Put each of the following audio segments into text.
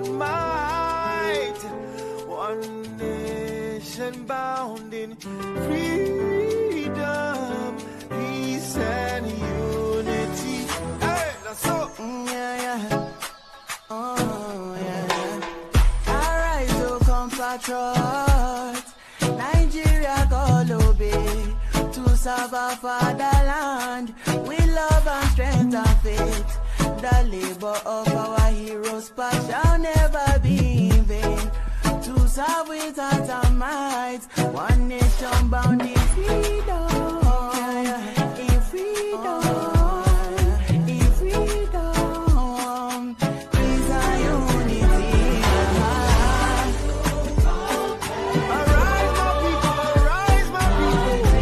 and might. One nation bound in freedom, peace and unity. Hey, that's so. Oh, yeah. Arise, oh, compatriots. Nigeria call obey to serve our fatherland with love and strength and faith. The labor of our heroes past shall never be in vain. To serve with heart and might, one nation bound in freedom, in freedom, in freedom, peace and unity. Arise, my people, arise, my people.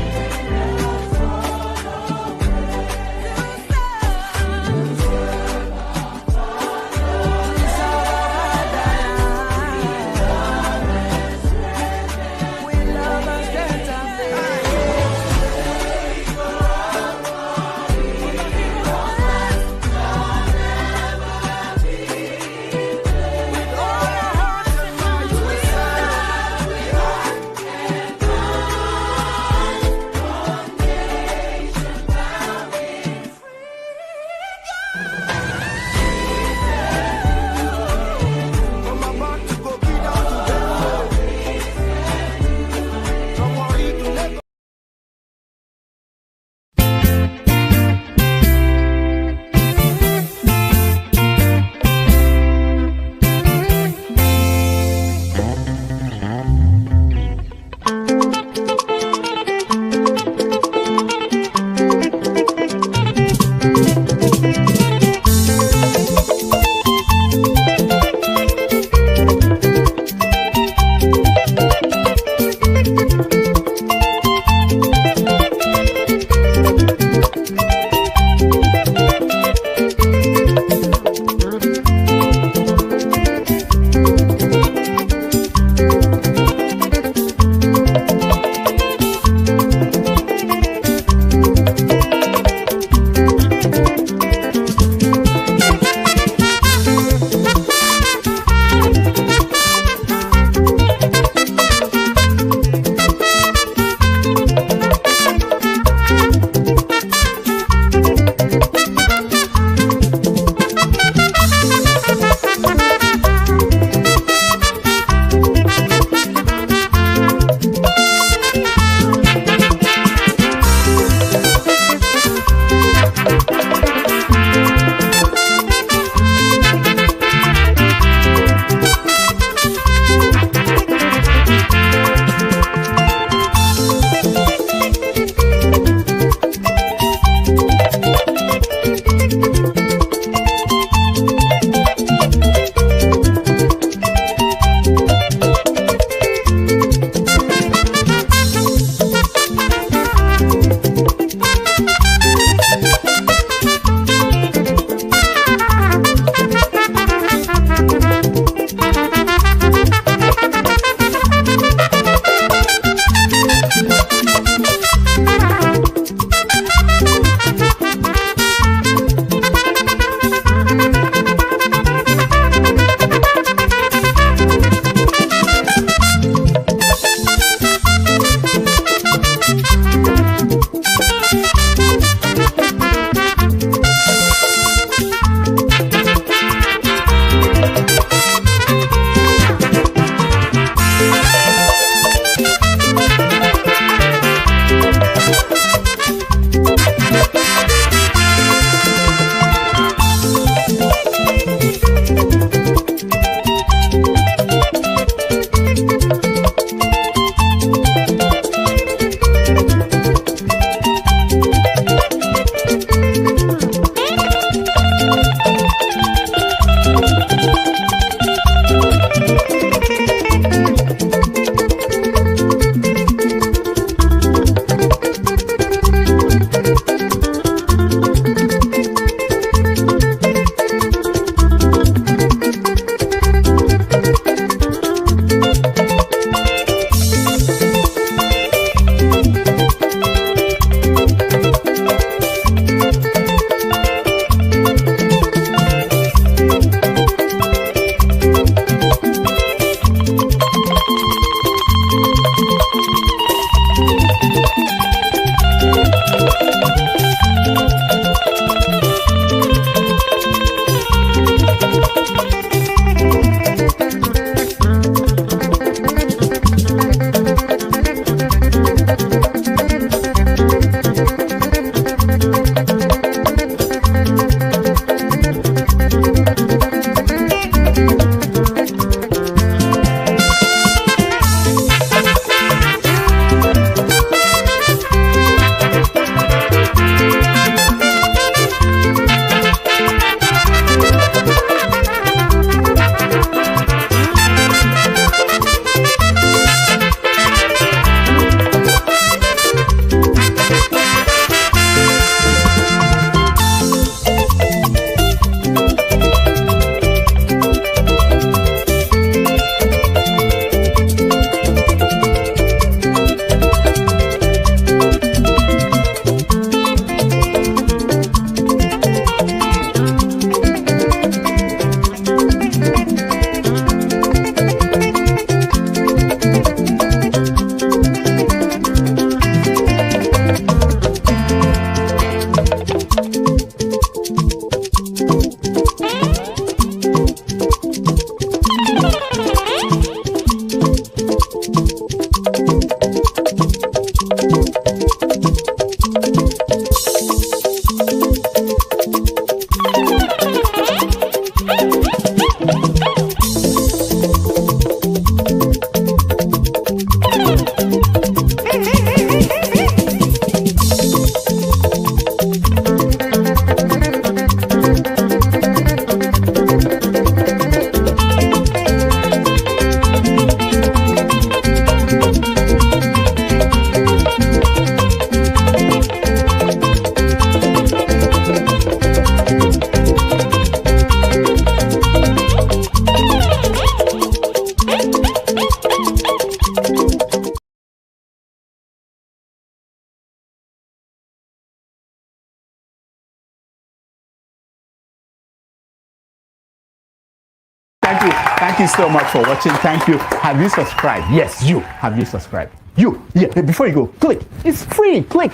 Thank you. Thank you so much for watching. Thank you. Have you subscribed? Yes, you. Have you subscribed? You. Yeah. Before you go, click. It's free. Click.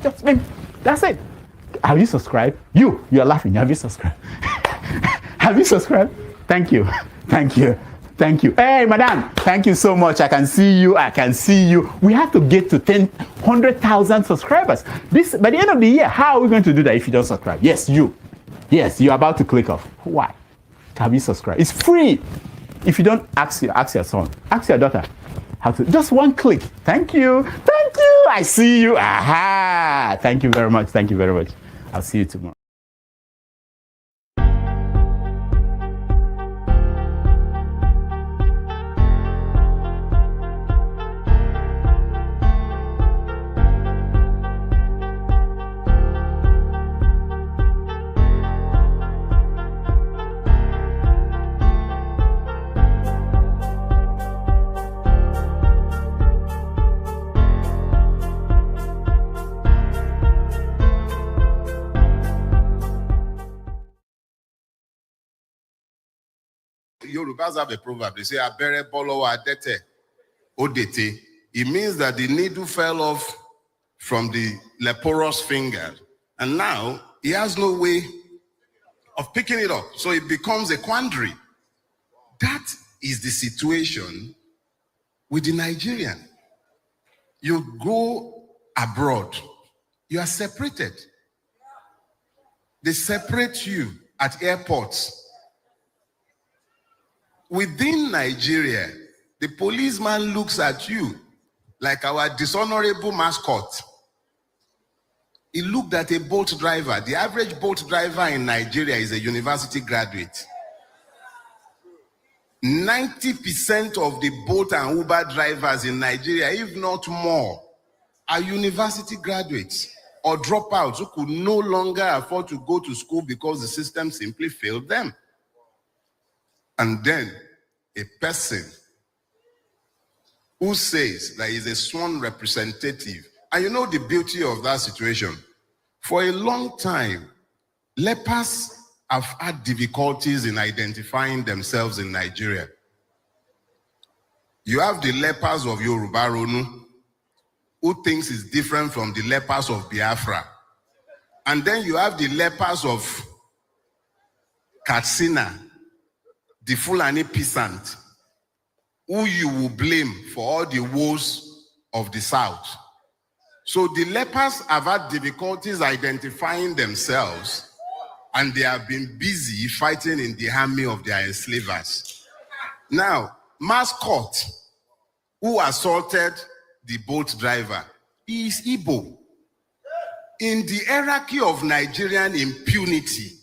Just that's it. Have you subscribed? You are laughing. Have you subscribed? Have you subscribed? Thank you. Thank you. Thank you. Hey, madam. Thank you so much. I can see you. I can see you. We have to get to 100,000 subscribers. This by the end of the year. How are we going to do that if you don't subscribe? Yes, you. Yes, you're about to click off. Why? Have you subscribed? It's free. If you don't, ask your son. Ask your daughter. How to? Just one click. Thank you. Thank you. I see you. Aha. Thank you very much. Thank you very much. I'll see you tomorrow. Yorubas have a proverb. They say, "Abere bolo adete odete." It means that the needle fell off from the leprous finger, and now he has no way of picking it up. So it becomes a quandary. That is the situation with the Nigerian. You go abroad, you are separated. They separate you at airports. Within Nigeria, the policeman looks at you like our dishonorable mascot. He looked at a boat driver. The average boat driver in Nigeria is a university graduate. 90% of the boat and Uber drivers in Nigeria, if not more, are university graduates or dropouts who could no longer afford to go to school because the system simply failed them. And then a person who says that he's a sworn representative. And you know the beauty of that situation? For a long time, lepers have had difficulties in identifying themselves in Nigeria. You have the lepers of Yoruba Ronu, who thinks it's different from the lepers of Biafra. And then you have the lepers of Katsina, the Fulani peasant, who you will blame for all the woes of the South. So the lepers have had difficulties identifying themselves, and they have been busy fighting in the army of their enslavers. Now, mascot, who assaulted the boat driver, he is Igbo. In the hierarchy of Nigerian impunity,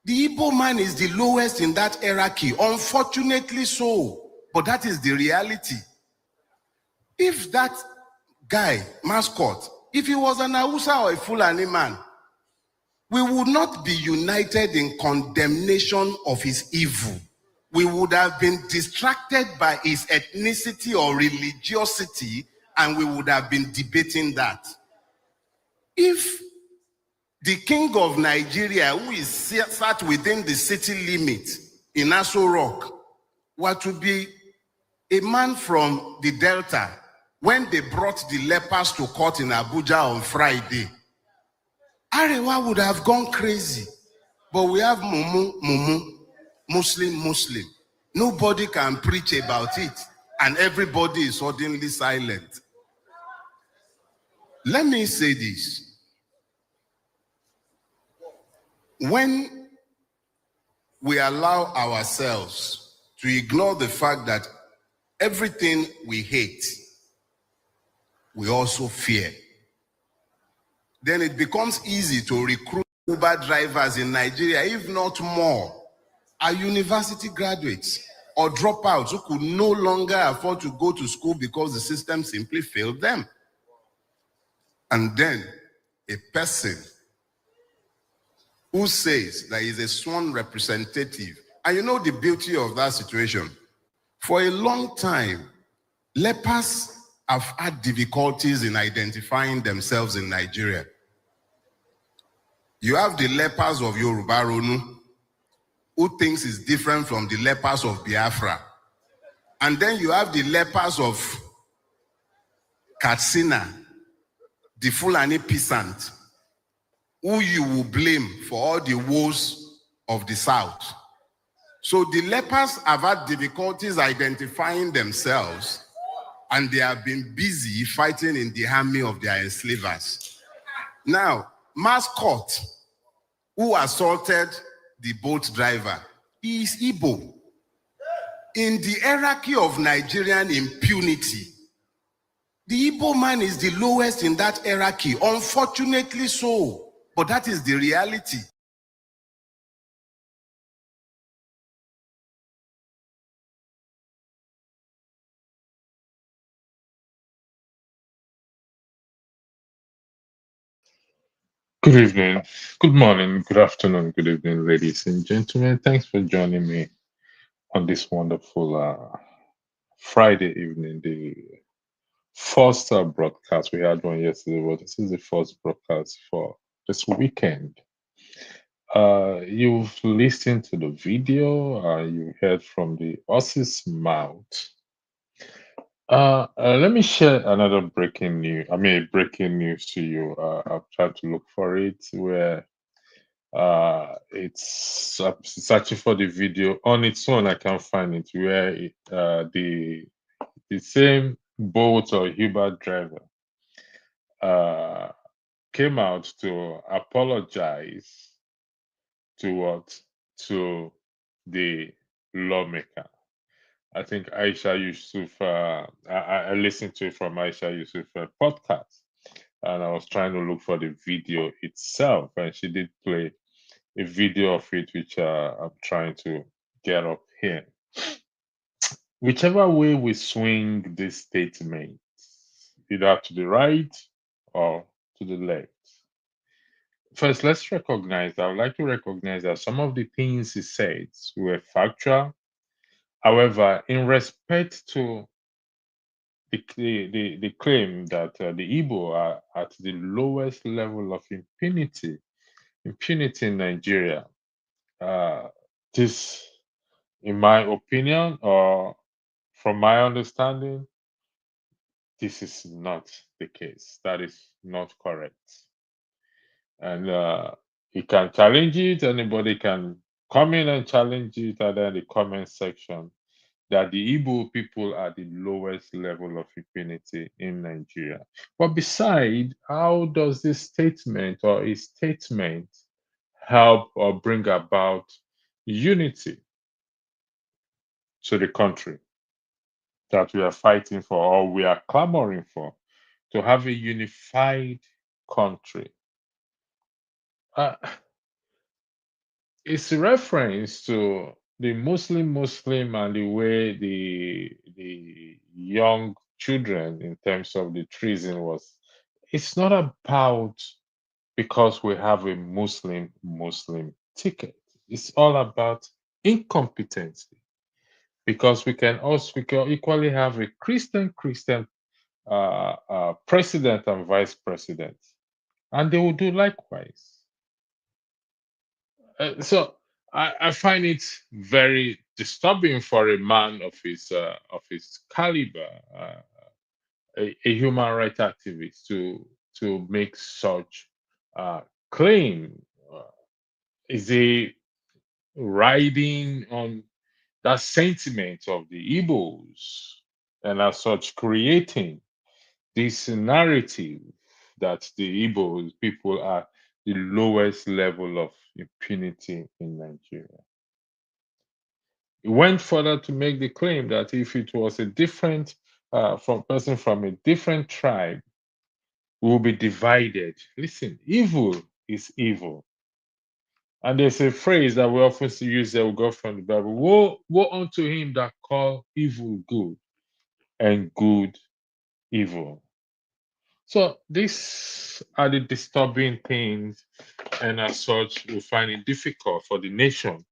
the Igbo man is the lowest in that hierarchy, unfortunately so, but that is the reality. If that guy, mascot, if he was an Hausa or a Fulani man, we would not be united in condemnation of his evil. We would have been distracted by his ethnicity or religiosity, and we would have been debating that. If the king of Nigeria, who is sat within the city limit in Aso Rock, were to be a man from the Delta, when they brought the lepers to court in Abuja on Friday, Arewa would have gone crazy. But we have Mumu, Muslim. Nobody can preach about it, and everybody is suddenly silent. Let me say this. When we allow ourselves to ignore the fact that everything we hate, we also fear, then it becomes easy to recruit Uber drivers in Nigeria, if not more, are university graduates or dropouts who could no longer afford to go to school because the system simply failed them. And then a person who says that he's a sworn representative. And you know the beauty of that situation? For a long time, lepers have had difficulties in identifying themselves in Nigeria. You have the lepers of Yoruba Ronu, who thinks is different from the lepers of Biafra. And then you have the lepers of Katsina, the Fulani peasant, who you will blame for all the woes of the South. So the lepers have had difficulties identifying themselves, and they have been busy fighting in the army of their enslavers. Now, Mascot, who assaulted the boat driver, is Igbo. In the hierarchy of Nigerian impunity, the Igbo man is the lowest in that hierarchy, unfortunately so, but that is the reality. Good evening, good morning, good afternoon, good evening, ladies and gentlemen. Thanks for joining me on this wonderful Friday evening, the first broadcast. We had one yesterday, but this is the first broadcast for this weekend. You've listened to the video, you heard from the horse's mouth. Let me share another breaking news. Breaking news to you. I've tried to look for it where it's searching for the video on its own. I can't find it where the same boat or Uber driver came out to apologize to the lawmaker. I think Aisha Yusuf. I listened to it from Aisha Yusuf podcast, and I was trying to look for the video itself, and she did play a video of it, which I'm trying to get up here. Whichever way we swing this statement, either to the right or to the left. First, let's recognize, I would like to recognize that some of the things he said were factual. However, in respect to the claim that the Igbo are at the lowest level of impunity in Nigeria, this, in my opinion, or from my understanding, this is not the case. That is not correct. And you can challenge it. Anybody can come in and challenge it either in the comment section that the Igbo people are the lowest level of impunity in Nigeria. But beside, how does this statement or a statement help or bring about unity to the country that we are fighting for or we are clamoring for, to have a unified country? It's a reference to the Muslim and the way the young children in terms of the treason was. It's not about because we have a Muslim ticket. It's all about incompetency. Because we can equally have a Christian president and vice president, and they will do likewise. So I find it very disturbing for a man of his caliber, a human rights activist, to make such claim. Is he riding on that sentiment of the Igbos, and as such creating this narrative that the Igbo people are the lowest level of impunity in Nigeria? He went further to make the claim that if it was a different person from a different tribe, we will be divided. Listen, evil is evil. And there's a phrase that we often use that we go from the Bible: woe unto him that call evil good and good evil. So these are the disturbing things, and as such, we find it difficult for the nation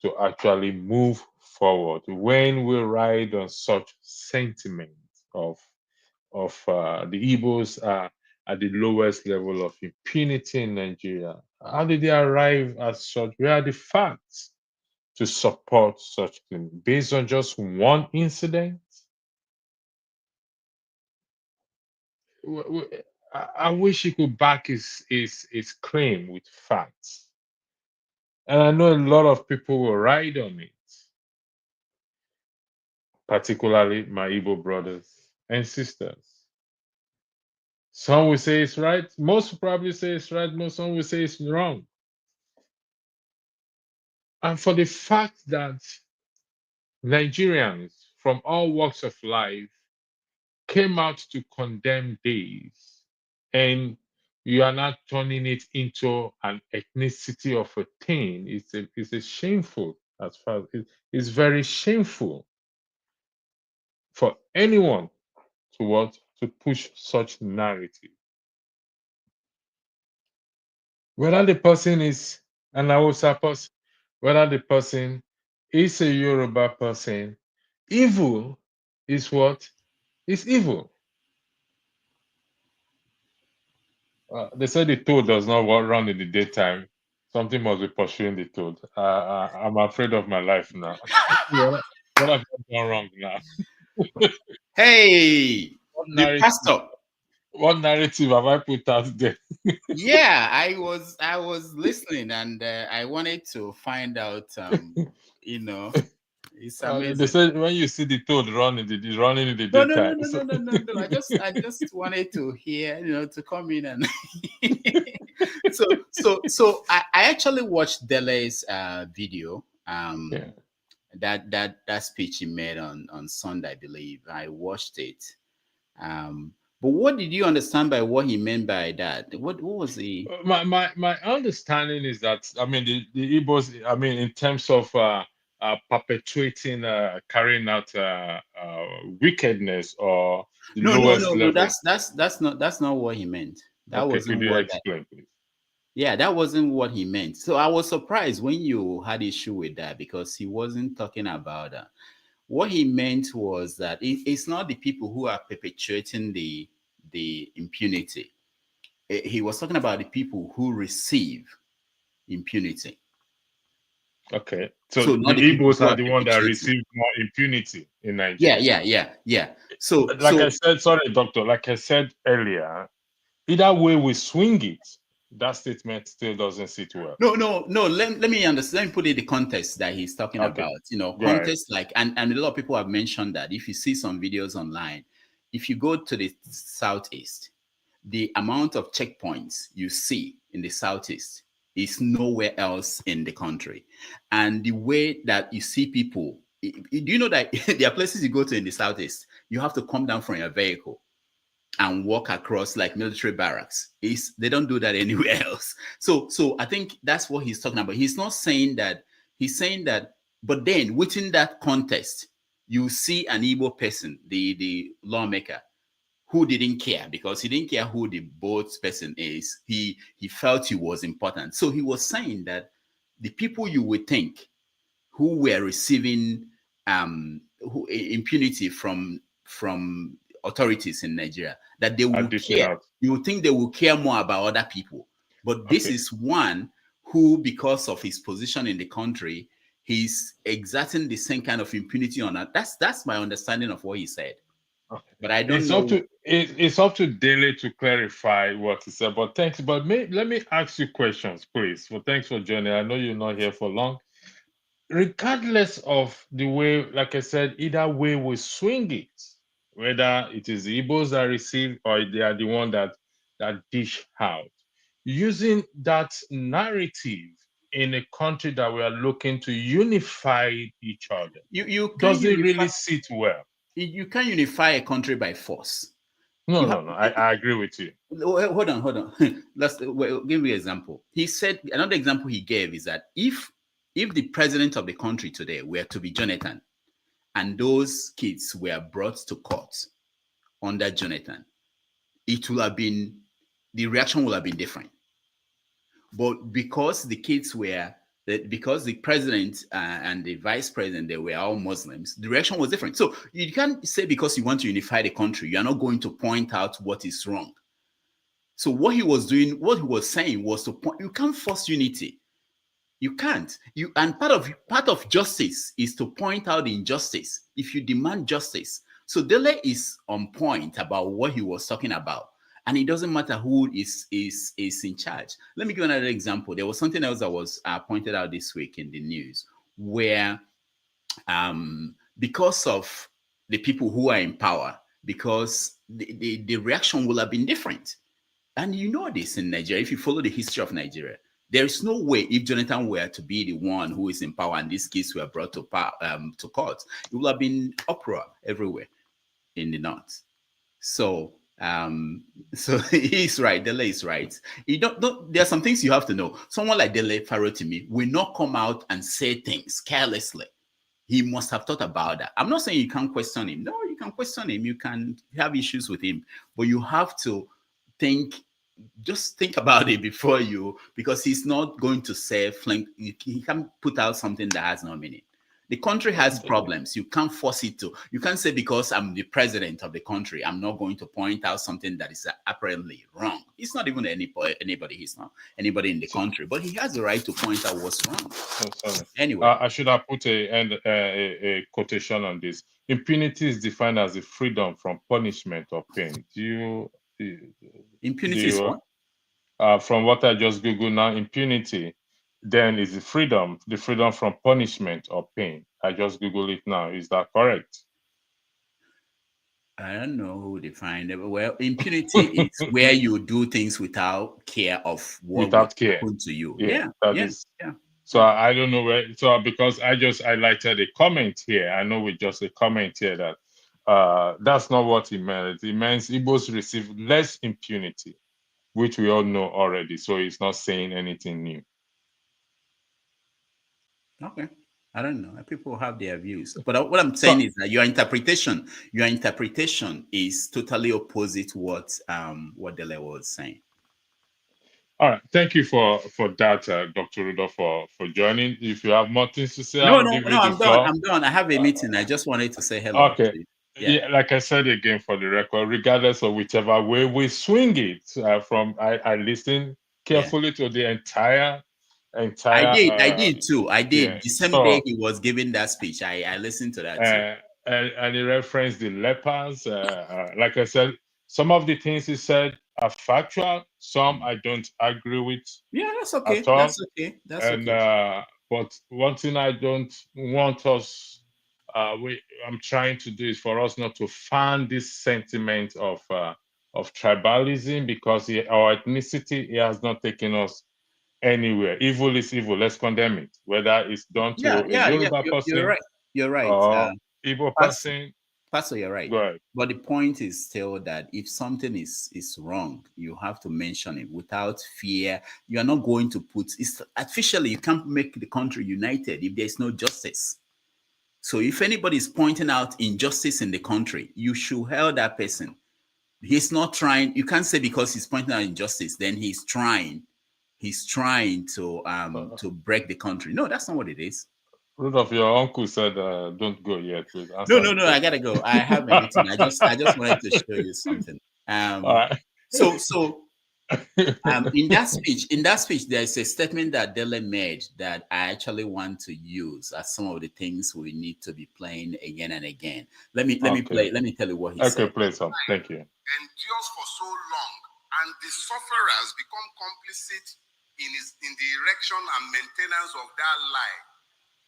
to actually move forward when we ride on such sentiment of the Igbos are at the lowest level of impunity in Nigeria. How did they arrive at such? Where are the facts? to support such thing based on just one incident? I wish he could back his claim with facts. And I know a lot of people will ride on it, particularly my Igbo brothers and sisters. Some will say it's right. Most will probably say it's right. Some will say it's wrong. And for the fact that Nigerians from all walks of life came out to condemn this, and you are not turning it into an ethnicity of a thing. It's a shameful, as far as it's very shameful for anyone to want to push such narrative. Whether the person is an Hausa person, whether the person is a Yoruba person, evil is what is evil. They say the toad does not run in the daytime. Something must be pursuing the toad. I'm afraid of my life now. What have I done wrong now? Hey, the pastor. What narrative have I put out there? Yeah, I was listening, and I wanted to find out. It's amazing. They said when you see the toad running in the No, daytime. no. I just wanted to hear, to come in and so I actually watched Dele's video. Yeah. That speech he made on Sunday, I believe. I watched it. But what did you understand by what he meant by that? What was the My understanding is that, I mean, the Igbos, I mean, in terms of perpetuating, carrying out wickedness or the lowest no, level. that's not what he meant. That Okay, wasn't could you what explain, please? Yeah, that wasn't what he meant. So I was surprised when you had issue with that, because he wasn't talking about that. What he meant was that it's not the people who are perpetuating the impunity. He was talking about the people who receive impunity. Okay, so the Igbos are the one that receive more impunity in Nigeria. Yeah. So, I said, sorry, doctor, like I said earlier, either way we swing it, that statement still doesn't sit well. No. Let me understand. Let me put it in the context that he's talking about. Context like, and a lot of people have mentioned that if you see some videos online, if you go to the southeast, the amount of checkpoints you see in the southeast is nowhere else in the country. And the way that you see people, do you know that there are places you go to in the southeast, you have to come down from your vehicle and walk across like military barracks. They don't do that anywhere else. So I think that's what he's talking about. He's not saying that, he's saying that, but then within that context, you see an Igbo person, the lawmaker, who didn't care, because he didn't care who the boat person is. He felt he was important. So he was saying that the people you would think who were receiving impunity from authorities in Nigeria, that they will care. You would think they will care more about other people. But this is one who, because of his position in the country, he's exerting the same kind of impunity on that. That's my understanding of what he said. Okay. But I don't know. It's up to Dele to clarify what he said. But thanks. But let me ask you questions, please. Well, thanks for joining. I know you're not here for long. Regardless of the way, like I said, either way we swing it, whether it is the Igbos that receive or they are the one that dish out, using that narrative in a country that we are looking to unify each other, does it really sit well? You can't unify a country by force. No. I agree with you. Hold on. Let's give me an example. He said, another example he gave is that if the president of the country today were to be Jonathan, and those kids were brought to court under Jonathan, it will have been, the reaction will have been different. But because the kids were, because the president and the vice president, they were all Muslims, the reaction was different. So you can't say because you want to unify the country, you are not going to point out what is wrong. So what he was doing, what he was saying was to point, you can't force unity. You can't. And part of justice is to point out the injustice. If you demand justice, so Dele is on point about what he was talking about, and it doesn't matter who is in charge. Let me give another example. There was something else that was pointed out this week in the news, where because of the people who are in power, because the reaction will have been different. And you know this in Nigeria, if you follow the history of Nigeria, there is no way if Jonathan were to be the one who is in power and these cases were brought to court, it would have been uproar everywhere in the north. So so he's right. Dele is right. You don't there are some things you have to know. Someone like Dele Farotimi will not come out and say things carelessly. He must have thought about that. I'm not saying you can't question him. No, you can question him. You can have issues with him, but you have to just think about it before you, because he's not going to say, he can put out something that has no meaning. The country has problems. You can't force it to. You can't say because I'm the president of the country, I'm not going to point out something that is apparently wrong. He's not even anybody. He's not anybody in the country, but he has the right to point out what's wrong. Anyway, I should have put a quotation on this. Impunity is defined as the freedom from punishment or pain. Impunity is what? From what I just Googled now, impunity then is the freedom from punishment or pain. I just Googled it now. Is that correct? I don't know who defined it. Well, impunity is where you do things without care of what will happen to you. Yeah. So I don't know where. So because I just highlighted a comment here. I know with just a comment here that that's not what it meant. It means Igbos receive less impunity, which we all know already. So it's not saying anything new. Okay. I don't know. People have their views. But what I'm saying is that your interpretation is totally opposite what Dele was saying. All right. Thank you for that, Dr. Rudolph, for joining. If you have more things to say, No, I'm done. I have a meeting. I just wanted to say hello. Okay. Yeah, like I said again, for the record, regardless of whichever way we swing it, I listened carefully to the entire. I did too. I did. Yeah. The same day he was giving that speech, I listened to that too. And he referenced the lepers. Like I said, some of the things he said are factual. Some I don't agree with. Yeah, that's okay. At all. That's okay. That's okay. But one thing I don't want us, I'm trying to do is for us not to fan this sentiment of tribalism, because our ethnicity, it has not taken us anywhere. Evil is evil. Let's condemn it. Whether it's done to a Yoruba person, you're right. Or Igbo person. Pastor, you're right. Go ahead. But the point is still that if something is wrong, you have to mention it without fear. You are not going to artificially, you can't make the country united if there's no justice. So if anybody is pointing out injustice in the country, you should hail that person. He's not trying. You can't say because he's pointing out injustice, then he's trying to break the country. No, that's not what it is. Rudolph, your uncle said don't go yet. No, I gotta go. I have a meeting. I just wanted to show you something. All right. So in that speech, there's a statement that Dele made that I actually want to use as some of the things we need to be playing again and again. Let me tell you what he said. Okay, play some. Thank you. Endures for so long, and the sufferers become complicit in the erection and maintenance of that lie.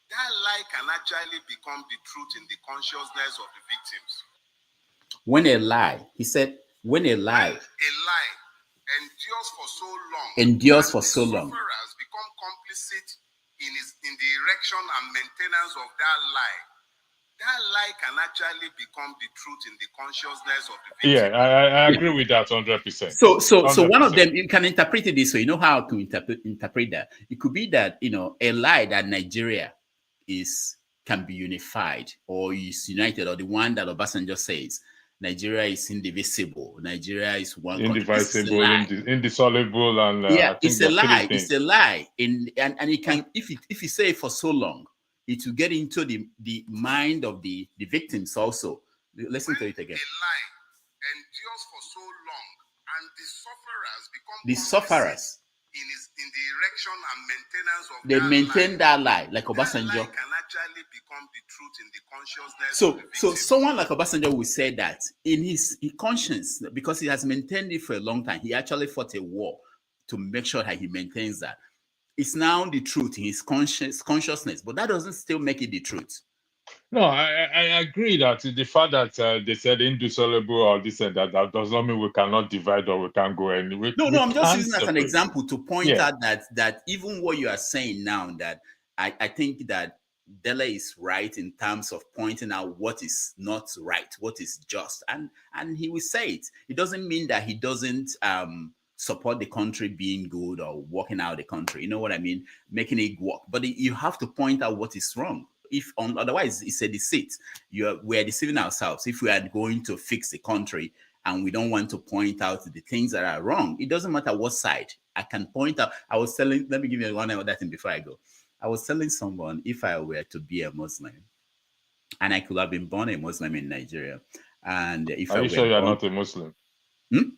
That lie can actually become the truth in the consciousness of the victims. When a lie, he said, when a lie endures for so long, sufferers become complicit in the erection and maintenance of that lie. That lie can actually become the truth in the consciousness of the victim. Yeah, I agree with that 100%. So one of them, you can interpret it this way. You know how to interpret that? It could be that, a lie that Nigeria can be unified or is united, or the one that Obasanjo says, Nigeria is indivisible. Nigeria is one indivisible, indissoluble, and it's a lie. It's a lie. And it can, if you say it for so long, it will get into the mind of the victims also. Listen to it again. A lie endures for so long, and the sufferers become the sufferers in in the erection and maintenance of They that maintain lie. that lie, like That lie Obasanjo. can actually become the truth in the consciousness of So, the so victim. someone like Obasanjo will say that in his conscience, because he has maintained it for a long time, he actually fought a war to make sure that he maintains that. It's now the truth in his consciousness, but that doesn't still make it the truth. No, I agree that the fact that they said indissoluble or this and that does not mean we cannot divide or we can't go anywhere. No, We I'm just can using as an separate. example to point Yeah. out that even what you are saying now, that I think that Dele is right in terms of pointing out what is not right, what is just, and he will say it. It doesn't mean that he doesn't support the country being good or working out the country. You know what I mean? Making it work. But you have to point out what is wrong. If otherwise it's a deceit. We are deceiving ourselves. If we are going to fix the country and we don't want to point out the things that are wrong, it doesn't matter what side. I can point out. I was telling. Let me give you one other thing before I go. I was telling someone, if I were to be a Muslim, and I could have been born a Muslim in Nigeria, and if Are I you were sure you're born, not a Muslim? Hmm?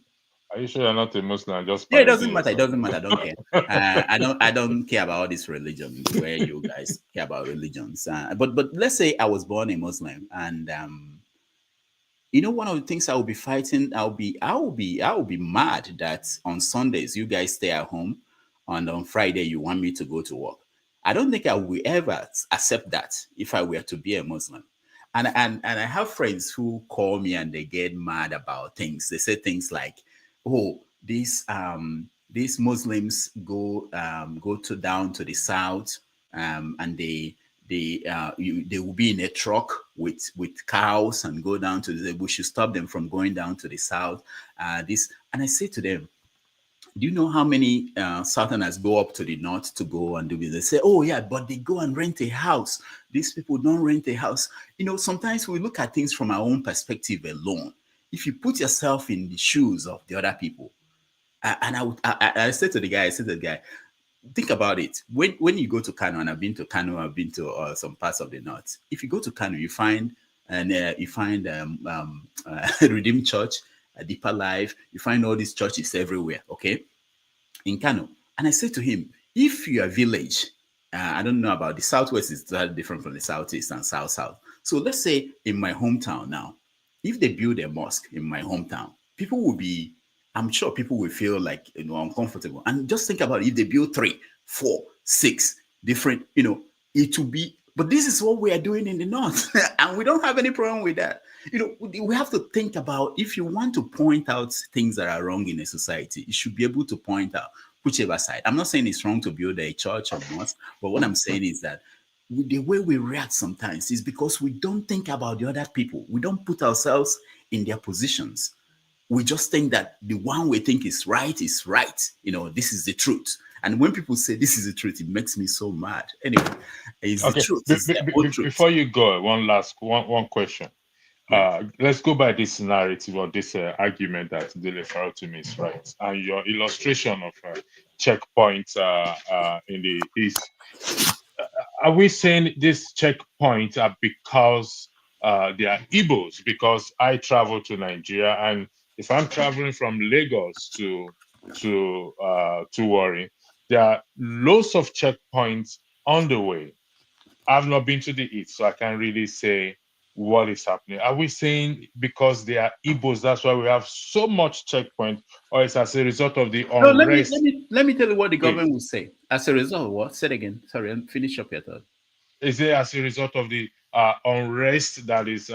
Are you sure you're not a Muslim? Just Yeah, it doesn't parading matter. It yourself? doesn't matter. I don't care. I don't care about all this religion where you guys care about religions. But let's say I was born a Muslim, and you know, one of the things I will be fighting, I will be mad that on Sundays you guys stay at home, and on Friday you want me to go to work. I don't think I will ever accept that if I were to be a Muslim. And I have friends who call me and they get mad about things. They say things like, "Oh, these Muslims go to down to the south, and they will be in a truck with cows and go down to we should stop them from going down to the south." And I say to them, do you know how many Southerners go up to the north to go and do business? They say, oh yeah, but they go and rent a house. These people don't rent a house. You know, sometimes we look at things from our own perspective alone. If you put yourself in the shoes of the other people, I said to the guy, think about it. When you go to Kano, and I've been to Kano, I've been to some parts of the north. If you go to Kano, you find Redeemed Church, Deeper Life. You find all these churches everywhere. Okay, in Kano. And I said to him, if your village, I don't know about the southwest is different from the southeast and south. So let's say in my hometown now, if they build a mosque in my hometown, people will be, I'm sure people will feel like, you know, uncomfortable. And just think about it, if they build 3, 4, 6 different, you know, it will be, but this is what we are doing in the north. And we don't have any problem with that. You know, we have to think about, if you want to point out things that are wrong in a society, you should be able to point out whichever side. I'm not saying it's wrong to build a church or mosque, but what I'm saying is that the way we react sometimes is because we don't think about the other people. We don't put ourselves in their positions. We just think that the one we think is right. You know, this is the truth. And when people say this is the truth, it makes me so mad. Anyway, it's the truth. It's their own truth. Before you go, one question. Let's go by this narrative or this argument that Dele Farotimi is right, and your illustration of checkpoints in the East. Are we saying these checkpoints are because they are Igbos? Because I travel to Nigeria, and if I'm traveling from Lagos to Warri, there are lots of checkpoints on the way. I've not been to the East, so I can't really say what is happening. Are we saying because they are Igbos, that's why we have so much checkpoint, or it's as a result of the No, unrest? let me tell you what the government will say. As a result of what? Say it again. Sorry, finish up your thought. Is it as a result of the unrest that is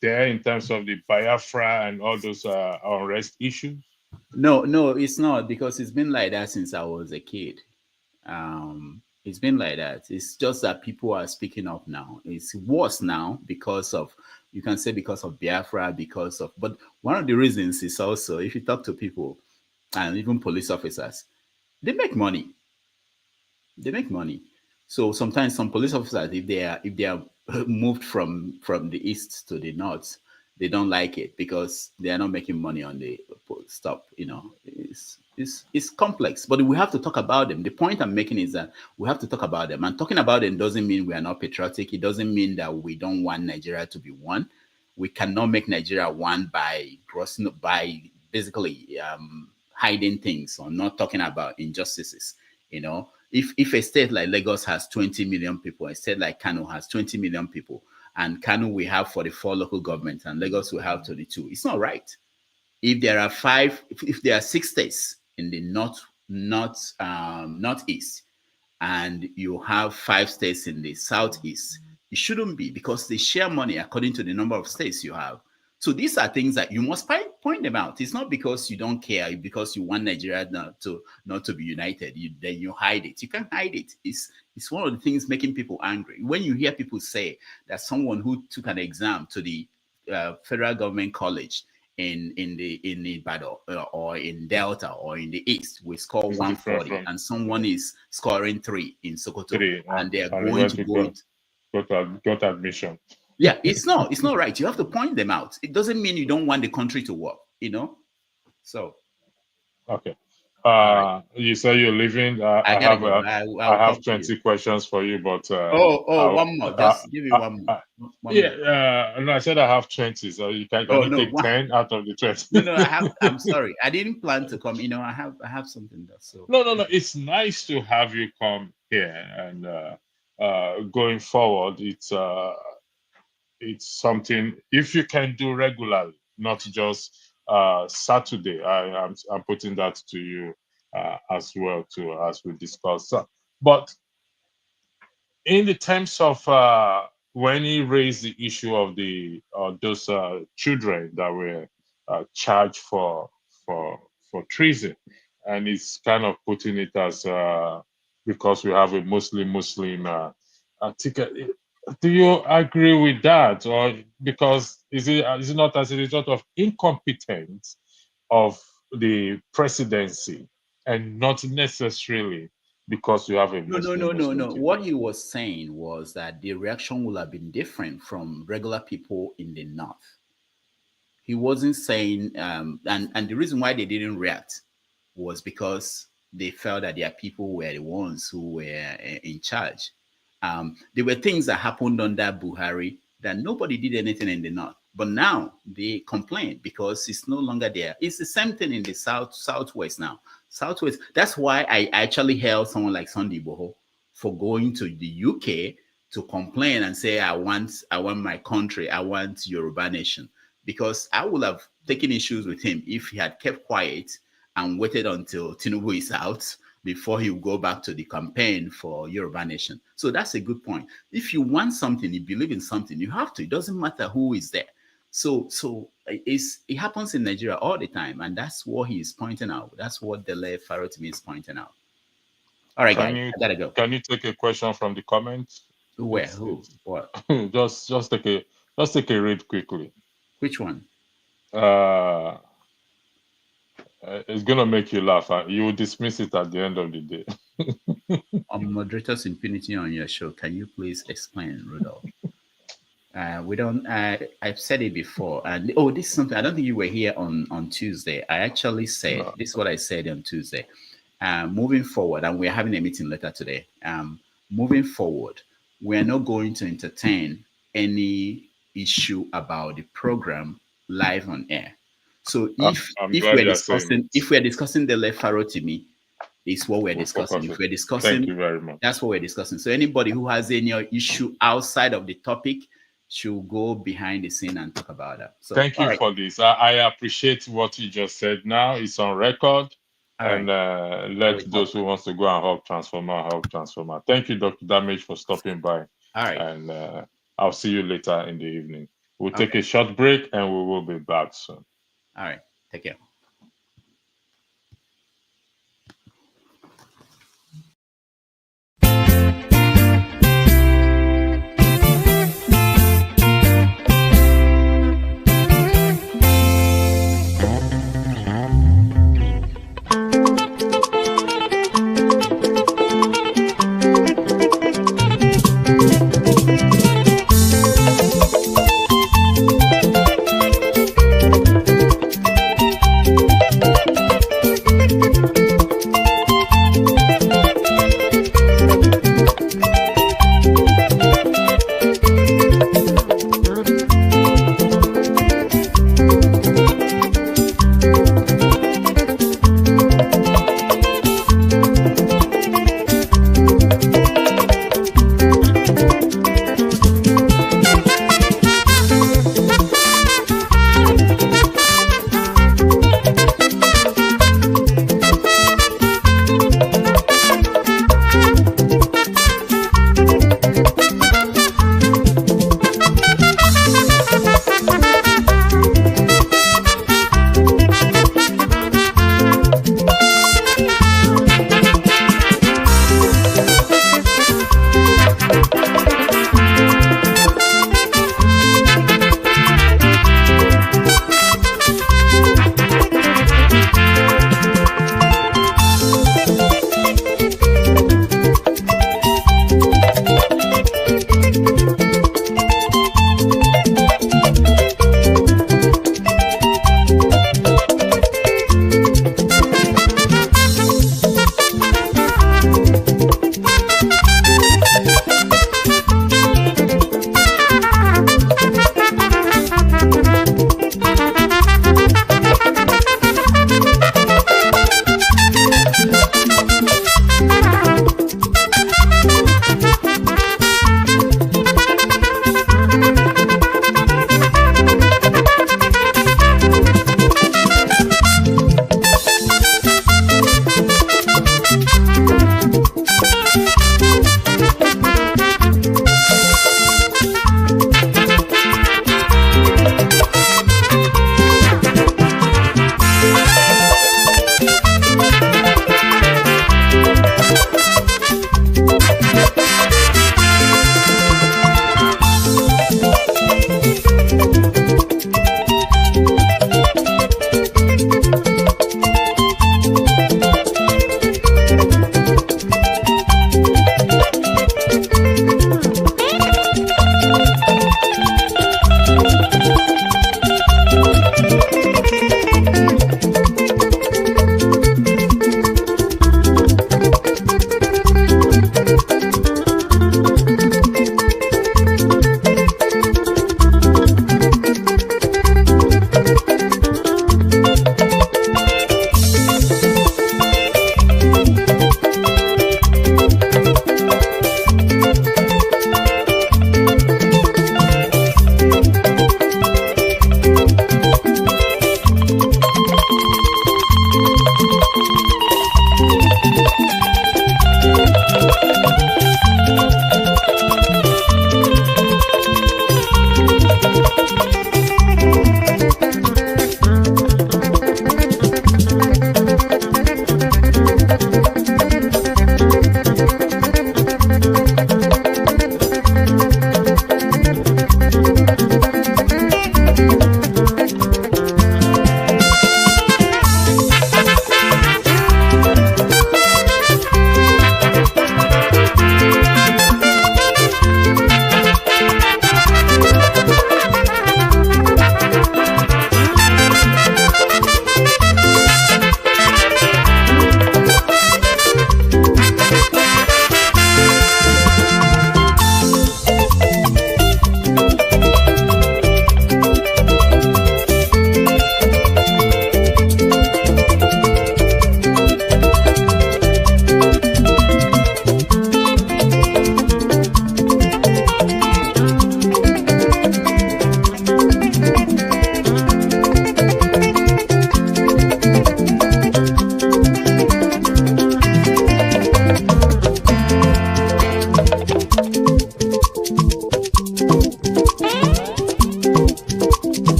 there in terms of the Biafra and all those unrest issues? No, it's not, because it's been like that since I was a kid. It's been like that. It's just that people are speaking up now. It's worse now because of, you can say because of Biafra, but one of the reasons is also, if you talk to people and even police officers, they make money. So sometimes some police officers, if they are moved from the east to the north, they don't like it because they are not making money on the stop. You know, it's complex, but we have to talk about them. The point I'm making is that we have to talk about them, and talking about them doesn't mean we are not patriotic. It doesn't mean that we don't want Nigeria to be one. We cannot make Nigeria one by basically hiding things or not talking about injustices. You know, if a state like Lagos has 20 million people, a state like Kano has 20 million people, and Kano we have 44 local governments, and Lagos will have 22, it's not right. If there are if there are 6 states in the northeast, and you have 5 states in the southeast, it shouldn't be, because they share money according to the number of states you have. So these are things that you must point them out. It's not because you don't care, because you want Nigeria not to be united. Then you hide it. You can't hide it. It's one of the things making people angry. When you hear people say that someone who took an exam to the federal government college in Ibadan or in Delta or in the East will score 140, and someone is scoring 3 in Sokoto, and they're going to got admission. Yeah, it's not right. You have to point them out. It doesn't mean you don't want the country to work, you know? So. Okay. Right. You say you're leaving. I have 20 questions for you, but one more. Just give me one more. No, I said I have 20, so you can take 10 out of the 20. No, I'm sorry. I didn't plan to come. You know, I have something that's so. No. It's nice to have you come here, and going forward, it's something if you can do regularly, not just Saturday. I'm putting that to you as well too, as we discussed. But in the terms of when he raised the issue of those children that were charged for treason, and he's kind of putting it as because we have a Muslim ticket. Do you agree with that, or because is it not as a result of incompetence of the presidency, and not necessarily because you have a Muslim? No. What he was saying was that the reaction would have been different from regular people in the north. He wasn't saying, and the reason why they didn't react was because they felt that their people were the ones who were in charge. There were things that happened under Buhari that nobody did anything in the north, but now they complain because it's no longer there. It's the same thing in the southwest now. Southwest. That's why I actually held someone like Sunday Boho for going to the UK to complain and say, I want my country, I want Yoruba nation, because I would have taken issues with him if he had kept quiet and waited until Tinubu is out before he will go back to the campaign for Yoruba nation. So that's a good point. If you want something, you believe in something, you have to. It doesn't matter who is there. So it happens in Nigeria all the time, and that's what he is pointing out. That's what Dele Farotimi is pointing out. All right, guys, I gotta go. Can you take a question from the comments? Where? Who? What? just take a read quickly. Which one? It's gonna make you laugh. You will dismiss it at the end of the day. Moderator's impunity on your show. Can you please explain, Rudolph? We don't. I've said it before, and this is something. I don't think you were here on Tuesday. I actually said this is what I said on Tuesday. Moving forward, and we're having a meeting later today. Moving forward, we are not going to entertain any issue about the program live on air. So if we're discussing Dele Farotimi, is what we're discussing. If we're discussing, thank you very much. That's what we're discussing. So anybody who has any issue outside of the topic should go behind the scene and talk about that. So thank you for this. I appreciate what you just said. Now it's on record. And let those who wants to go and help Transformer. Thank you, Dr. Damage, for stopping by. All right. And I'll see you later in the evening. We'll take a short break and we will be back soon. All right. Take care.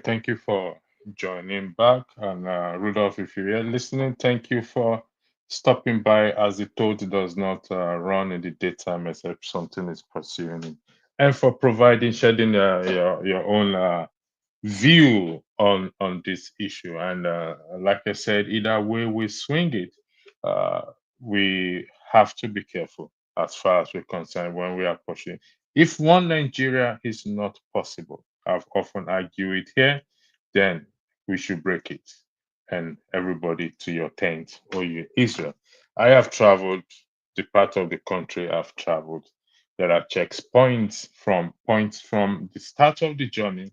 thank you for joining back. And Rudolph, if you're listening, thank you for stopping by, as the toad does not run in the daytime except something is pursuing it, and for shedding your own view on this issue. And like I said, either way we swing it, uh, we have to be careful as far as we're concerned when we are pushing. If one Nigeria is not possible, I've often argued it here, then we should break it. And everybody to your tent, or you Israel. I have traveled the part of the country I've traveled. There are checkpoints from the start of the journey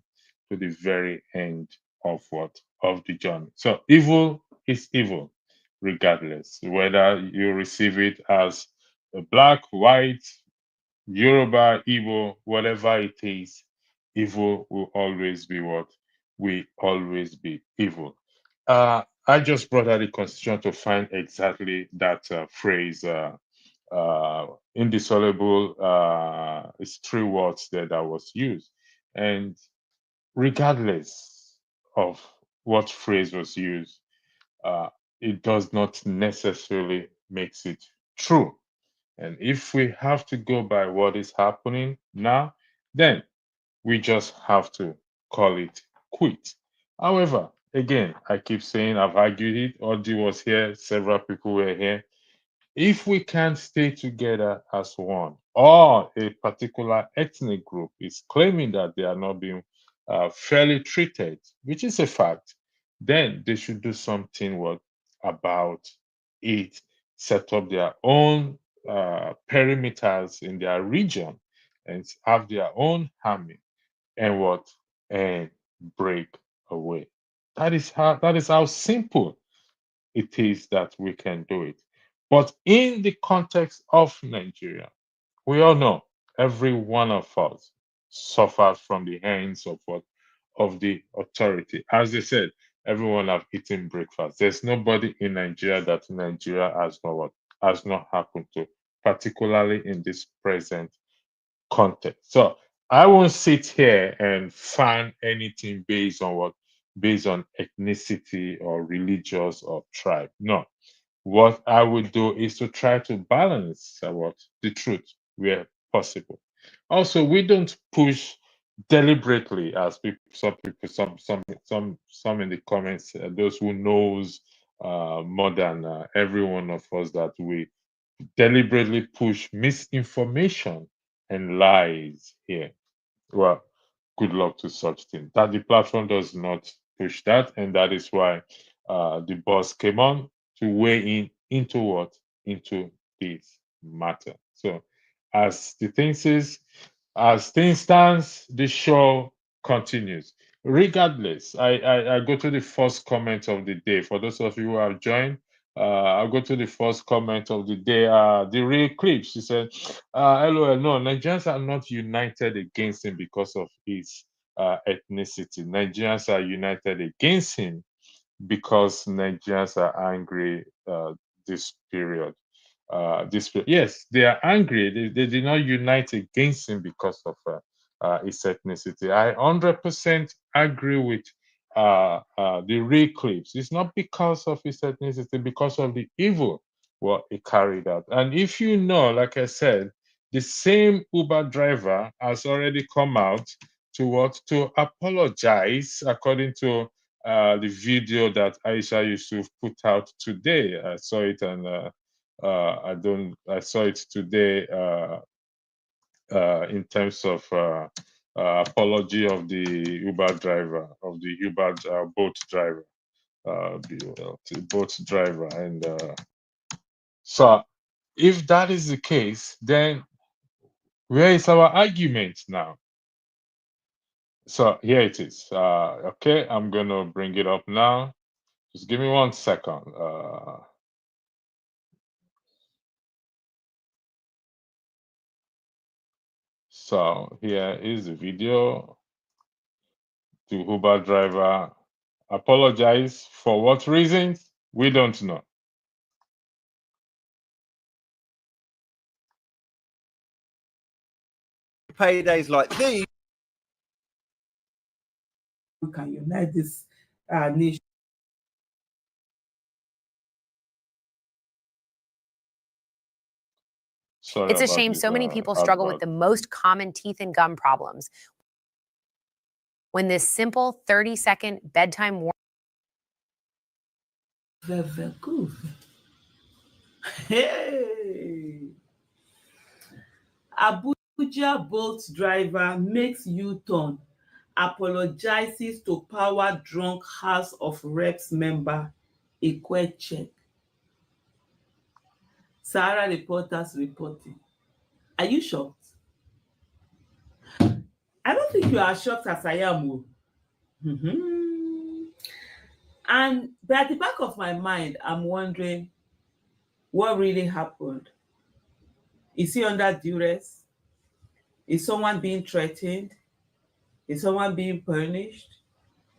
to the very end of the journey. So evil is evil, regardless whether you receive it as a black, white, Yoruba, Igbo, whatever it is. Evil will always be what we always be evil. I just brought out the constitution to find exactly that phrase. Indissoluble. It's 3 words there that was used, and regardless of what phrase was used, uh, it does not necessarily makes it true. And if we have to go by what is happening now, then we just have to call it quit. However, again, I keep saying I've argued it. Audie was here, several people were here. If we can't stay together as one, or a particular ethnic group is claiming that they are not being fairly treated, which is a fact, then they should do something about it, set up their own perimeters in their region, and have their own army, and break away. That is how simple it is that we can do it. But in the context of Nigeria, we all know every one of us suffers from the hands of the authority. As they said, everyone have eaten breakfast. There's nobody in Nigeria that Nigeria has not happened to, particularly in this present context. So I won't sit here and find anything based on ethnicity or religious or tribe. No, what I would do is to try to balance the truth where possible. Also, we don't push deliberately, as some in the comments, those who knows more than every one of us, that we deliberately push misinformation and lies here. Well, good luck to such things. That the platform does not push that, and that is why the boss came on to weigh into this matter. So, as the things is, as things stands, the show continues. Regardless, I go to the first comment of the day. For those of you who have joined, I'll go to the first comment of the day. The real clip. She said, LOL, no, Nigerians are not united against him because of his ethnicity. Nigerians are united against him because Nigerians are angry this period. Yes, they are angry. They did not unite against him because of his ethnicity. I 100% agree with the real clips. It's not because of his ethnicity, because of the evil what he carried out. And if you know, like I said, the same Uber driver has already come out to apologize, according to the video that Aisha Yusuf put out today. I saw it, and I saw it today in terms of apology of the Uber driver, of the Uber boat driver, the boat driver, and so if that is the case, then where is our argument now? So here it is. Okay, I'm gonna bring it up now. Just give me 1 second. So here is the video. The Uber driver apologize for what reasons? We don't know. Paydays like these. we can unite this nation. Sorry It's a about shame this, so many people struggle with the most common teeth and gum problems. When this simple 30-second bedtime warning. Very good. Hey! Abuja Bolt driver makes U-turn, apologizes to power drunk House of Reps member Ikweche. Sahara reporters reporting. Are you shocked? I don't think you are shocked as I am. And but at the back of my mind, I'm wondering what really happened. Is he under duress? Is someone being threatened? Is someone being punished?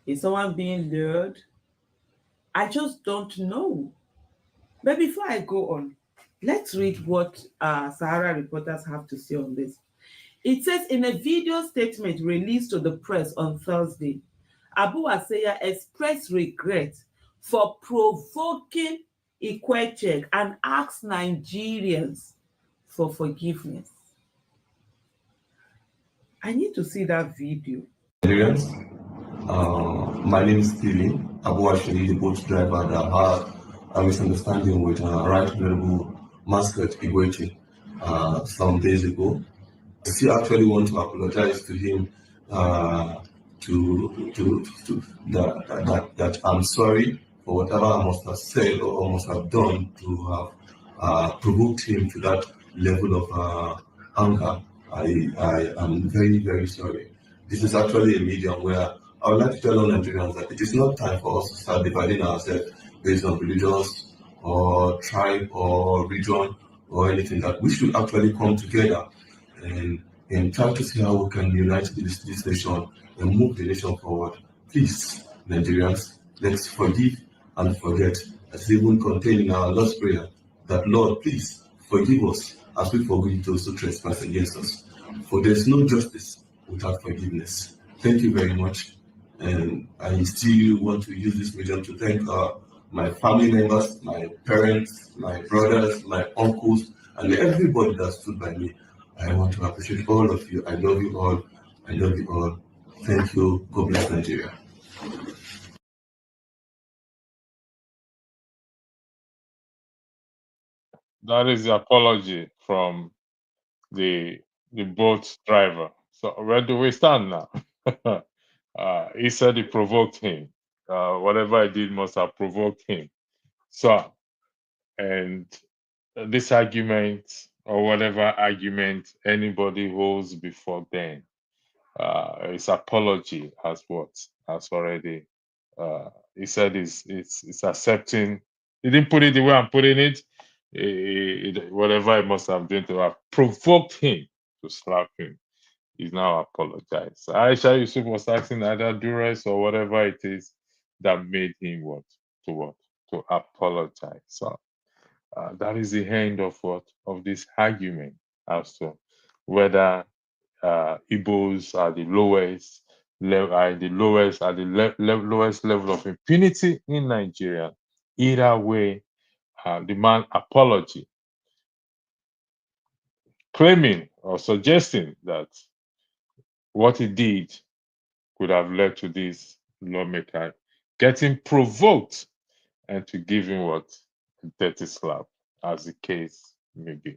Is someone being lured? I just don't know. But before I go on, let's read what Sahara reporters have to say on this. It says in a video statement released to the press on Thursday, Abu Aseya expressed regret for provoking Ikweche and asked Nigerians for forgiveness. I need to see that video. Nigerians, my name is Dele. Abu actually the boat driver that had a misunderstanding with Right Honorable Mascot Igwechi some days ago. I still actually want to apologize to him that I'm sorry for whatever I must have said or must have done to have provoked him to that level of anger. I am very, very sorry. This is actually a medium where I would like to tell all Nigerians that it is not time for us to start dividing ourselves based on religious or tribe or region or anything. That we should actually come together and try to see how we can unite this nation and move the nation forward. Please, Nigerians, let's forgive and forget. As even contained in our Lord's Prayer, that Lord, please forgive us as we forgive those who trespass against us. For there is no justice without forgiveness. Thank you very much. And I still want to use this medium to thank my family members, my parents, my brothers, my uncles, and everybody that stood by me. I want to appreciate all of you. I love you all. I love you all. Thank you. God bless Nigeria. That is the apology from the boat driver. So where do we stand now? He said he provoked him. Whatever I did must have provoked him. So, and this argument or whatever argument anybody holds before then, his apology has already. He said it's accepting. He didn't put it the way I'm putting it. Whatever I must have done to have provoked him to slap him, he's now apologized. Aisha Yusuf was asking either duress or whatever it is that made him to apologize. So that is the end of this argument as to whether Igbos are the lowest lowest level of impunity in Nigeria. Either way, demand apology, claiming or suggesting that what he did could have led to this lawmaker getting provoked and to give him a dirty slap, as the case may be.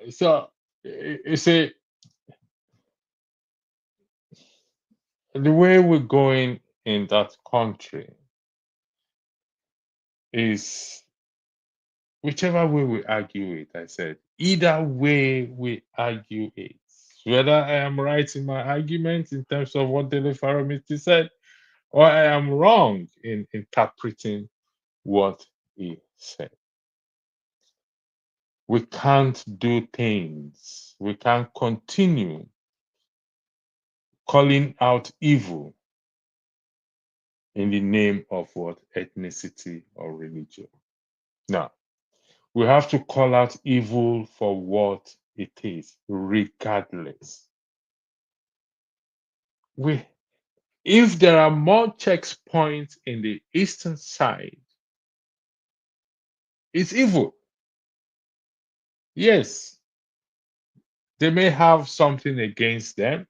So you see, the way we're going in that country is whichever way we argue it. I said either way we argue it, whether I am right in my argument in terms of what Dele Farotimi said, or I am wrong in interpreting what he said. We can't do things. We can't continue calling out evil in the name of what? Ethnicity or religion. Now, we have to call out evil for what it is, regardless. If there are more checkpoints in the eastern side, it's evil. Yes, they may have something against them,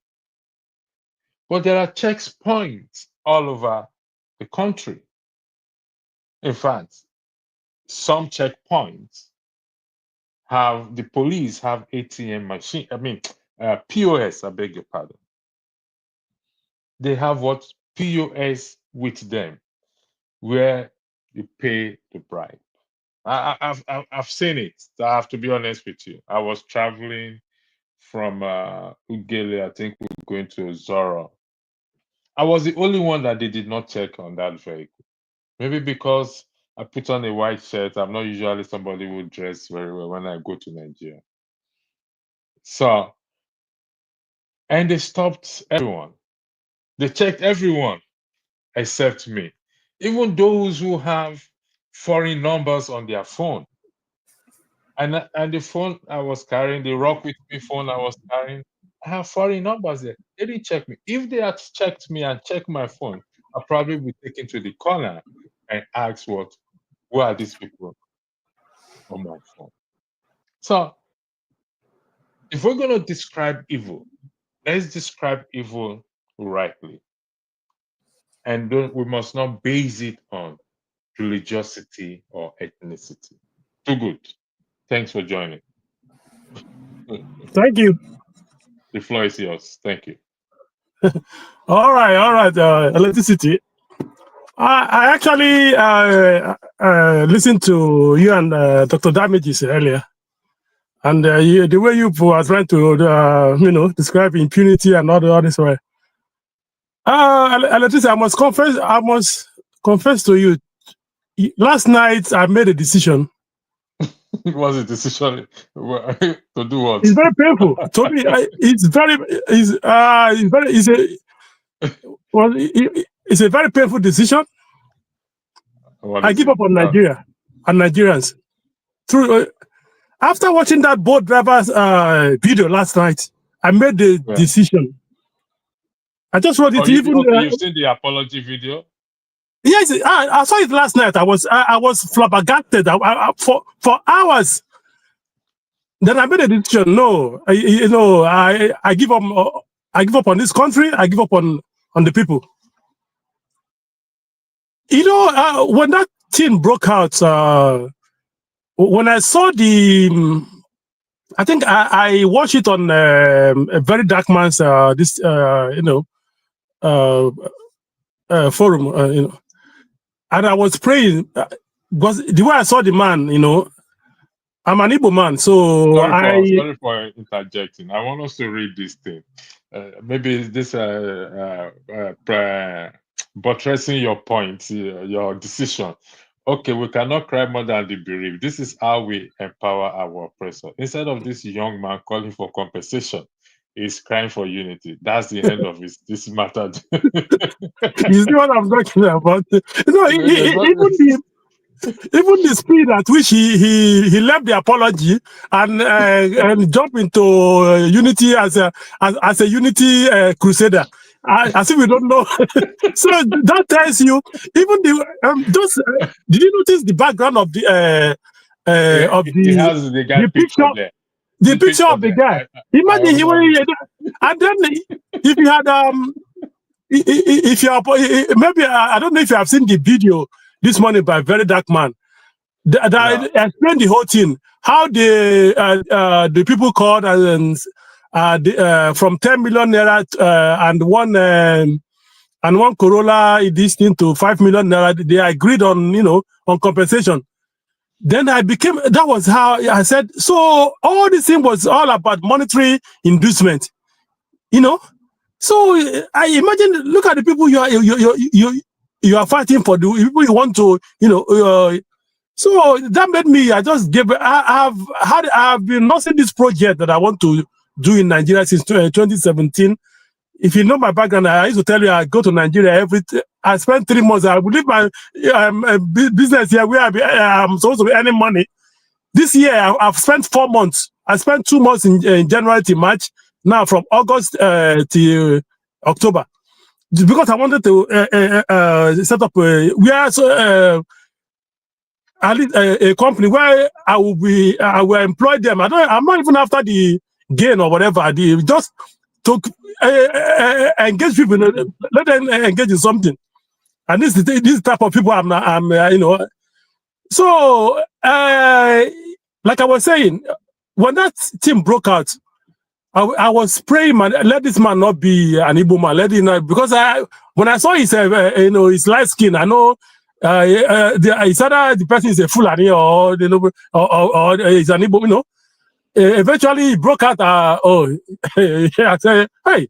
but there are checkpoints all over the country. In fact, some checkpoints the police have ATM machine. POS. I beg your pardon. They have what POS with them, where you pay the bribe. I've seen it. I have to be honest with you. I was traveling from Ugele. I think we were going to Zoro. I was the only one that they did not check on that vehicle. Maybe because I put on a white shirt. I'm not usually somebody who dress very well when I go to Nigeria. So, and they stopped everyone. They checked everyone except me. Even those who have foreign numbers on their phone. And the phone I was carrying, the Rock With Me phone I was carrying, I have foreign numbers there. They didn't check me. If they had checked me and checked my phone, I'd probably be taken to the corner and ask who are these people on my phone? So if we're going to describe evil, let's describe evil rightly. And we must not base it on religiosity or ethnicity. Too good. Thanks for joining. Thank you. The floor is yours. Thank you. All right. Electricity. I actually listened to you and Dr. Damages earlier, and the way you were trying to, describe impunity and all this way. Electricity, I must confess to you. Last night, I made a decision. It was a decision to do what? It's very painful. To me, it's a very painful decision. I give up on Nigeria and Nigerians. After watching that boat driver's video last night, I made the decision. I just wrote it. You've seen the apology video? Yes, I saw it last night. I was flabbergasted for hours. Then I made a decision. No, I give up. I give up on this country. I give up on the people. When that thing broke out, when I saw I think I watched it on a Very Dark Man's forum, and I was praying because the way I saw the man, I'm an Igbo man, so sorry for interjecting. I want us to read this thing. Maybe this buttressing your point, your decision. Okay, we cannot cry more than the bereaved. This is how we empower our oppressor. Instead of this young man calling for compensation, he's crying for unity. That's the end of this matter. You see what I'm talking about? Even the speed at which he left the apology and jumped into unity as a unity crusader, as if we don't know. So that tells you, even did you notice the background of the picture there? The picture of the guy. Imagine and then if you had if you are maybe I don't know if you have seen the video this morning by Very Dark Man that explained the whole thing, how the people called and from 10 million naira and one Corolla this thing to 5 million naira, they agreed on on compensation. Then that was how I said, so all this thing was all about monetary inducement, So I imagine, look at the people you are fighting for, the people you want to, so that made me, I have been nursing this project that I want to do in Nigeria since 2017. If you know my background, I used to tell you I go to Nigeria I spent 3 months. I would leave my business here where I'm supposed to be earning money. This year, I've spent 4 months. I spent 2 months in January to March. Now from August to October, because I wanted to set up a company where I will employ them. I'm not even after the gain or whatever. Just to engage people, let them engage in something. And this type of people I'm So, like I was saying, when that thing broke out, I was praying, man, let this man not be an Igbo man. Let him not, because when I saw his, his light skin, I know it's either the person is a Fulani or is an Igbo, eventually he broke out. I said, hey,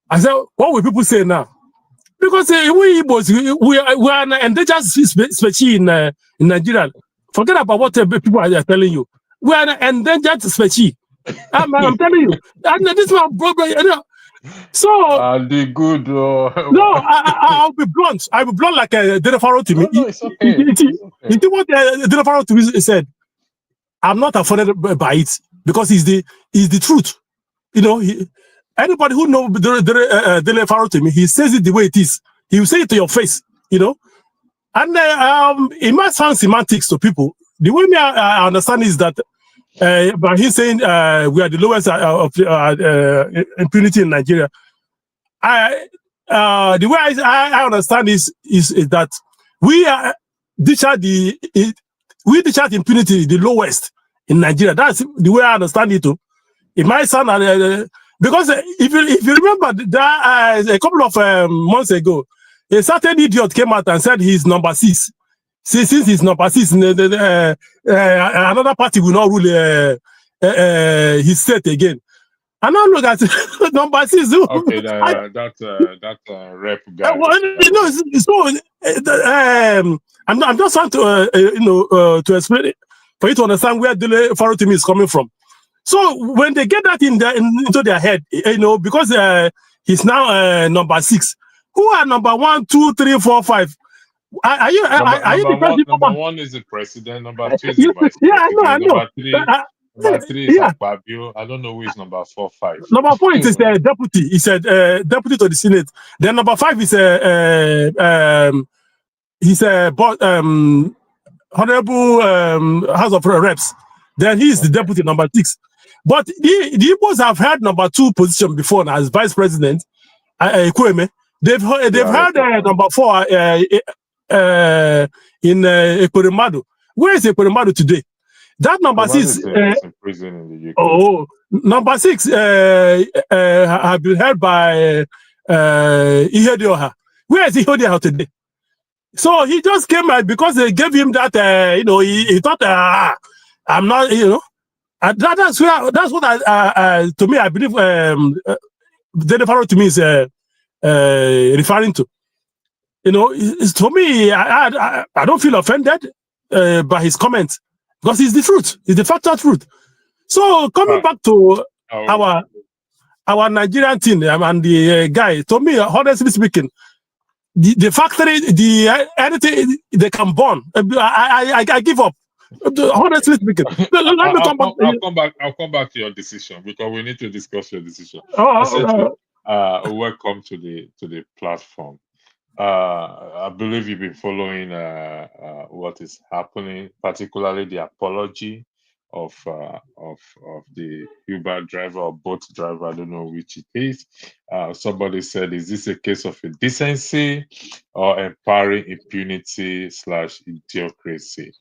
what will people say now? Because we Igbos, we are an endangered species in Nigeria. Forget about what people are telling you. We are an endangered species. I'm telling you. And this man broke. So the good. no, I'll be blunt. I'll be blunt like Dele Farotimi. No, it's okay. You see what Dele Farotimi said? I'm not offended by it because it's the truth. Anybody who knows Dele Farotimi, he says it the way it is. He will say it to your face, And it might sound semantics to people. The way I understand is that but he's saying we are the lowest of impunity in Nigeria. The way I understand is that we discharge impunity the lowest in Nigeria. That's the way I understand it too. It might sound because if you remember that a couple of months ago, a certain idiot came out and said he's number 6. Since he's number 6, another party will not rule his state again. And now look at number 6. Okay, that rep guy. I'm just trying to to explain it for you to understand where Dele Farotimi is coming from. So when they get that into their head, because he's now number 6, who are number 1, 2, 3, 4, 5? Are you the president? Number 1 is the president. Number 2 is the vice president. I know. Number 3 is Akpabio. I don't know who is number 4, 5. Number 4 is deputy. He said deputy to the Senate. Then number 5 is he's honorable House of Reps. Then he is the deputy, number 6. But the Igbos have had number 2 position before now as vice president. Kweme. They've had number 4 in Ekweremadu. Where is Ekweremadu today? That number 6 is in prison in the UK. Oh, number 6 have been held by Ihedioha. Where is Ihedioha today? So he just came out because they gave him that. He thought I'm not. That's what to me I believe. Dele Farotimi is referring to. To me, I don't feel offended by his comments because it's the truth. It's the factual truth. So coming back to our Nigerian team and the guy, to me, honestly speaking, the factory, anything they can burn, I give up. Honestly speaking, I'll come back to your decision because we need to discuss your decision. Welcome to the platform. I believe you've been following what is happening, particularly the apology of the Uber driver or boat driver. I don't know which it is. Somebody said, "Is this a case of indecency or empowering impunity / idiocracy?"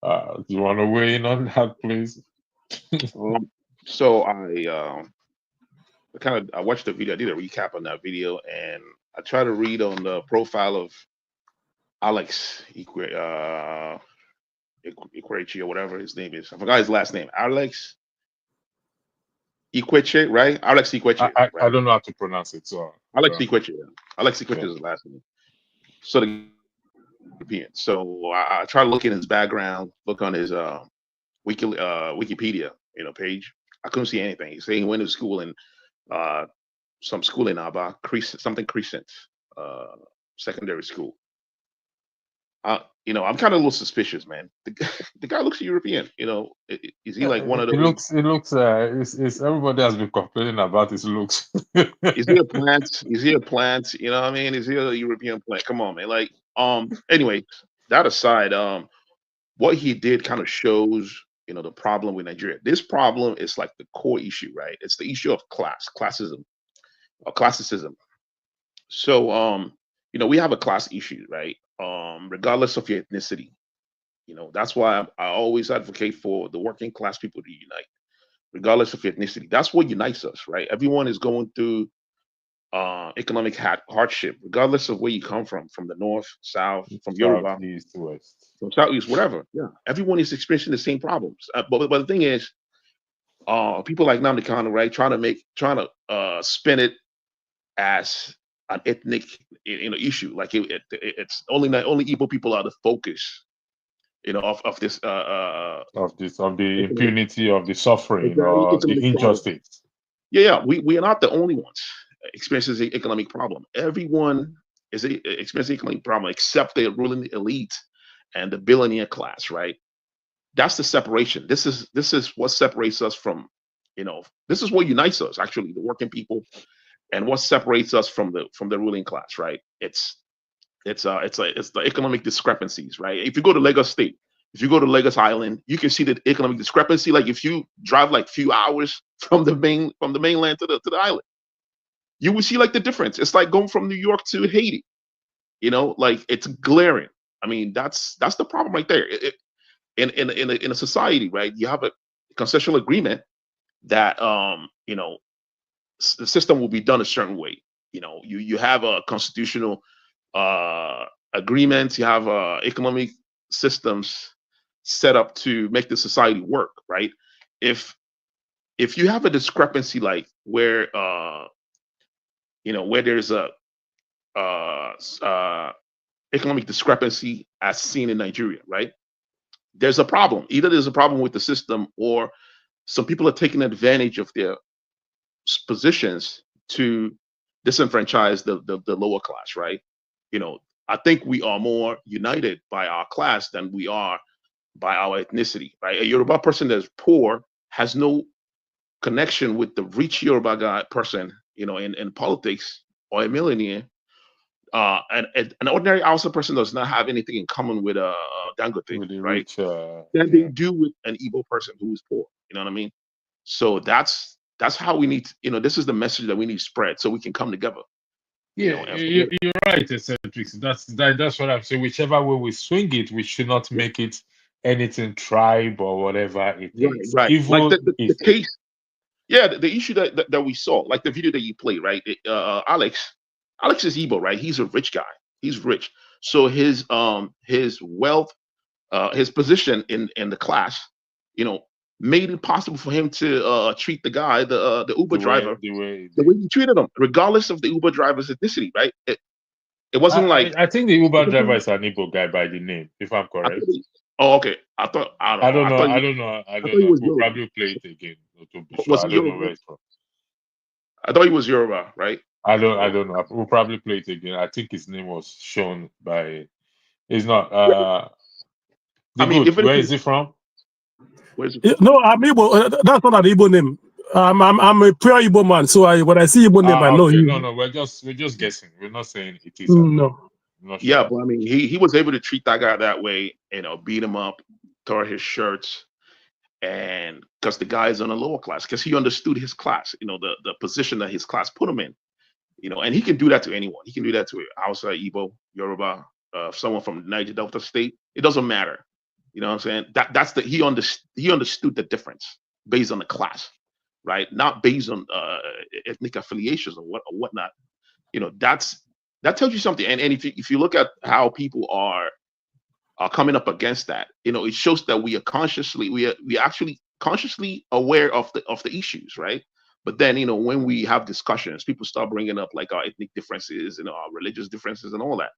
Do you want to weigh in on that, please? So I watched the video. I did a recap on that video, and I tried to read on the profile of Alex Ikwechi or whatever his name is. I forgot his last name. Alex Ikwechi, right? Alex Ikwechi. I don't know how to pronounce it. So Alex Ikwechi. Yeah. Alex Ikwechi is his last name. So the European. So I tried to look in his background, look on his Wikipedia, page. I couldn't see anything. He's saying he went to school in some school in Aba, Crescent, secondary school. You know, I'm kind of a little suspicious, man. The guy looks European. You know, is he like one of It those? looks. It looks. It's everybody has been complaining about his looks. Is he a plant? Is he a plant? You know what I mean? Is he a European plant? Come on, man. Like, anyway, that aside, what he did kind of shows, you know, the problem with Nigeria. This problem is like the core issue, right? It's the issue of classism, or classicism. So, you know, we have a class issue, right? Regardless of your ethnicity. You know, that's why I always advocate for the working class people to unite, regardless of ethnicity. That's what unites us, right? Everyone is going through economic hardship, regardless of where you come from the north, south, from South, Yoruba, east, west. from southeast, whatever. Yeah, everyone is experiencing the same problems. But the thing is, people like Nnamdi Kanu, right, trying to spin it as an ethnic, you know, issue. Like it's only Igbo people are the focus, you know, of this of the economic, impunity, of the suffering, exactly, or the economic problem. injustice. Yeah, we are not the only ones experiencing the economic problem. Everyone is experiencing economic problem except the ruling elite and the billionaire class, right? That's the separation. This is what separates us from, you know, this is what unites us actually, the working people, and what separates us from the ruling class, right? It's the economic discrepancies, right? If you go to Lagos State, if you go to Lagos Island, you can see the economic discrepancy. Like if you drive like few hours from the mainland to the island, you will see like the difference. It's like going from New York to Haiti. You know, like it's glaring. I mean, that's the problem right there. In a society, right? You have a concessional agreement that you know, the system will be done a certain way. You know, you have a constitutional agreement. You have economic systems set up to make the society work, right? If you have a discrepancy like where you know, where there's a economic discrepancy as seen in Nigeria, right? There's a problem. Either there's a problem with the system, or some people are taking advantage of their positions to disenfranchise the lower class, right? You know, I think we are more united by our class than we are by our ethnicity, right? A Yoruba person that's poor has no connection with the rich Yoruba guy person, you know, in politics, or a millionaire. And an ordinary Hausa person does not have anything in common with Dangote, With the right? rich, Than they yeah. do with an Igbo person who is poor. You know what I mean? So that's how we need to, you know, this is the message that we need to spread so we can come together. You know, Yeah, and forget. you're right, Eccentrics. That's what I'm saying. Whichever way we swing it, we should not make it anything tribe or whatever it Right, is. right. Like Evil the is evil. case, yeah, the issue that we saw, like the video that you played, right? Alex is Igbo, right? He's a rich guy. He's rich. So his wealth, his position in the class, you know, made it possible for him to treat the guy, the Uber driver, The way the way he treated him, regardless of the Uber driver's ethnicity, right? It wasn't like I think the Uber it driver wasn't, is an Igbo guy by the name, if I'm I thought correct. oh, okay. I don't I know. don't know. I don't know. I I don't thought he know. was We'll Yoruba. probably play it again to be sure. Was I he don't know Yoruba? where it's from. I thought he was Yoruba, right? I Oh, don't know. We'll probably play it again. I think his name was shown by. It's not. The I mean, good. even if Where is he, it from? where's it Yeah, from? no, I'm Igbo. That's not an Igbo name. I'm a pure Igbo man. So when I see Igbo name, I know Okay. he. No. We're just guessing. We're not saying it is an Igbo. No. I'm not Yeah, sure. but I mean, he was able to treat that guy that way, you know, beat him up, tore his shirts, and because the guy is on a lower class, because he understood his class, you know, the position that his class put him in, you know, and he can do that to anyone. He can do that to Hausa, Igbo, Yoruba, someone from Niger Delta State. It doesn't matter. You know what I'm saying? That's the he understood the difference based on the class, right? Not based on ethnic affiliations or whatnot. You know, that tells you something. And if you look at how people are coming up against that, you know, it shows that we actually consciously aware of the issues, right? But then, you know, when we have discussions, people start bringing up like our ethnic differences and our religious differences and all that.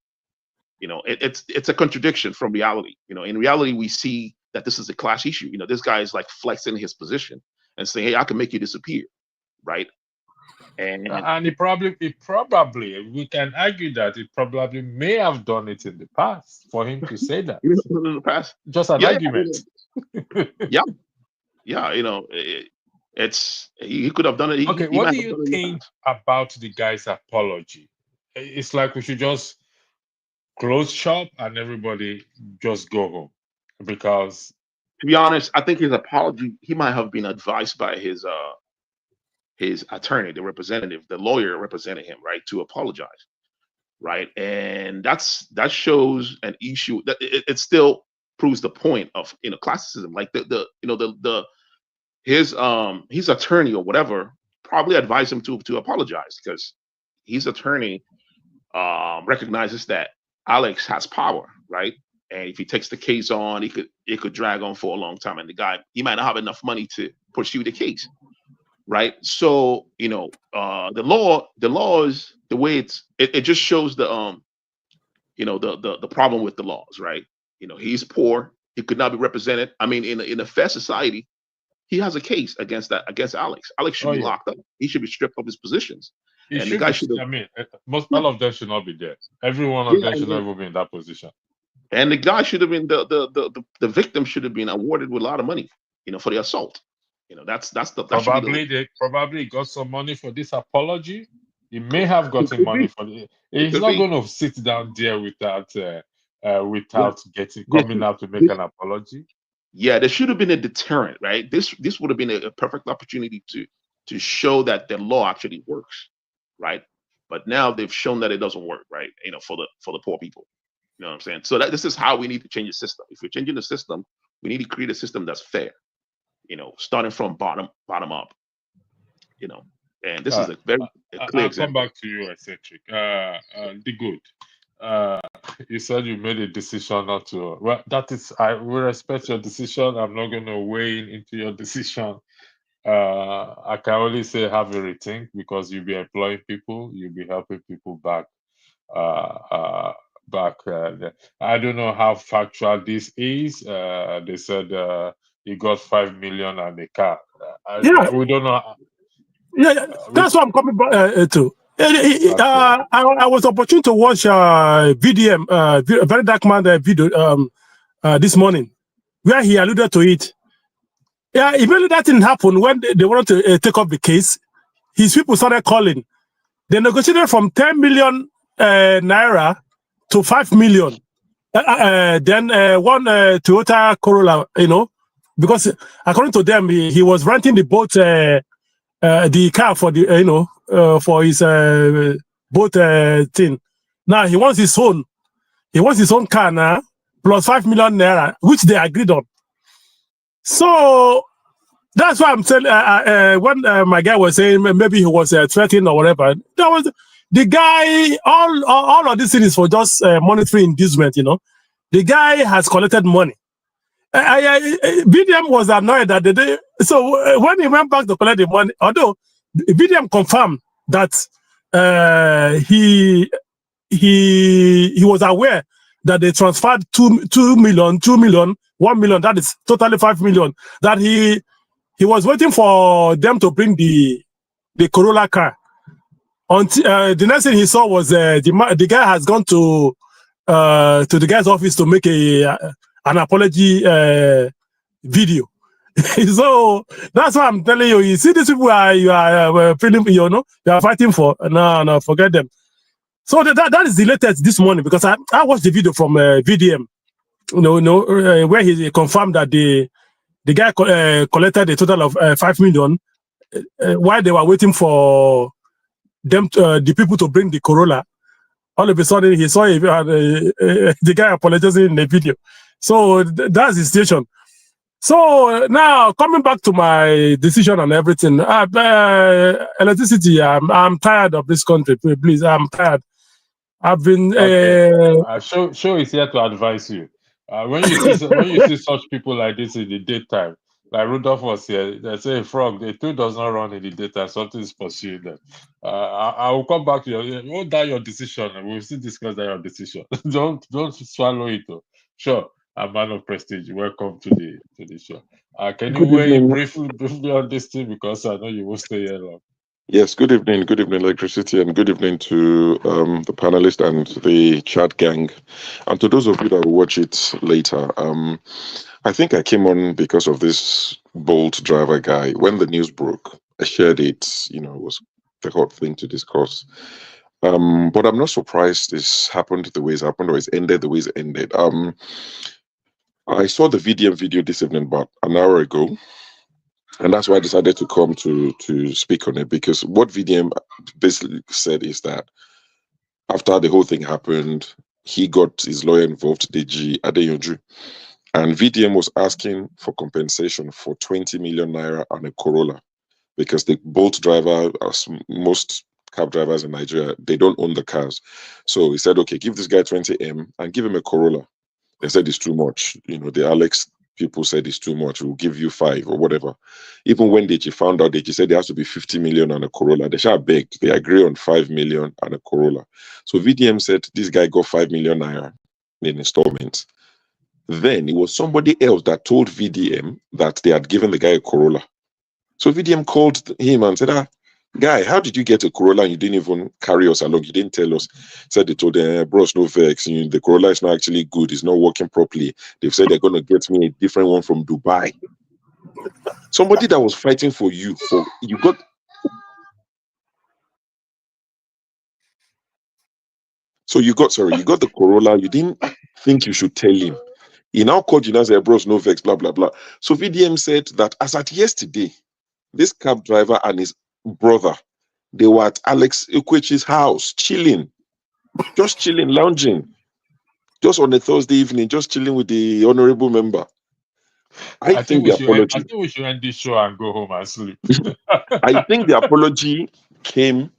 You know, it's a contradiction from reality. You know, in reality, we see that this is a class issue. You know, this guy is like flexing his position and saying, "Hey, I can make you disappear," right? And it probably we can argue that it probably may have done it in the past for him to say that. In the past, Just an argument. Yeah, it's he could have done it. Okay, He what might do have done you it in the think past. about the guy's apology? It's like we should just close shop and everybody just go home, because To be honest, I think his apology, he might have been advised by his attorney, the representative, the lawyer representing him, right, to apologize, right, and that shows an issue that it still proves the point of classism, like his attorney or whatever probably advised him to apologize because his attorney recognizes that Alex has power, right? And if he takes the case on, it could drag on for a long time, and the guy, he might not have enough money to pursue the case, right? So the law is the way it just shows the the problem with the laws, right? He's poor, he could not be represented. I mean, in a fair society, he has a case against Alex. Alex should oh be yeah, locked up. He should be stripped of his positions, it and the should guy be. should I have. mean, most Yeah, all of them should not be there. Every one of yeah, them should not even be in that position. and the guy should have been the victim should have been awarded with a lot of money, for the assault. That should be the. Probably got some money for this apology. He may have It gotten could money be. for it. It He's could not be. going to sit down there without Yeah. getting This, coming out to make this, an apology. yeah, there should have been a deterrent, right? This would have been a perfect opportunity to show that the law actually works, right? But now they've shown that it doesn't work, right? For the poor people. You know what I'm saying? So this is how we need to change the system. If we're changing the system, we need to create a system that's fair. Starting from bottom up. And this Uh, is a very clear I'll come example. back to you, eccentric. The good. You said you made a decision not to. Well, that is, I will respect your decision. I'm not going to weigh in into your decision. I can only say have a rethink, because you'll be employing people, you'll be helping people back. There. I don't know how factual this is. They said he got 5 million and a car. Yeah, We don't know. yeah, We, that's what I'm coming back to. okay. I was opportune to watch VDM, Very Dark Man video this morning, where he alluded to it. Yeah, immediately that didn't happen when they wanted to take up the case. His people started calling. They negotiated from 10 million naira to 5 million. Then one Toyota Corolla, because according to them, he was renting the boat, the car for the, for his boat thing. Now he wants his own. He wants his own car now, plus 5 million naira, which they agreed on. So that's why I'm saying when my guy was saying maybe he was threatening or whatever, that was the guy. All of these things for just monetary inducement. The guy has collected money. BDM was annoyed that the day. So when he went back to collect the money, although BDM confirmed that he was aware that they transferred 2 million, 1 million, that is totally 5 million, that he was waiting for them to bring the Corolla car. Until the next thing he saw was the guy has gone to the guy's office to make an apology video. So that's why I'm telling you. You see, these people you are feeling, you are fighting for. No, forget them. So that is the latest this morning, because I watched the video from VDM, where he confirmed that the guy collected a total of 5 million while they were waiting for them, the people to bring the Corolla. All of a sudden, he saw the guy apologizing in the video. So that's the situation. So now coming back to my decision and everything, electricity. I'm tired of this country. Please, I'm tired. I've been. Show is here to advise you. When you see such people like this in the daytime, like Rudolph was here, they say a frog, the two does not run in the daytime, something is pursuing them. I will come back to you. That your decision, and we'll still discuss that your decision. don't swallow it. Sure, a man of prestige. Welcome to the show. Can you Good weigh evening. briefly on this thing, because I know you will stay here long. Yes, good evening, Electricity, and good evening to the panelists and the chat gang. And to those of you that will watch it later, I think I came on because of this Bolt driver guy. When the news broke, I shared it, it was the hot thing to discuss. But I'm not surprised this happened the way it's happened or it's ended the way it's ended. I saw the VDM video this evening about an hour ago. And that's why I decided to come to speak on it, because what VDM basically said is that after the whole thing happened, he got his lawyer involved, Deji Adeyonju, and VDM was asking for compensation for 20 million naira and a Corolla, because the Bolt driver, as most cab drivers in Nigeria, they don't own the cars. So he said, okay, give this guy 20M and give him a Corolla. They said it's too much. The Alex people said it's too much. We'll give you 5 or whatever. Even when Deji found out, Deji said there has to be 50 million and a Corolla. They shall begged. They agree on 5 million and a Corolla. So VDM said this guy got 5 million naira in installments. Then it was somebody else that told VDM that they had given the guy a Corolla. So VDM called him and said, guy, how did you get a Corolla and you didn't even carry us along? You didn't tell us. Said they told them, bros, no vex. The Corolla is not actually good. It's not working properly. They've said they're going to get me a different one from Dubai. Somebody that was fighting for you, you got the Corolla. You didn't think you should tell him. He now called you and said, bros, no vex, blah, blah, blah. So VDM said that as at yesterday, this cab driver and his brother, they were at Alex Ekwechi's house, chilling, lounging, just on a Thursday evening, just chilling with the honorable member. I think the apology. I think we should end this show and go home and sleep. I think the apology came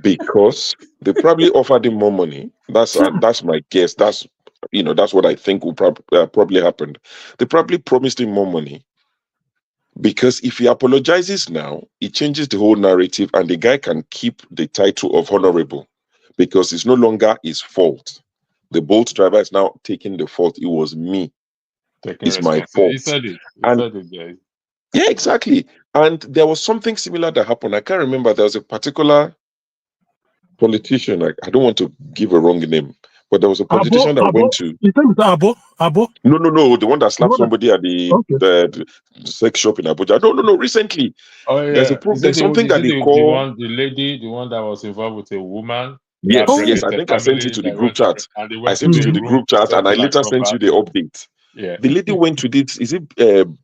because they probably offered him more money. That's my guess. That's what I think will probably happened. They probably promised him more money. Because if he apologizes now, it changes the whole narrative and the guy can keep the title of honorable because it's no longer his fault. The Bolt driver is now taking the fault. It was me. It's my fault. He said it. Yeah, exactly. And there was something similar that happened. I can't remember. There was a particular politician. I don't want to give a wrong name, but there was a politician that went to. His name is Abo? No. The one that slapped somebody at the sex shop in Abuja. No. Recently. Oh, yeah. There's something that they call. The one that was involved with a woman. Yes. I think I sent it to the group chat. I sent it to the group chat and I later sent you the update. Yeah. The lady went to this, is it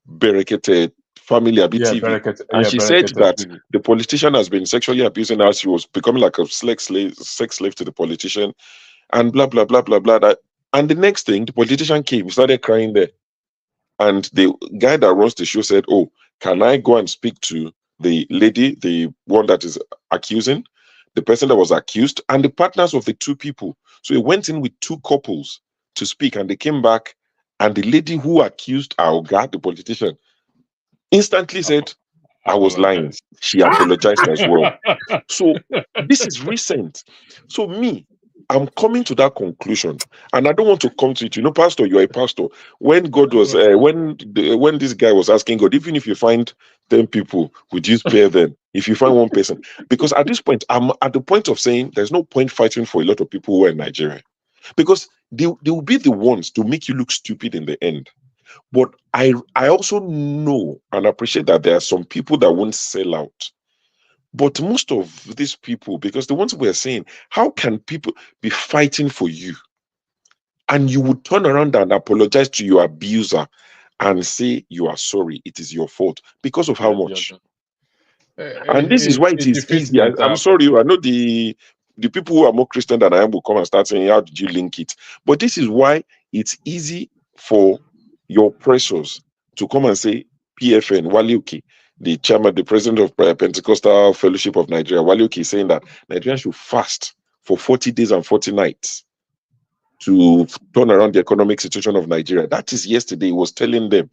Berekete family a bit TV? And she said that the politician has been sexually abusing her. She was becoming like a sex slave to the politician and blah, blah, blah, blah, blah. And the next thing, the politician came, started crying there. And the guy that runs the show said, oh, can I go and speak to the lady, the one that is accusing, the person that was accused, and the partners of the two people? So he went in with 2 couples to speak, and they came back, and the lady who accused our guy, the politician, instantly said, I was lying. She apologized as well. So this is recent. So I'm coming to that conclusion, and I don't want to come to it. Pastor, you're a pastor. When God was, when this guy was asking God, even if you find 10 people, would you spare them? If you find 1 person, because at this point, I'm at the point of saying there's no point fighting for a lot of people who are in Nigeria, because they will be the ones to make you look stupid in the end. But I also know and appreciate that there are some people that won't sell out. But most of these people, because the ones we're saying, how can people be fighting for you and you would turn around and apologize to your abuser and say you are sorry, it is your fault, because of how much? And this is why it is easy. I'm sorry, I know the people who are more Christian than I am will come and start saying, how did you link it? But this is why it's easy for your oppressors to come and say, PFN, Waliuki, the chairman, the president of Pentecostal Fellowship of Nigeria, Waliuki, is saying that Nigerians should fast for 40 days and 40 nights to turn around the economic situation of Nigeria. That is yesterday. He was telling them,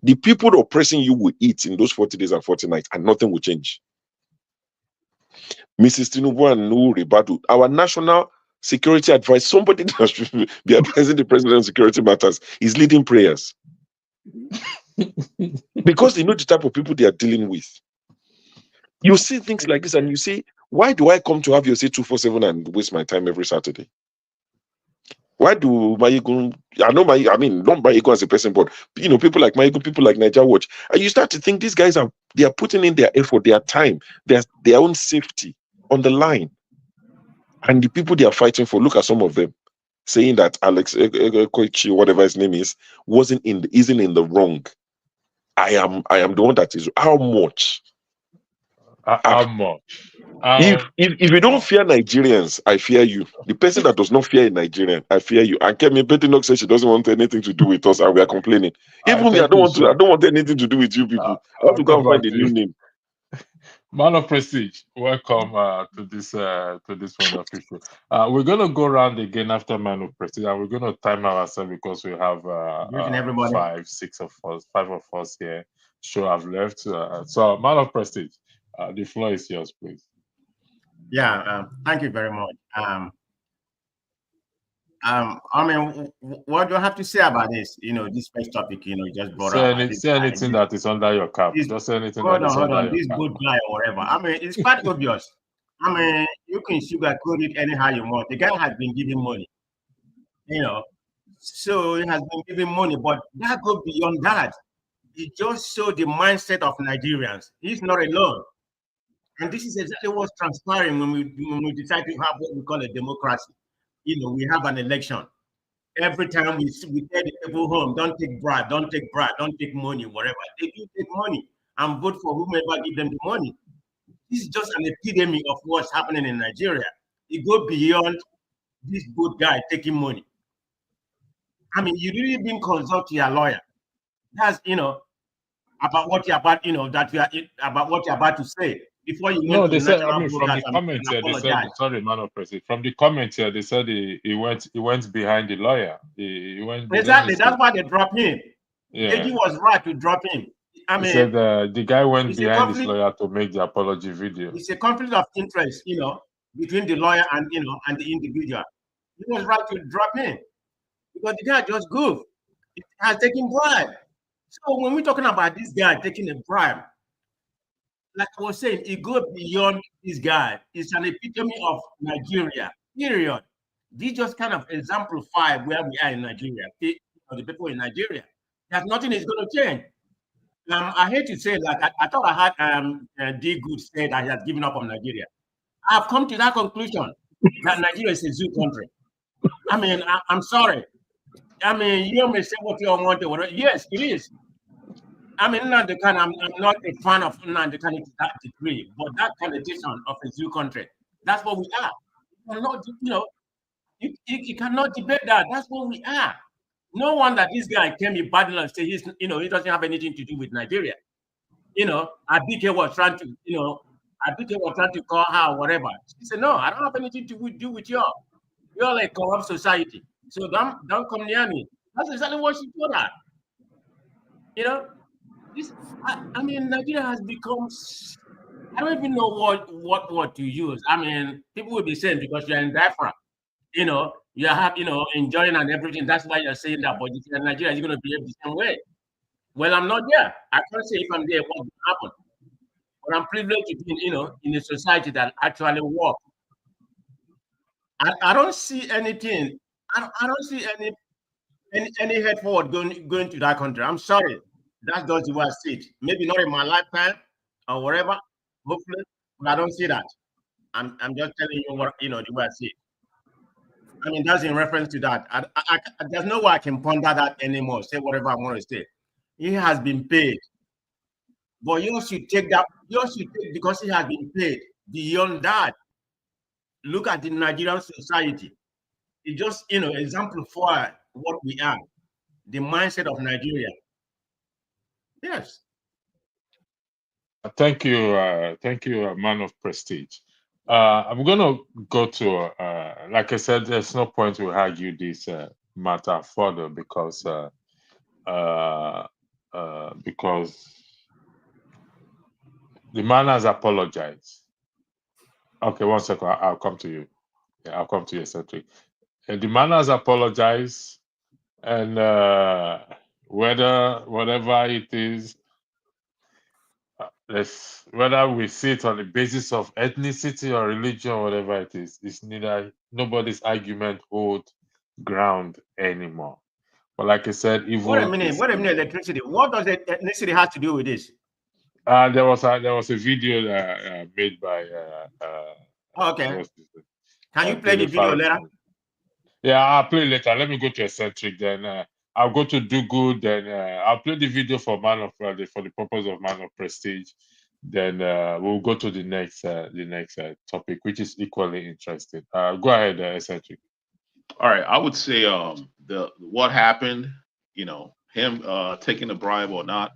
the people oppressing you will eat in those 40 days and 40 nights, and nothing will change. Mrs. Tinubu and Nuhu Ribadu, our national security advisor, somebody that should be advising the president on security matters, is leading prayers. Because they know the type of people they are dealing with. You see things like this and you say, why do I come to have your say 247 and waste my time every Saturday? Why do Mayegun, not Mayegun as a person, but people like Mayegun, people like Niger Watch, and you start to think these guys are putting in their effort, their time, their own safety on the line. And the people they are fighting for, look at some of them saying that Alex Koichi, whatever his name is, isn't in the wrong. I am the one that is. How much? How much? If you don't fear Nigerians, I fear you. The person that does not fear a Nigerian, I fear you. And Kemi Bettinok says she doesn't want anything to do with us, and we are complaining. Even me, I don't want anything to do with you people. I have to go and find a new name. Man of Prestige, welcome to this wonderful show. We're gonna go around again after Man of Prestige, and we're gonna time ourselves because we have 5 of us here. Sure, I've left. So, Man of Prestige, the floor is yours, please. Yeah, thank you very much. I mean, what do I have to say about this? This first topic, you just brought up. Say anything that is under your cap. Just say anything that is under your cap. This good guy or whatever. I mean, it's quite obvious. I mean, you can sugarcoat it anyhow you want. The guy has been giving money, so he has been giving money, but that goes beyond that. It just showed the mindset of Nigerians. He's not alone. And this is exactly what's transpiring when we decide to have what we call a democracy. We have an election. Every time we tell the people home, don't take bribe, don't take money, whatever. They do take money and vote for whomever give them the money. This is just an epidemic of what's happening in Nigeria. It goes beyond this good guy taking money. I mean, you really didn't consult your lawyer. That's about what you're about, about what you're about to say. Before you no, they said. I mean, from the comments here, they said. Sorry, Man of President. From the comments here, they said he went behind the lawyer. He went exactly. That's why they dropped him. Yeah, AG was right to drop him. I mean, he said the guy went behind his lawyer to make the apology video. It's a conflict of interest, between the lawyer and and the individual. He was right to drop him because the guy just goofed. He has taken bribe. So when we're talking about this guy taking a bribe, like I was saying, it goes beyond this guy. It's an epitome of Nigeria, period. This just kind of exemplify where we are in Nigeria, the people in Nigeria. That nothing is going to change. I hate to say, like, I thought I had D. Good say that he has given up on Nigeria. I've come to that conclusion that Nigeria is a zoo country. I mean, I'm sorry. I mean, you may say what you want or whatever. Yes, it is. I mean, I'm not a fan of Nnamdi Kanu to that degree, but that connotation of a zoo country, that's what we are. You cannot debate that. That's what we are. No wonder this guy came in battle and say he doesn't have anything to do with Nigeria. Abike was trying to call her or whatever. She said, no, I don't have anything to do with you. You're like corrupt society. So don't come near me. That's exactly what she told her. I mean, Nigeria has become, I don't even know what word to use. I mean, people will be saying because you're in diaspora, you have, enjoying and everything. That's why you're saying that. But if you're in Nigeria, you're going to behave the same way. Well, I'm not there. I can't say if I'm there, what will happen. But I'm privileged to be, in a society that actually works. I don't see anything. I don't see any head forward going to that country. I'm sorry. That's just the way I see it. Maybe not in my lifetime or whatever, hopefully, but I don't see that. I'm just telling you what, the way I see it. I mean, that's in reference to that. There's no way I can ponder that anymore, say whatever I want to say. He has been paid. But you should take that, because he has been paid. Beyond that, look at the Nigerian society. It just, exemplify what we are, the mindset of Nigeria. Yes. Thank you, Man of Prestige. I'm gonna go to, like I said, there's no point to argue this matter further because the man has apologized. Okay, 1 second. I'll come to you. Yeah, I'll come to you, Cedric. And the man has apologized, and whatever it is, whether we see it on the basis of ethnicity or religion or whatever it is, it's neither nobody's argument hold ground anymore. But like I said, evil. Wait a minute, electricity. What does ethnicity have to do with this? There was a video made by okay. Can you play the video later? Yeah, I'll play later. Let me go to Eccentric, then I'll go to Do Good, then I'll play the video for for the purpose of Man of Prestige. Then we'll go to the next topic, which is equally interesting. Go ahead, Eccentric. All right, I would say what happened, him taking a bribe or not,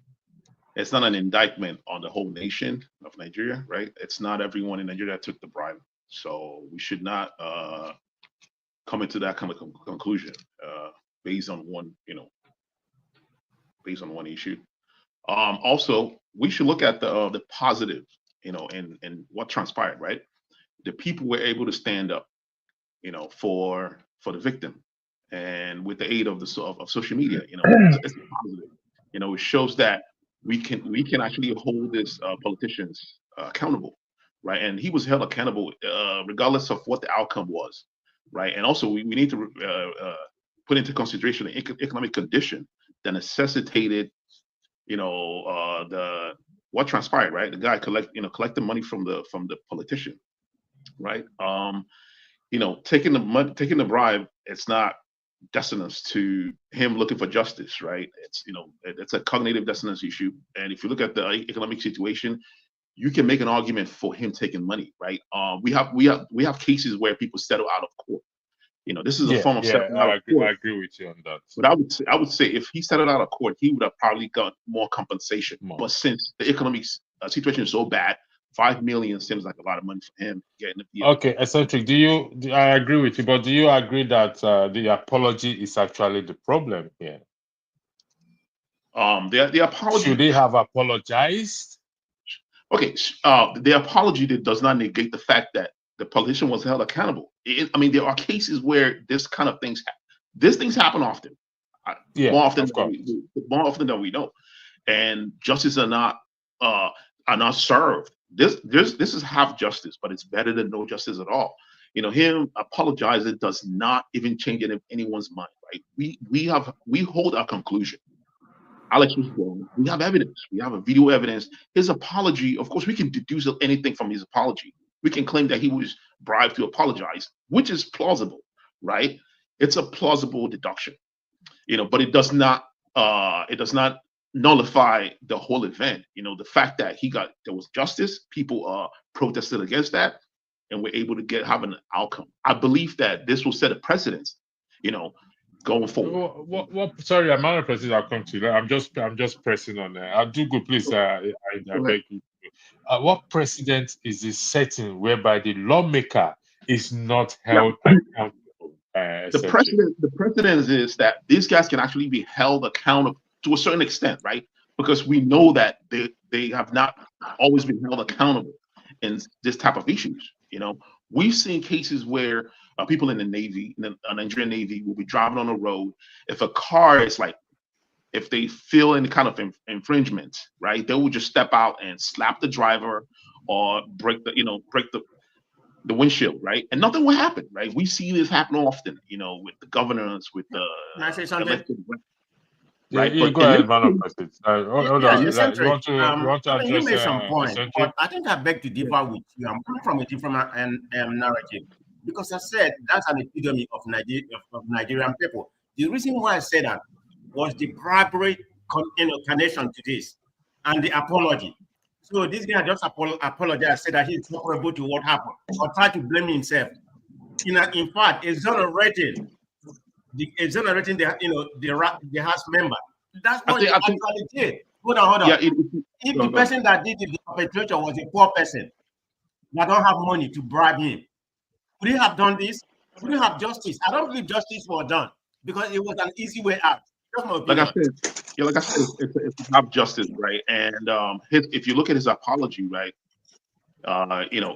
it's not an indictment on the whole nation of Nigeria, right? It's not everyone in Nigeria that took the bribe, so we should not come into that kind of conclusion based on one issue. Also, we should look at the positive, and what transpired, right? The people were able to stand up, for the victim, and with the aid of social media, it's positive. It shows that we can actually hold these politicians accountable, right? And he was held accountable regardless of what the outcome was, right? And also we need to put into consideration the economic condition that necessitated, what transpired, right? The guy collecting money from the politician, right? Taking the bribe, it's not dissonance to him looking for justice, right? It's a cognitive dissonance issue. And if you look at the economic situation, you can make an argument for him taking money, right? We have cases where people settle out of court. This is a form of settling out of court. I agree with you on that. But I would say if he settled out of court, he would have probably got more compensation. But since the economic situation is so bad, 5 million seems like a lot of money for him getting the deal. Okay, Eccentric, I agree with you, but do you agree that the apology is actually the problem here? The apology. Should they have apologized? Okay, the apology does not negate the fact that the politician was held accountable. There are cases where this kind of things happen often. More often than we know, and justice are not served. This is half justice, but it's better than no justice at all. Him apologizing does not even change anyone's mind, right? We hold our conclusion. Alex was wrong. We have evidence. We have a video evidence. His apology, of course, we can deduce anything from his apology. We can claim that he was bribed to apologize, which is plausible, right? It's a plausible deduction, but it does not nullify the whole event. The fact that there was justice, people protested against that, and we're able to have an outcome. I believe that this will set a precedent, going forward. Sorry, I'm not pressing. I'll come to that. I'm just pressing on that. I'll do good, please. I beg you. What precedent is this setting whereby the lawmaker is not held accountable? The precedent is that these guys can actually be held accountable to a certain extent, right? Because we know that they have not always been held accountable in this type of issues. We've seen cases where people in the Navy, the Nigerian Navy, will be driving on the road. If a car is if they feel any kind of infringement, right, they will just step out and slap the driver or break the windshield, right? And nothing will happen, right? We see this happen often, with the governors, with the Can I say something? Right, you go ahead, man of President. Hold on. You want to address you made some point, but I think I beg to differ with you. I'm coming from a different narrative, because I said that's an epitome of Nigerian people. The reason why I said that was the bribery connection to this and the apology. So this guy just apologized, said that he's culpable to what happened, or tried to blame himself. In fact, exonerating the House member. That's what he actually did. Hold on. Yeah, if the person that did the perpetrator was a poor person that don't have money to bribe him, would he have done this? Would he have justice? I don't believe justice was done because it was an easy way out. Like I said, it's not justice, right? And if you look at his apology, right,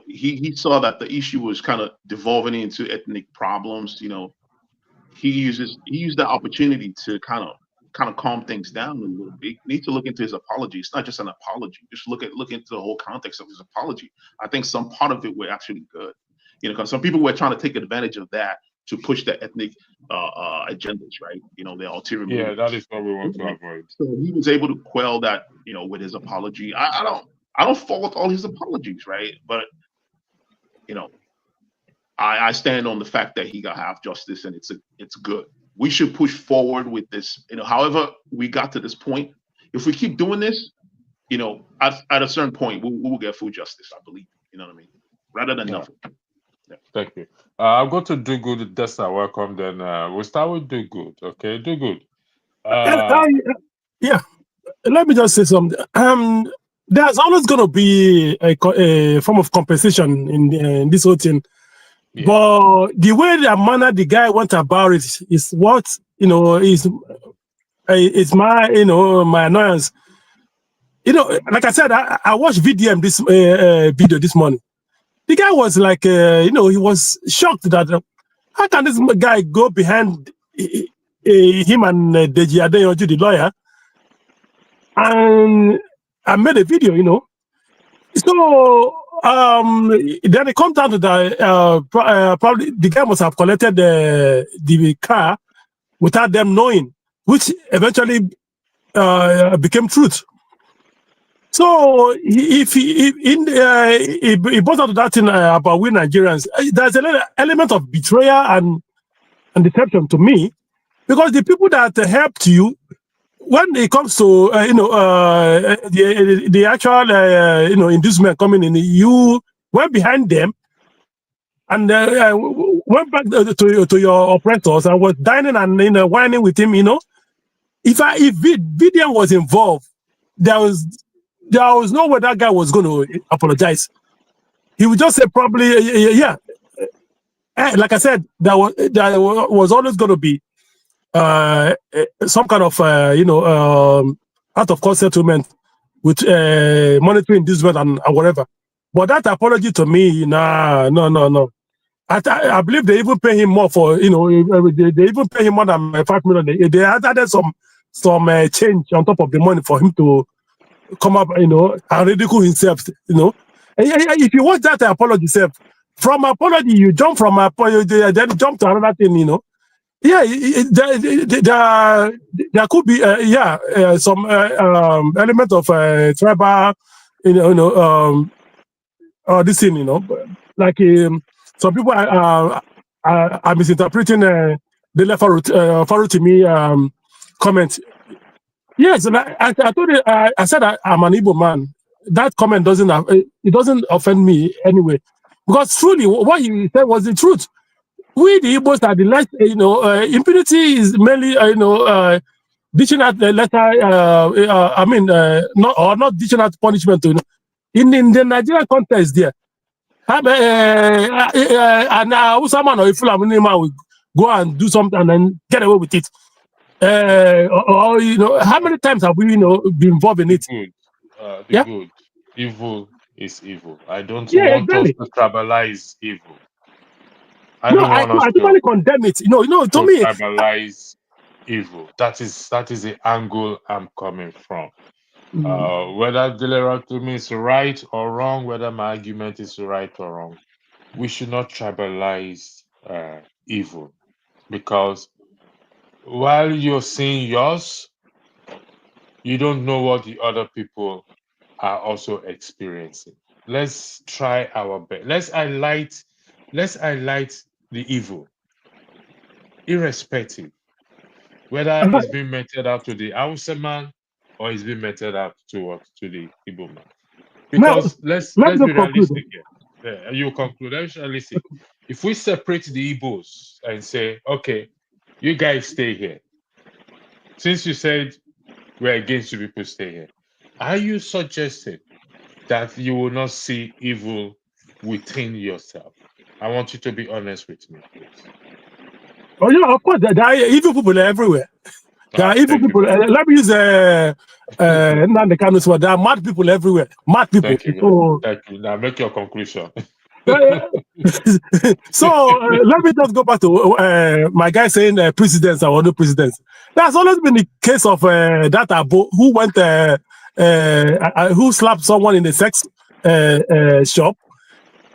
he saw that the issue was kind of devolving into ethnic problems. He used the opportunity to kind of kind of calm things down a little bit. You need to look into his apology. It's not just an apology. Just look into the whole context of his apology. I think some part of it were actually good. You know, because some people were trying to take advantage of that to push the ethnic agendas, right? You know, the ulterior motives. Yeah, that is what we want to avoid. So he was able to quell that, you know, with his apology. I don't fault all his apologies, right? But you know, I stand on the fact that he got half justice, and it's good. We should push forward with this. You know, however we got to this point, if we keep doing this, you know, at a certain point, we will get full justice, I believe. You know what I mean? Rather than nothing. Yeah. Thank you. I'll go to Do Good. Desta, welcome. Then we'll start with Do Good. Okay, Do Good. Yeah, let me just say something. There's always going to be a form of compensation in this whole thing. Yeah. But the way the manner the guy went about it is what, you know, is my, you know, my annoyance. You know, like I said, I watched VDM this video this morning. The guy was like, you know, he was shocked that how can this guy go behind him and Deji Adeyanju, the lawyer, and I made a video, you know. So then it comes down to that probably the guy must have collected the car without them knowing, which eventually became truth. So if he brought out that thing about we Nigerians, there's an element of betrayal and deception to me, because the people that helped you, when it comes to the actual you know, inducement coming in, you went behind them and went back to your oppressors and was dining and, you know, whining with him. You know, if VDM was involved, there was no way that guy was going to apologize. He would just say probably, yeah. Like I said, there was always going to be some kind of you know, out of court settlement with monetary inducement and whatever. But that apology to me, no. I believe they even pay him more for, you know, they even pay him more than 5 million. They added some change on top of the money for him to come up, you know, and ridicule himself, you know. If you watch that apology itself, from apology you jump from apology, then jump to another thing, you know. Yeah, there could be some element of tribal, you know, this thing, you know, like some people are misinterpreting Dele Farotimi comment. Yes, and I told you, I said I'm an Igbo man. That comment doesn't offend me anyway, because truly what he said was the truth. We the Igbos are the less, you know, impunity is mainly, you know, dishing out the letter. I mean, not dishing out punishment. You know, in the Nigerian context, there, and someone or if man will go and do something and then get away with it. Or you know, how many times have we, you know, been involved in it? Good. Evil is evil. I don't want us to tribalize evil. I totally condemn it. You know, to me, tribalize evil. That is the angle I'm coming from. Whether Dele Farotimi is right or wrong, whether my argument is right or wrong, we should not tribalize evil, because while you're seeing yours, you don't know what the other people are also experiencing. Let's try our best. Let's highlight the evil, irrespective whether it's being meted out to the Hausa man or it's being meted out to the Igbo man. Because let's be realistic here. Yeah, you conclude. Let's be realistic. If we separate the Igbos and say, okay, you guys stay here, since you said we're against you people stay here, are you suggesting that you will not see evil within yourself? I want you to be honest with me, please. Oh yeah, of course. There are evil people everywhere. There are evil people. Let me use there are mad people everywhere. Mad people. Thank you. Now make your conclusion. So let me just go back to my guy saying presidents or no presidents. There's always been the case of that Abo who went who slapped someone in the sex shop.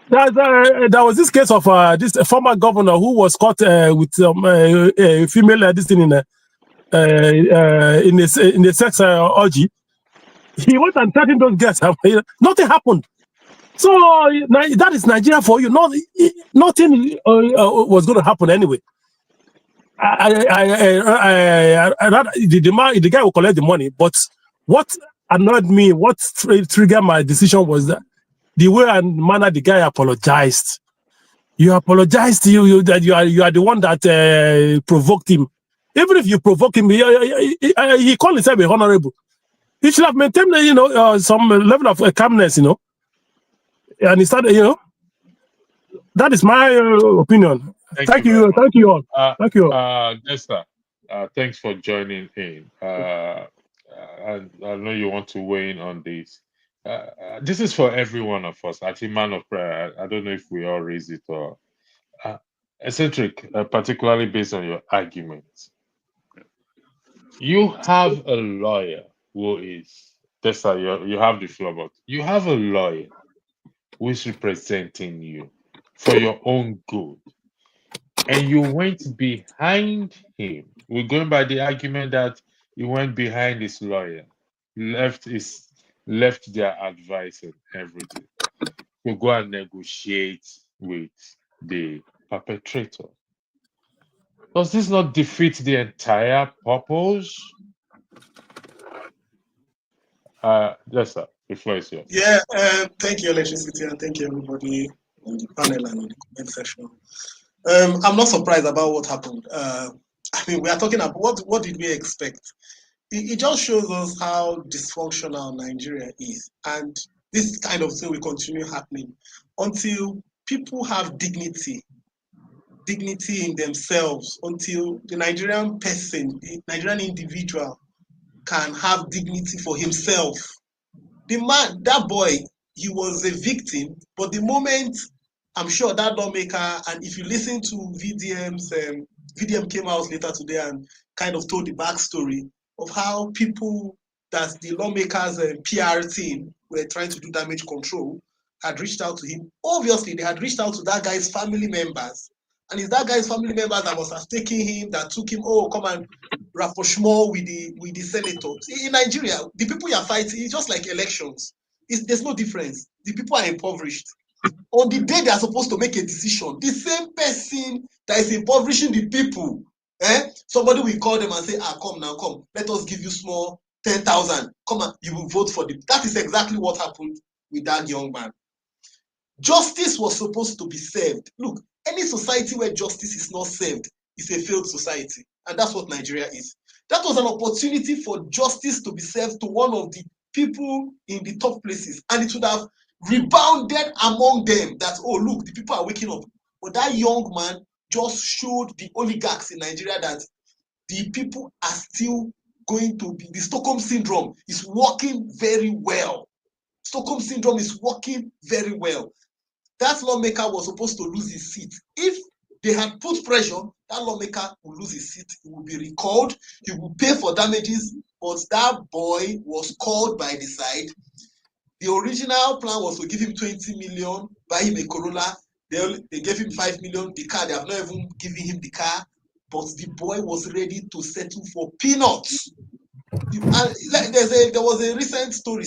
There was this case of this former governor who was caught with a female this thing in the sex orgy. He went and threatened those guys. Nothing happened. So that is Nigeria for you. Nothing was going to happen anyway. The guy will collect the money. But what annoyed me, what triggered my decision was that the way and manner the guy apologized. You apologized to that you are the one that provoked him. Even if you provoke him, he called himself a honorable. He should have maintained, some level of calmness, And he started, that is my opinion. Thank you. Thank you all. Thank you all. Nesta, thanks for joining in. I know you want to weigh in on this. This is for every one of us. Actually, man of prayer, I don't know if we all raise it or eccentric, particularly based on your arguments. You have a lawyer who is, Nesta, you have the floor, but you have a lawyer who is representing you for your own good. And you went behind him. We're going by the argument that you went behind his lawyer, left their advice and everything to go and negotiate with the perpetrator. Does this not defeat the entire purpose? Yes, sir. The floor is yours. Yeah, thank you, Electricity, and thank you, everybody on the panel and in the comment section. I'm not surprised about what happened. We are talking about what did we expect? It just shows us how dysfunctional Nigeria is, and this kind of thing will continue happening until people have dignity in themselves, until the Nigerian person, the Nigerian individual, can have dignity for himself. The man, that boy, he was a victim, but the moment, I'm sure that lawmaker, and if you listen to VDM came out later today and kind of told the backstory of how people that the lawmakers and PR team were trying to do damage control had reached out to him. Obviously, they had reached out to that guy's family members. And it's that guy's family members that must have taken him, that took him, come and rapprochement with the senator. In Nigeria, the people you are fighting, it's just like elections. There's no difference. The people are impoverished. On the day they are supposed to make a decision, the same person that is impoverishing the people, somebody will call them and say, come, let us give you small 10,000. Come on, you will vote for them. That is exactly what happened with that young man. Justice was supposed to be served. Look, any society where justice is not served is a failed society. And that's what Nigeria is. That was an opportunity for justice to be served to one of the people in the top places. And it would have rebounded among them that, look, the people are waking up. But that young man just showed the oligarchs in Nigeria that the people are still going to be, the Stockholm Syndrome is working very well. Stockholm Syndrome is working very well. That lawmaker was supposed to lose his seat. If they had put pressure, that lawmaker would lose his seat. He would be recalled. He would pay for damages. But that boy was called by the side. The original plan was to give him 20 million, buy him a Corolla. They gave him 5 million. The car, they have not even given him the car. But the boy was ready to settle for peanuts. There was a recent story,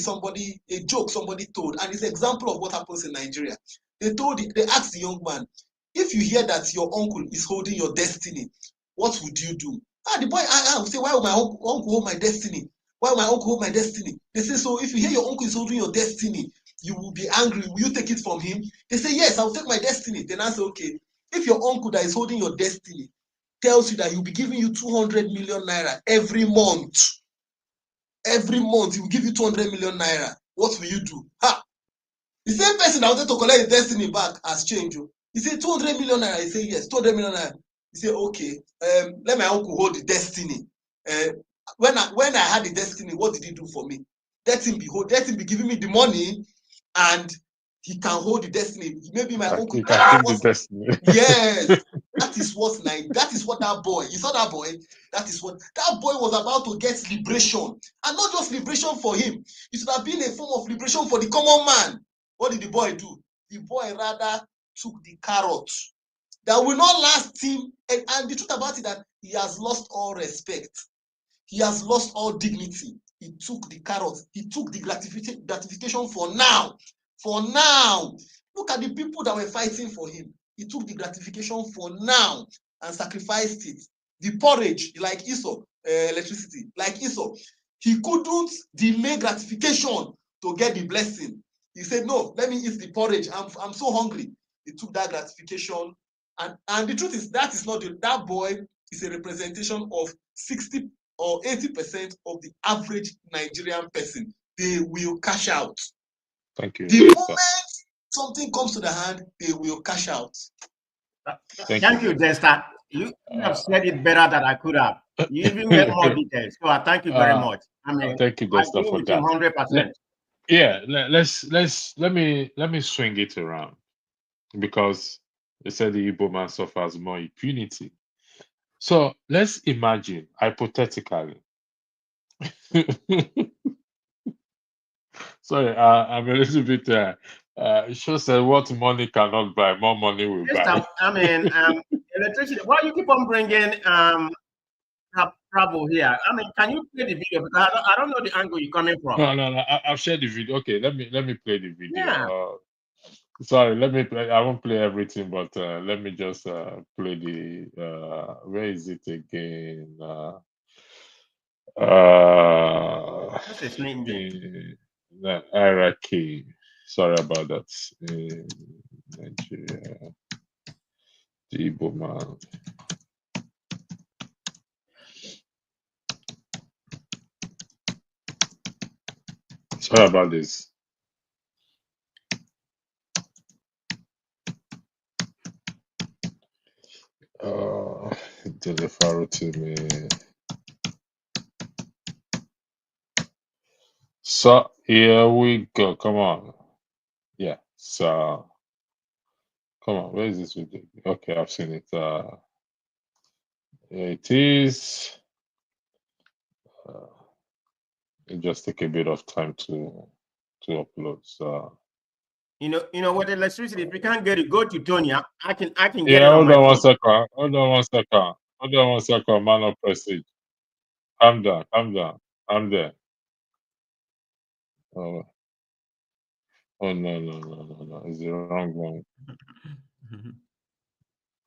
a joke somebody told, and it's an example of what happens in Nigeria. They asked the young man, if you hear that your uncle is holding your destiny, what would you do? The boy would say, why would my uncle hold my destiny? Why would my uncle hold my destiny? They say, so if you hear your uncle is holding your destiny, you will be angry. Will you take it from him? They say, yes, I'll take my destiny. Then I say, okay, if your uncle that is holding your destiny tells you that he'll be giving you 200 million naira every month he will give you 200 million naira, what will you do? The same person that wanted to collect his destiny back has changed. He said 200 million naira. He said yes, 200 million naira. He said okay, let my uncle hold the destiny. When I had the destiny, what did he do for me? Let him be giving me the money, and he can hold the destiny. Maybe my uncle. He can keep the destiny. Yes, that is what that boy. You saw that boy. That is what that boy was about to get liberation, and not just liberation for him. It should have been a form of liberation for the common man. What did the boy do? The boy rather took the carrot that will not last him. And the truth about it that he has lost all respect. He has lost all dignity. He took the carrot. He took the gratification for now. For now. Look at the people that were fighting for him. He took the gratification for now and sacrificed it. The porridge, like Esau, electricity, like Esau. He couldn't delay gratification to get the blessing. He said, no, let me eat the porridge. I'm so hungry. He took that gratification. And the truth is, that is not that boy is a representation of 60 or 80% of the average Nigerian person. They will cash out. Thank you. The moment something comes to the hand, they will cash out. Thank you, Desta. You have said it better than I could have. You even get more details. So thank you very much. I mean, thank you, Desta, for that. 100%. Yeah, let me swing it around, because they said the Igbo man suffers more impunity. So let's imagine, hypothetically. Sorry, I'm a little bit. Sure said, what money cannot buy, more money will buy. I mean, electricity. Why you keep on bringing trouble here? I mean, can you play the video? Because I don't know the angle you're coming from. No. I've shared the video. Okay, let me play the video. Yeah. Sorry, let me play. I won't play everything, but let me just play the. Where is it again? That's his name. The hierarchy. Sorry about that. Nigeria. The Igbo man. Sorry about this. Dele Farotimi. So here we go. Come on. Yeah. So come on. Where is this video? Okay, I've seen it. It is. It just take a bit of time to upload. So you know what, electricity. If we can't get it, go to Tonya. I can get it. Yeah, hold on one second. Hold on one second. Man of prestige. Calm down. I'm there. Oh no. It's the wrong one.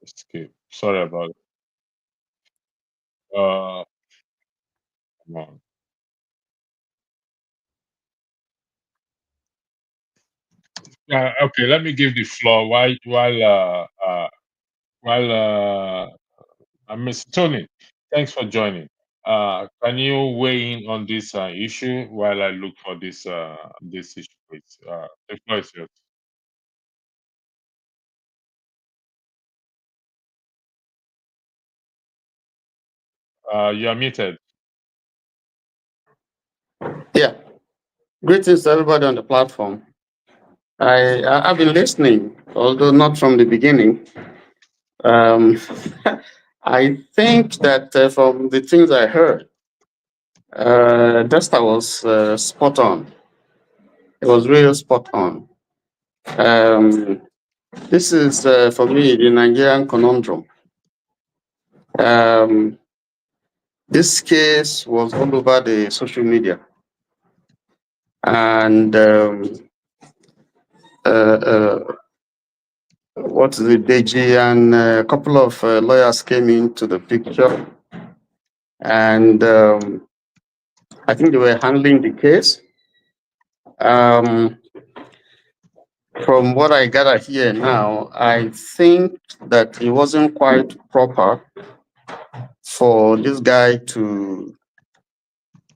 Escape. Sorry about it. Come on. Okay, let me give the floor while Mr. Tony, thanks for joining. Can you weigh in on this issue while I look for this issue, please? The floor is yours. You are muted. Yeah. Greetings to everybody on the platform. I've been listening, although not from the beginning. I think that from the things I heard, Desta was spot on. It was really spot on. This is, for me, the Nigerian conundrum. This case was all over the social media. And what is it, Deji and a couple of lawyers came into the picture. And I think they were handling the case. From what I gather here now, I think that it wasn't quite proper for this guy to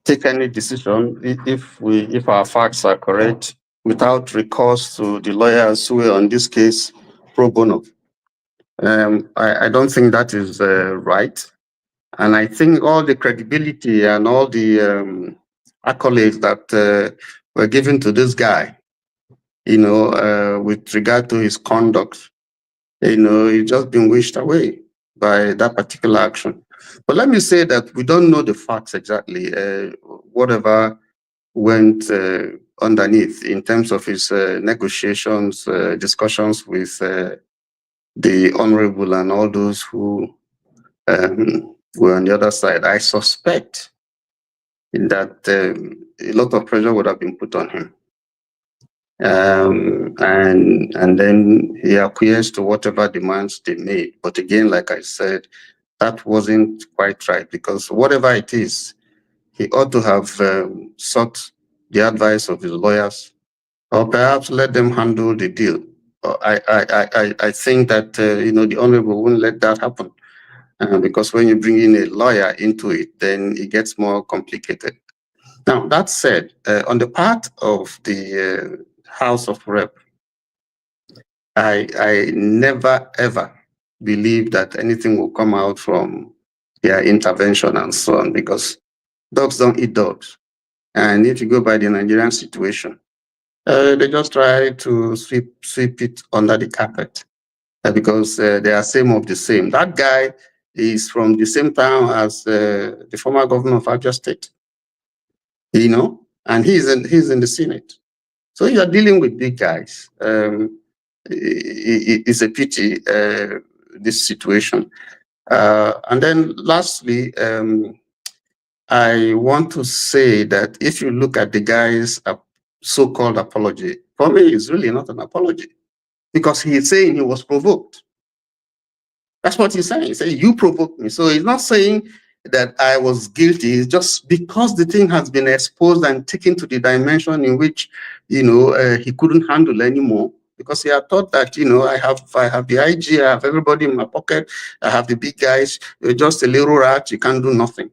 take any decision if our facts are correct without recourse to the lawyers who were on this case pro bono. I don't think that is right. And I think all the credibility and all the accolades that were given to this guy with regard to his conduct, he's just been wished away by that particular action. But let me say that we don't know the facts exactly. Whatever went underneath in terms of his negotiations, discussions with the honorable and all those who were on the other side. I suspect that a lot of pressure would have been put on him. And then he acquiesced to whatever demands they made. But again, like I said, that wasn't quite right, because whatever it is, he ought to have sought the advice of his lawyers, or perhaps let them handle the deal. I think that the honorable won't let that happen, because when you bring in a lawyer into it, then it gets more complicated. Now, that said, on the part of the House of Rep, I never ever believe that anything will come out from their intervention and so on, because dogs don't eat dogs. And if you go by the Nigerian situation, they just try to sweep it under the carpet, because they are same of the same. That guy is from the same town as the former governor of Abia State, and he's in the Senate. So you are dealing with big guys. It's a pity, this situation. And then lastly, I want to say that if you look at the guy's so-called apology, for me, it's really not an apology, because he's saying he was provoked. That's what he's saying. He's saying, you provoked me. So he's not saying that I was guilty. It's just because the thing has been exposed and taken to the dimension in which, he couldn't handle anymore, because he had thought that, I have the IG, I have everybody in my pocket, I have the big guys, you're just a little rat, you can't do nothing.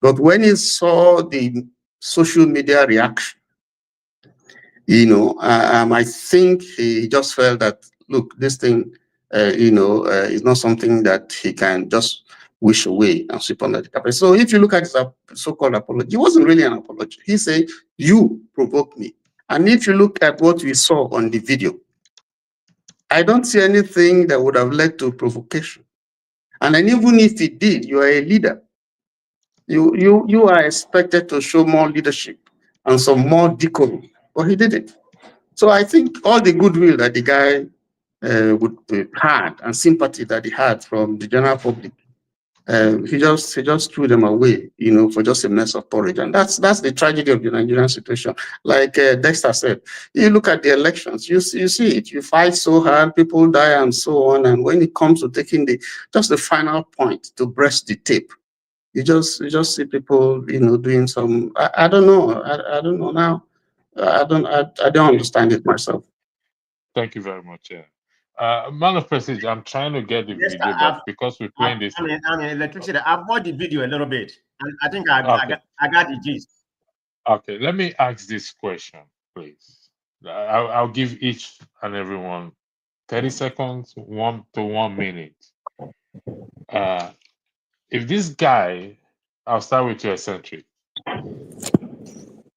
But when he saw the social media reaction, I think he just felt that, look, this thing, is not something that he can just wish away and sweep under the carpet. So if you look at his so-called apology, it wasn't really an apology. He said, you provoked me. And if you look at what we saw on the video, I don't see anything that would have led to provocation. And then even if it did, you are a leader. You are expected to show more leadership and some more decorum, but he didn't. So I think all the goodwill that the guy had and sympathy that he had from the general public, he just threw them away, for just a mess of porridge. And that's the tragedy of the Nigerian situation. Like Dexter said, you look at the elections, you see it. You fight so hard, people die and so on. And when it comes to taking just the final point to breast the tape, you just see people, doing some. I don't know. I don't know now. I don't understand it myself. Thank you very much. Yeah. Man of Prestige, I'm trying to get the video, but because we're playing this. I'm an electricity. I've watched the video a little bit, and I think I got the gist. Okay, let me ask this question, please. I'll give each and everyone 30 seconds, 1 to 1 minute. If this guy, I'll start with you, Eccentric.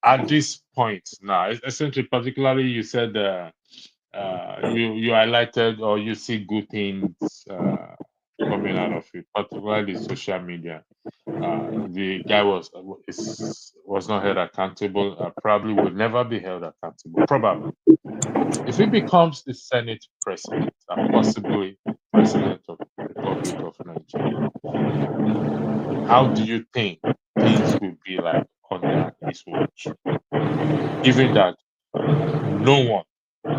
At this point now, Eccentric, particularly, you said you highlighted or you see good things coming out of it, particularly social media. The guy was not held accountable. Probably will never be held accountable. Probably, if he becomes the Senate president and possibly president of the Republic of Nigeria, how do you think things will be like under his watch? Given that no one,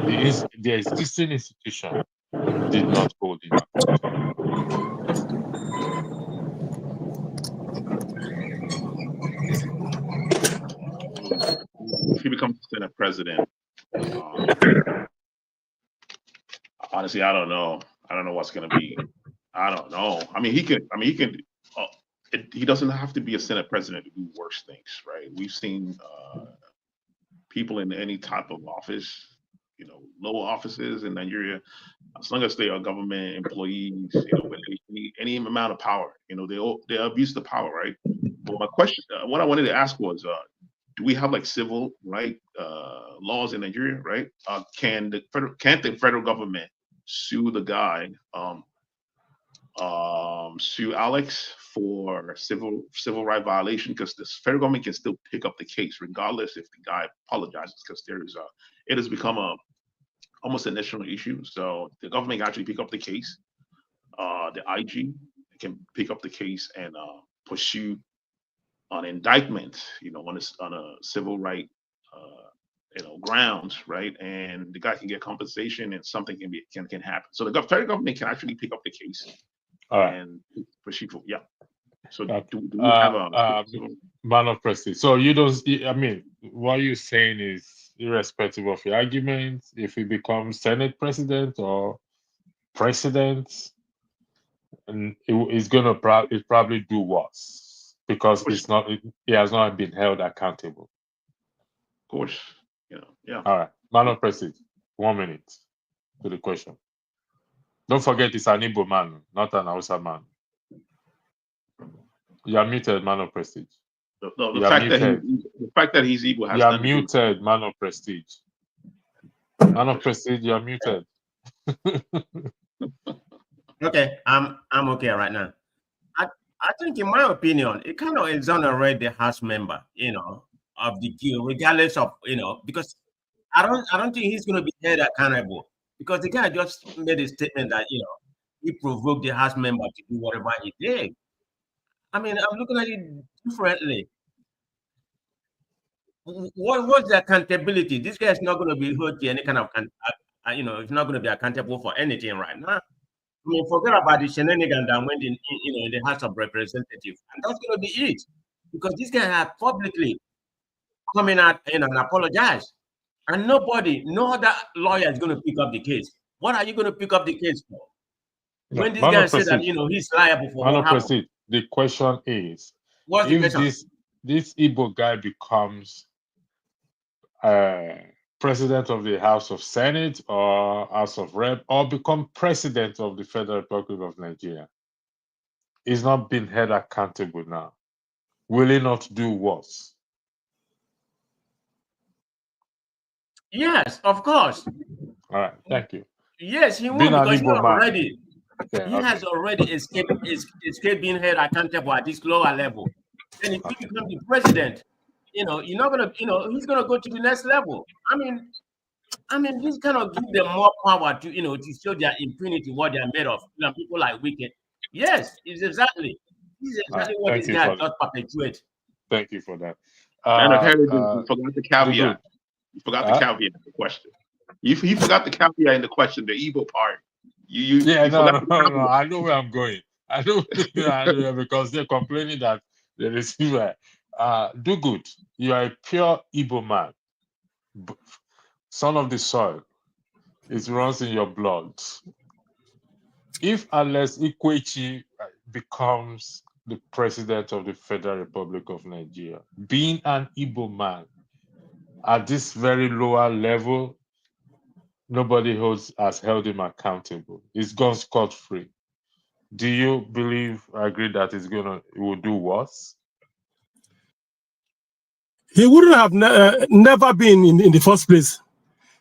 the existing institution, did not hold him accountable. If he becomes Senate president, honestly, I don't know. I don't know what's going to be. I don't know. He can. He doesn't have to be a Senate president to do worse things, right? We've seen people in any type of office, low offices in Nigeria, as long as they are government employees, with any amount of power, they abuse the power, right? But my question, what I wanted to ask was, do we have like civil right laws in Nigeria, right? Can't the federal government sue the guy, sue Alex for civil right violation? Because the federal government can still pick up the case regardless if the guy apologizes, because it has become almost a national issue. So the government can actually pick up the case. The IG can pick up the case and pursue an indictment, on a civil right, grounds, right? And the guy can get compensation, and something can happen. So the federal government can actually pick up the case and pursue. Yeah. So do we have a man of prestige? So you don't. I mean, what you're saying is, irrespective of your arguments, if he becomes Senate president or president, and it's gonna probably do worse because he has not been held accountable. Of course, yeah. All right, man of prestige, 1 minute to the question. Don't forget, it's an Igbo man, not an Hausa man. You are muted, man of prestige. The fact that he's Igbo has. You are muted, man of prestige. Man of prestige, you are muted. Okay, I'm okay right now. I think, in my opinion, it kind of exonerates the House member, of the guilt, regardless of, because I don't think he's going to be held accountable, because the guy just made a statement that he provoked the House member to do whatever he did. I mean, I'm looking at it differently. What's the accountability? This guy is not going to be held to any kind of, he's not going to be accountable for anything right now. I mean, forget about the shenanigans that went in the House of Representatives, and that's going to be it, because this guy had publicly coming out and apologize, and no other lawyer is going to pick up the case. What are you going to pick up the case for? When this guy said that he's liable for what happened. The question is, what's the question? This Igbo guy becomes president of the House of Senate or House of Rep, or become president of the Federal Republic of Nigeria, he's not being held accountable now. Will he not do worse? Yes, of course. All right, thank you. Yes, he will, because he has already escaped being held accountable at this lower level. And if he becomes the president, you're not gonna, he's gonna go to the next level. I mean, this kind of give them more power to, to show their impunity, what they are made of. People like Wicked. Yes, this is exactly what this guy does perpetuate. Thank you for that. You forgot the caveat. You forgot the caveat in the question. He forgot the caveat in the question, the Igbo part. No, I know where I'm going. I know because they're complaining that the receiver. Do good. You are a pure Igbo man, son of the soil. It runs in your blood. If Alex Ikwechi becomes the president of the Federal Republic of Nigeria, being an Igbo man at this very lower level, nobody has held him accountable. He's gone scot-free. Do you agree that it will do worse? He wouldn't have never been in the first place.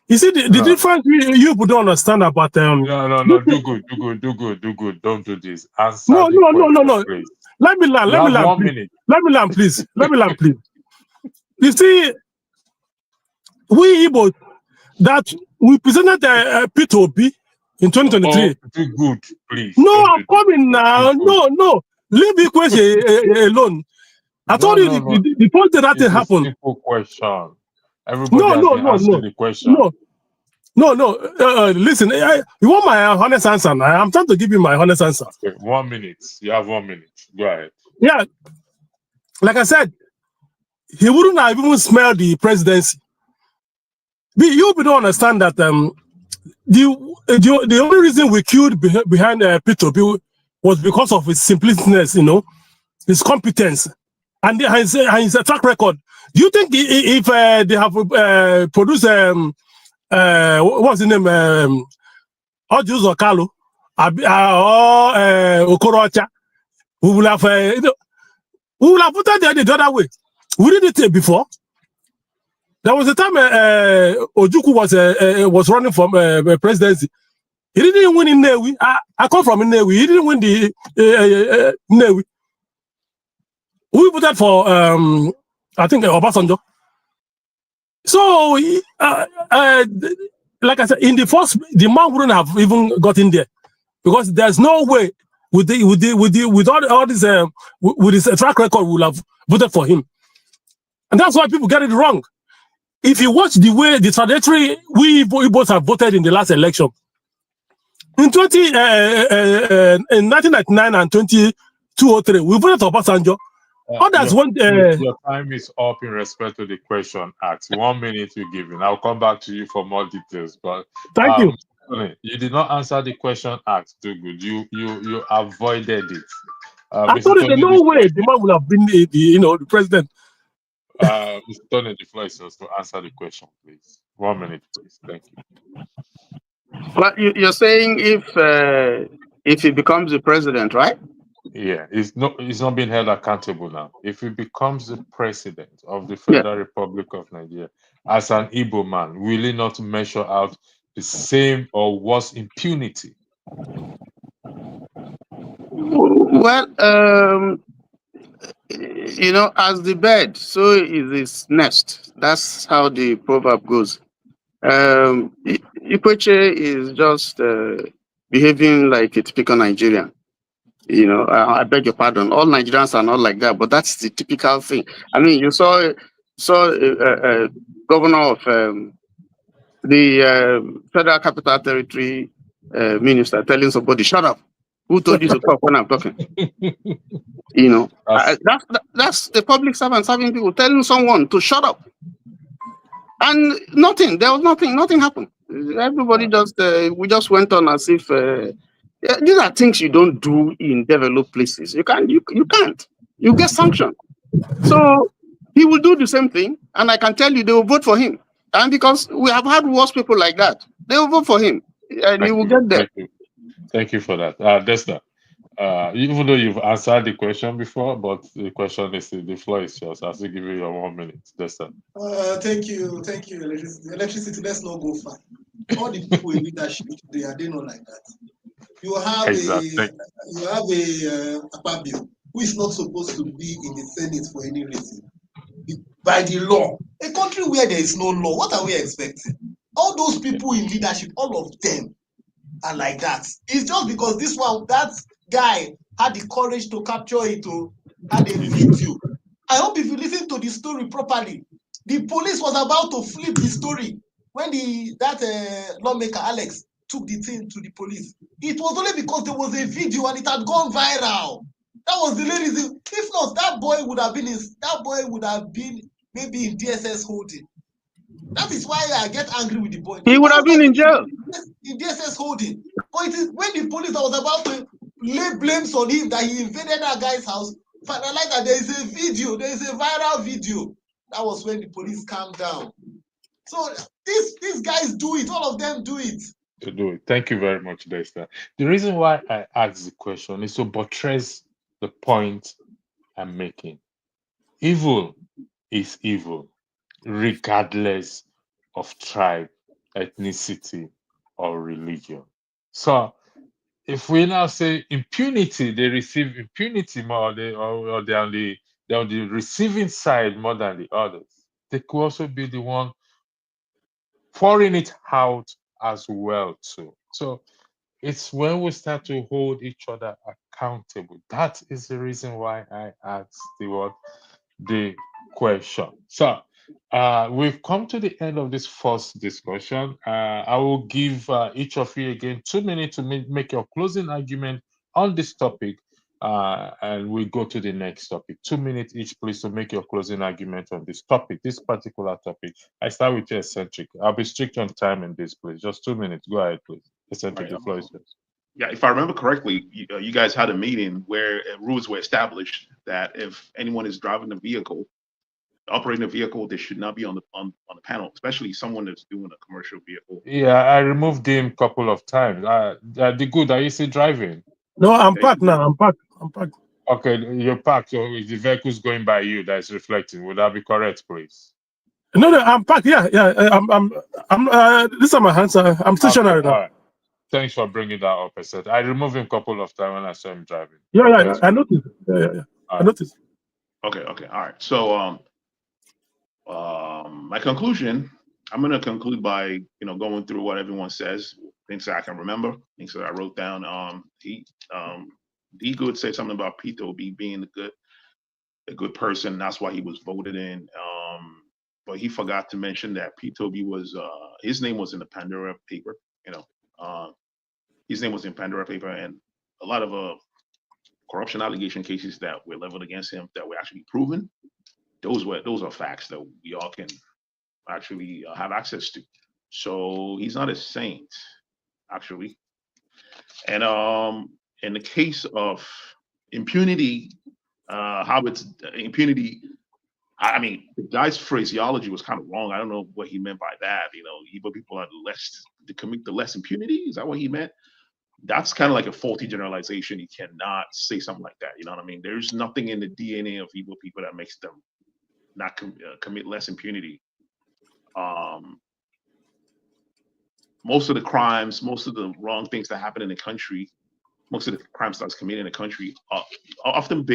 You see, the difference you don't understand about No. Do good. Don't do this. Answer no. Please. Let me learn. Please. Let me learn, please. You see, we Igbo that we presented P2B in 2023. Do good, please. No, I'm coming now. No. Leave the question alone. I told you the point that it happened. Simple question. Everybody has been asking the question. No. Listen, you want my honest answer now? I'm trying to give you my honest answer. Okay, 1 minute. You have 1 minute. Go ahead. Yeah, like I said, he wouldn't have even smelled the presidency. You don't understand that the only reason we queued behind P2B was because of his simplicity, his competence, and his track record. Do you think if they have produced what's the name, Ojus Okalo or Okorocha, we will have put that the other way? We did it before. There was a time Ojukwu was running for presidency. He didn't win in Nnewi. I come from Nnewi. He didn't win the Nnewi. We voted for I think Obasanjo. So like I said, in the first, the man wouldn't have even got in there because there's no way with all this with his track record we will have voted for him, and that's why people get it wrong. If you watch the way the trajectory we both have voted in the last election, in 1999 and 2003, we voted for Obasanjo. Others your time is up in respect to the question asked. 1 minute you're giving. I'll come back to you for more details. But thank you. You did not answer the question asked. Too good. You avoided it. I thought there's no way the man would have been the president. Mr. Tony, the floor is yours to answer the question, please. 1 minute, please. Thank you. Well, you're saying if he becomes the president, right? Yeah, it's not being held accountable now. If he becomes the president of the Federal Republic of Nigeria as an Igbo man, will he not measure out the same or worse impunity? Well, as the bird, so is his nest. That's how the proverb goes. Ikweche is just behaving like a typical Nigerian. I beg your pardon. All Nigerians are not like that, but that's the typical thing. I mean, you saw governor of the Federal Capital Territory minister telling somebody, "Shut up." Who told you to talk when I'm talking? That's the public servant serving people telling someone to shut up, and nothing. There was nothing. Nothing happened. Everybody we just went on as if. These are things you don't do in developed places. You can't. You get sanctioned. So he will do the same thing, and I can tell you they will vote for him. And because we have had worse people like that, they will vote for him, and he will get there. Thank you for that, Desta. Even though you've answered the question before, but the question is the floor is yours. I'll still give you your 1 minute, Desta. Thank you, electricity. Let's not go far. All the people in leadership, they are not like that. You have a Akpabio who is not supposed to be in the Senate for any reason. By the law, a country where there is no law, what are we expecting? All those people in leadership, all of them are like that. It's just because that guy had the courage to capture it, had a video. I hope if you listen to the story properly, the police was about to flip the story when that lawmaker Alex took the thing to the police. It was only because there was a video and it had gone viral. That was the reason. If not, that boy would have been maybe in DSS holding. That is why I get angry with the boy. He would have been in jail. In DSS holding. But it is when the police was about to lay blames on him that he invaded that guy's house, finalized that there is a video, there is a viral video. That was when the police calmed down. So these guys do it, all of them do it. To do it. Thank you very much, Desta. The reason why I asked the question is to buttress the point I'm making. Evil is evil, regardless of tribe, ethnicity, or religion. So if we now say impunity, they receive impunity more, or they're on the receiving side more than the others. They could also be the one pouring it out as well too. So it's when we start to hold each other accountable. That is the reason why I asked the question. So we've come to the end of this first discussion. I will give each of you again 2 minutes to make your closing argument on this topic, and we go to the next topic. 2 minutes each, please, to make your closing argument on this topic, this particular topic. I start with you, Eccentric. I'll be strict on time in this, please. Just 2 minutes. Go ahead, please. Eccentric, the floor is yours. Yeah, if I remember correctly, you guys had a meeting where rules were established that if anyone is driving a vehicle, operating a vehicle, they should not be on the panel, especially someone that's doing a commercial vehicle. Yeah, I removed him a couple of times. The good, are you still driving? No, I'm parked now. I'm parked. Okay, you're parked. So the vehicle's going by you that is reflecting. Would that be correct, please? No, I'm packed. Yeah. These are my hands. I'm stationary now. All right. Thanks for bringing that up. I removed him a couple of times when I saw him driving. Yeah. I noticed. Yeah. I noticed. Okay. All right. So, my conclusion, I'm going to conclude by, going through what everyone says, things that I can remember, things that I wrote down. D Good said something about P2B being a good person. That's why he was voted in. But he forgot to mention that P2B was, his name was in the Pandora paper, his name was in Pandora paper, and a lot of corruption allegation cases that were leveled against him that were actually proven. Those are facts that we all can actually have access to. So he's not a saint, actually. And in the case of impunity, how it's impunity, I mean, the guy's phraseology was kind of wrong. I don't know what he meant by that. Igbo people are to commit the less impunity. Is that what he meant? That's kind of like a faulty generalization. You cannot say something like that. You know what I mean? There's nothing in the DNA of Igbo people that makes them not commit less impunity. Most of the crimes, most of the wrong things that happen in the country, most of the crimes that's committed in the country often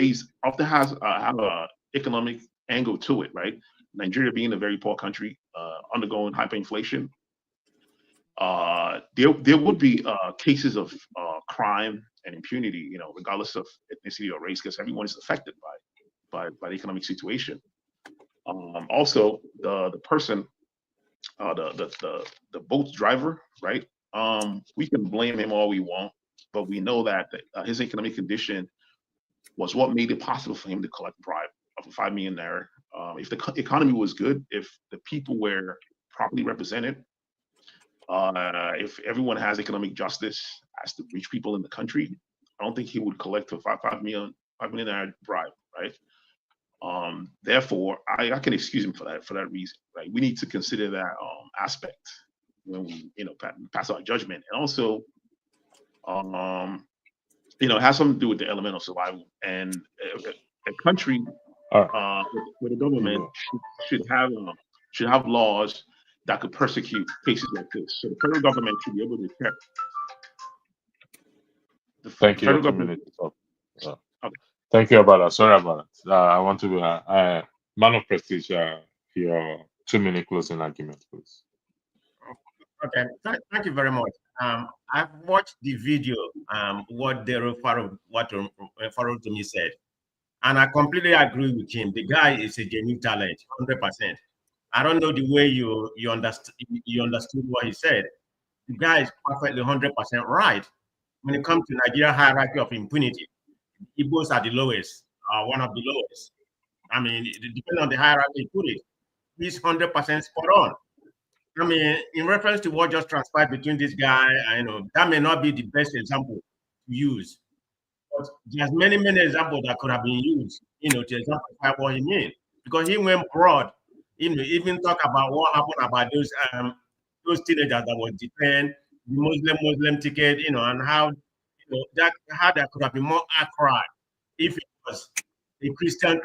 have a economic angle to it, right? Nigeria being a very poor country, undergoing hyperinflation, there would be cases of crime and impunity, regardless of ethnicity or race, because everyone is affected by the economic situation. Also, the person, the boat driver, right? We can blame him all we want, but we know that his economic condition was what made it possible for him to collect bribe of 5 million naira. If the economy was good, if the people were properly represented, if everyone has economic justice as the rich people in the country, I don't think he would collect a 5 million naira bribe, right? Therefore, I can excuse him for that reason, right? We need to consider that aspect when we, pass our judgment. And also, it has something to do with the element of survival. And a country where the government should have laws that could persecute cases like this. So the federal government should be able to check. Thank you. 2 minutes up. Thank you about that. Sorry about that. I want to be man of prestige. Your 2-minute closing argument, please. Okay, thank you very much. I've watched the video, what Dele Farotimi said, and I completely agree with him. The guy is a genuine talent, 100%. I don't know the way you understood what he said. The guy is perfectly 100% right. When it comes to Nigeria hierarchy of impunity, Igbos are the lowest, one of the lowest. I mean, depending on the hierarchy you put it, he's 100% spot on. I mean, in reference to what just transpired between this guy, that may not be the best example to use. But there's many examples that could have been used, to exemplify what he means. Because he went broad, even talk about what happened about those teenagers that were detained, the Muslim ticket, and how there could have been more outcry if it was a Christian.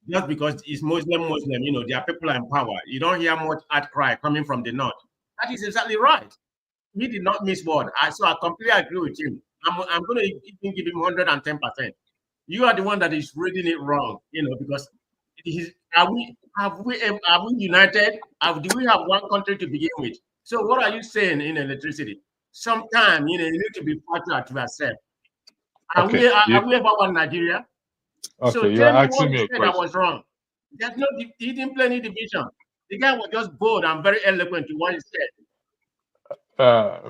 Just because it's Muslim, there are people in power. You don't hear much outcry coming from the north. That is exactly right. He did not miss word. So I completely agree with him. I'm going to even give him 110%. You are the one that is reading it wrong, because are we united? Do we have one country to begin with? So what are you saying in electricity? Sometimes you need to be factual to yourself. Are we ever one Nigeria? Okay, so you're asking me a question. That was wrong. There's no, he didn't play any division. The guy was just bold and very eloquent to what he said.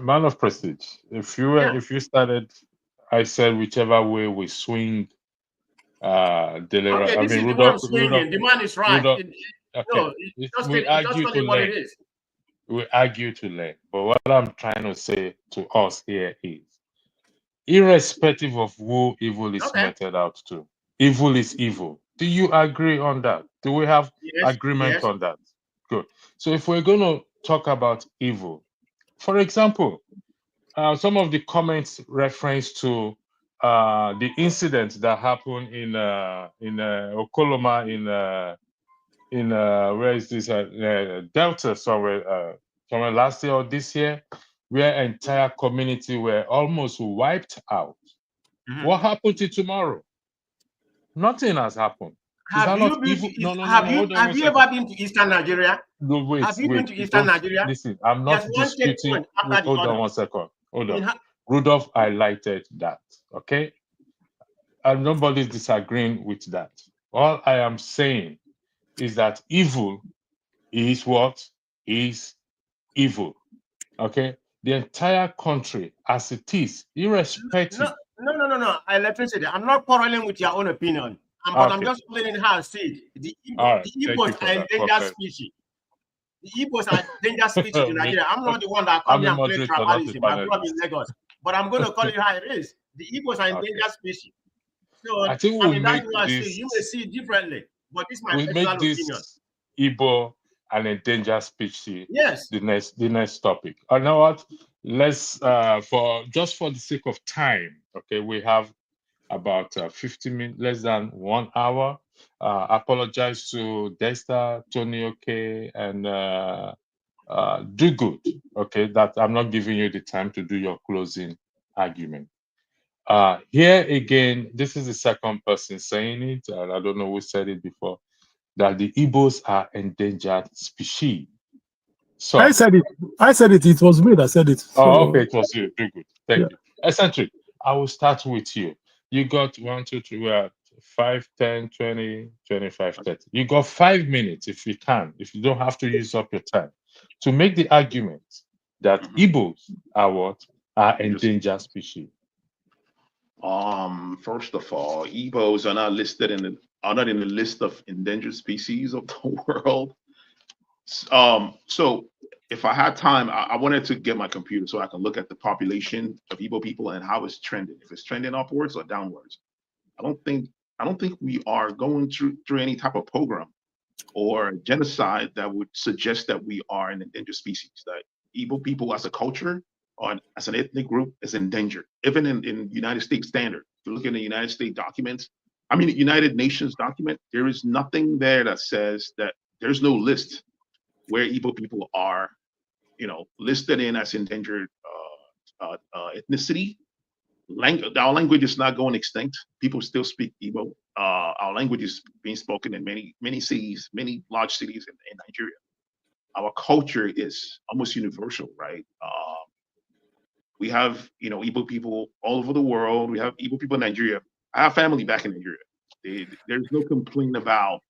Man of prestige. If you started, I said whichever way we swing, Okay, this is the one swinging. The man is right. We argue to learn. We argue to learn. But what I'm trying to say to us here is, irrespective of who evil is meted out to, evil is evil. Do you agree on that? Do we have agreement on that? Good. So if we're going to talk about evil, for example, some of the comments reference to the incident that happened in Okoloma where is this Delta somewhere last year or this year, where entire community were almost wiped out. What happened to tomorrow? Nothing has happened. Have you been to have you ever been to Eastern Nigeria? No, wait, have you been to Eastern don't, Nigeria? listen, I'm not There's disputing. one after the Hold other. on 1 second. Hold I mean, on. Rudolph highlighted that, okay? And nobody's disagreeing with that. All I am saying is that evil is what is evil, okay? The entire country as it is, irrespective. No. Electricity. I'm not quarreling with your own opinion, but I'm just playing how I see it. The Igbos are endangered species. The Igbos are endangered species in Nigeria. I'm not the one that come here and play tribalism. I'm from Lagos, but I'm going to call it how it is. The Igbos are endangered species. So I think we'll make that's what I see. this. You may see it differently, but it's my We'll personal make this opinion. Igbo an endangered species. Yes. The next topic. You know what? Let's for the sake of time. Okay, we have about 50 minutes, less than 1 hour. Apologize to Desta, Tony, okay, and Do Good. Okay, that I'm not giving you the time to do your closing argument. Here again, this is the second person saying it, and I don't know who said it before, that the Igbos are endangered species. So I said it. It was me that said it. So, okay, it was you. Do good. Thank you. Eccentric, I will start with you. You got 1, 2, 3, we're at 5, 10, 20, 25, 30. You got 5 minutes if you can, if you don't have to use up your time, to make the argument that Igbos are what? Are endangered species. First of all, Igbos are not listed are not in the list of endangered species of the world. So if I had time, I wanted to get my computer so I can look at the population of Igbo people and how it's trending. If it's trending upwards or downwards. I don't think we are going through any type of program or genocide that would suggest that we are an endangered species. That Igbo people as a culture or as an ethnic group is endangered. Even in United States standard, if you look at the United States documents, I mean the United Nations document, there is nothing there that says that there's no list where Igbo people are, listed in as endangered ethnicity. Our language is not going extinct. People still speak Igbo. Our language is being spoken in many cities, many large cities in Nigeria. Our culture is almost universal, right? We have, Igbo people all over the world. We have Igbo people in Nigeria. I have family back in Nigeria. There's no complaint about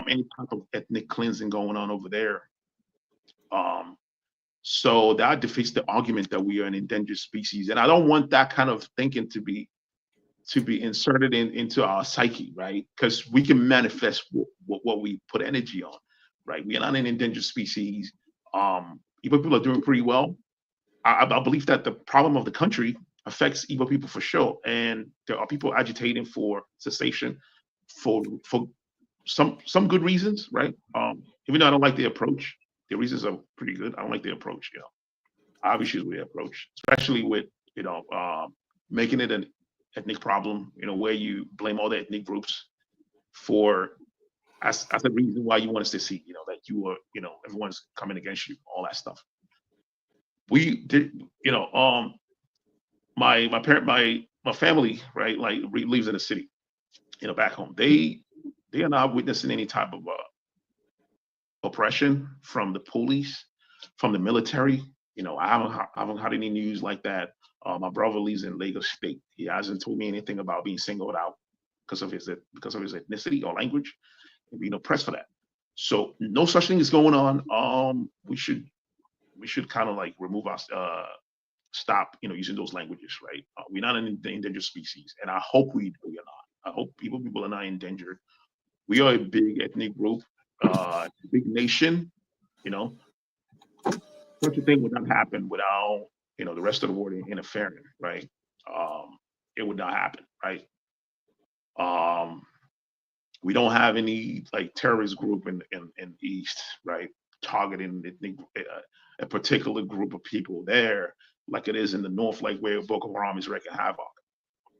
any type of ethnic cleansing going on over there. So that defeats the argument that we are an endangered species, and I don't want that kind of thinking to be inserted into our psyche, right? Because we can manifest what we put energy on, right? We are not an endangered species. Igbo people are doing pretty well. I believe that the problem of the country affects Igbo people for sure, and there are people agitating for cessation for some good reasons, right? Even though I don't like the approach. The reasons are pretty good. I don't like the approach, I have issues with the approach, especially with, making it an ethnic problem, where you blame all the ethnic groups for as a reason why you want us to see, that you are, everyone's coming against you, all that stuff. We did, my family, right, like lives in the city, back home. They are not witnessing any type of oppression from the police, from the military. I haven't had any news like that. My brother lives in Lagos State. He hasn't told me anything about being singled out because of his ethnicity or language and being oppressed for that. So no such thing is going on. We should kind of like remove us, stop, using those languages, right? We're not an endangered species, and I hope we are not. I hope people are not endangered. We are a big ethnic group. Big nation, such a thing would not happen without, the rest of the world interfering, right? It would not happen, right? We don't have any like terrorist group in the East, right? Targeting a particular group of people there, like it is in the North, like where Boko Haram is wreaking havoc.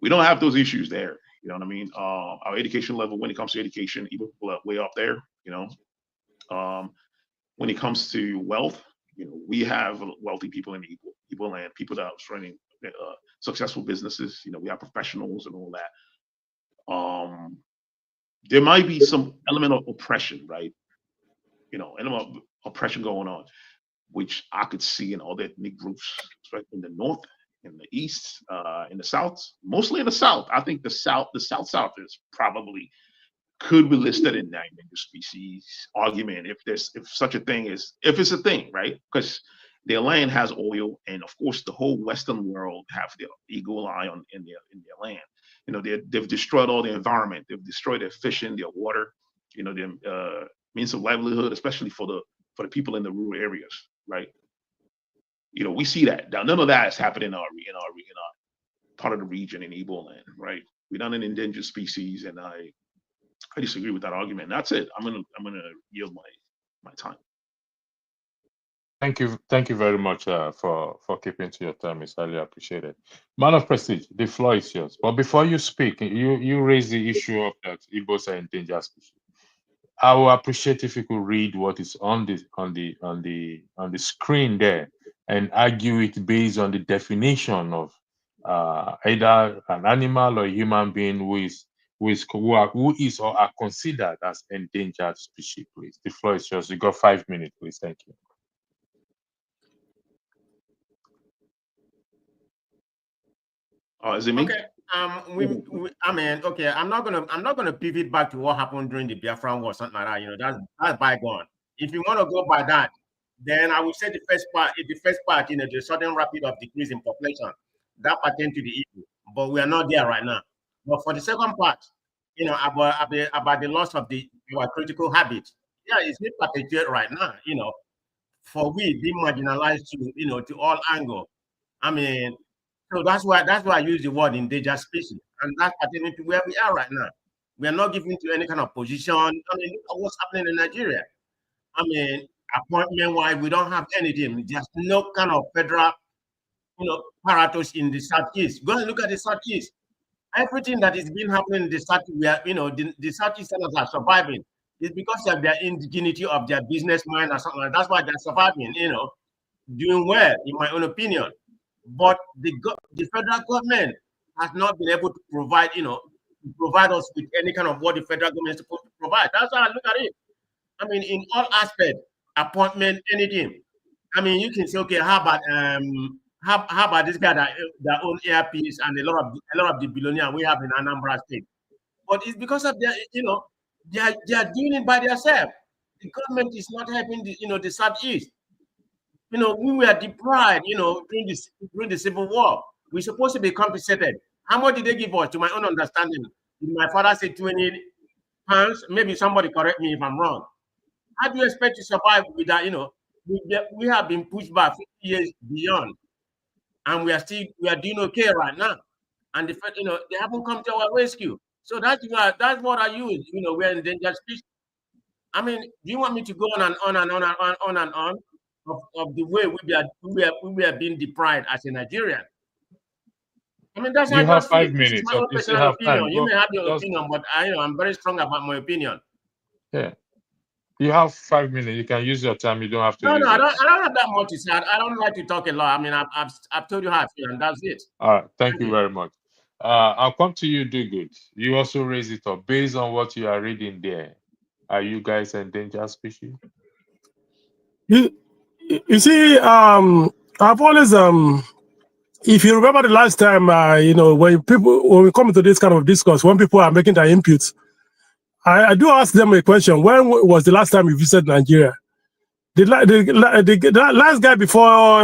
We don't have those issues there. You know what I mean? Our education level, when it comes to education, even people are way up there. When it comes to wealth, we have wealthy people in Igbo land, people that are running successful businesses. We have professionals and all that. There might be some element of oppression, right? Element of oppression going on, which I could see in other ethnic groups, especially in the north, in the east, in the south, mostly in the south. I think the south is probably could be listed in that endangered species argument if such a thing is, if it's a thing, right? Because their land has oil, and of course the whole Western world have their eagle eye in their land. They've destroyed all the environment. They've destroyed their fishing, their water, their means of livelihood, especially for the people in the rural areas, right? We see that. Now, none of that is happening in our part of the region in Igbo land, right? We're not an endangered species, and I disagree with that argument. That's it. I'm gonna yield my time. Thank you very much for keeping to your time. It's highly appreciated. Man of prestige, the floor is yours. But before you speak, you raise the issue of that Igbos are endangered species. I will appreciate if you could read what is on the screen there and argue it based on the definition of either an animal or a human being who is or are considered as endangered species, please. The floor is yours. You got 5 minutes, please. Thank you. Oh, is it me? Okay. Okay. I'm not gonna pivot back to what happened during the Biafran War, something like that. That's bygone. If you want to go by that, then I would say the first part, the sudden rapid of decrease in population, that pertains to the issue. But we are not there right now. But for the second part, about the loss of our critical habits, yeah, it's being perpetuated right now. For we being marginalized to all angles. So that's why I use the word endangered species, and that's pertaining to where we are right now. We are not given to any kind of position. Look at what's happening in Nigeria. Appointment-wise, we don't have anything. There's no kind of federal, apparatus in the Southeast. Go and look at the Southeast. Everything that is been happening in the Southeast, the Southeasterners are surviving. It's because of their indigeneity of their business mind or something like that. That's why they're surviving, doing well, in my own opinion. But the federal government has not been able to provide, provide us with any kind of what the federal government is supposed to provide. That's how I look at it. In all aspects, appointment, anything. You can say, okay, how about this guy that own airpiece and a lot of the billionaires we have in Anambra State? But it's because of their, they are doing it by themselves. The government is not helping the Southeast. We were deprived, during the Civil War. We're supposed to be compensated. How much did they give us? To my own understanding, my father said 20 pounds. Maybe somebody correct me if I'm wrong. How do you expect to survive with that? We have been pushed back 50 years beyond, and we are doing okay right now. And the fact, they haven't come to our rescue. So that's what I use. We're endangered species. Do you want me to go on and on and on and on and on of the way we are being deprived as a Nigerian? That's you have 5 minutes. My own personal opinion. You may have your opinion, but I'm very strong about my opinion. Yeah. You have 5 minutes. You can use your time. You don't have to. No, I don't have that much to say. I don't like to talk a lot. I've told you how I feel, and that's it. All right. Thank you very much. I'll come to you, Do Good. You also raise it up based on what you are reading there. Are you guys endangered species? You see, I've always if you remember the last time, when we come into this kind of discourse, when people are making their inputs, I do ask them a question: when was the last time you visited Nigeria? The last guy before,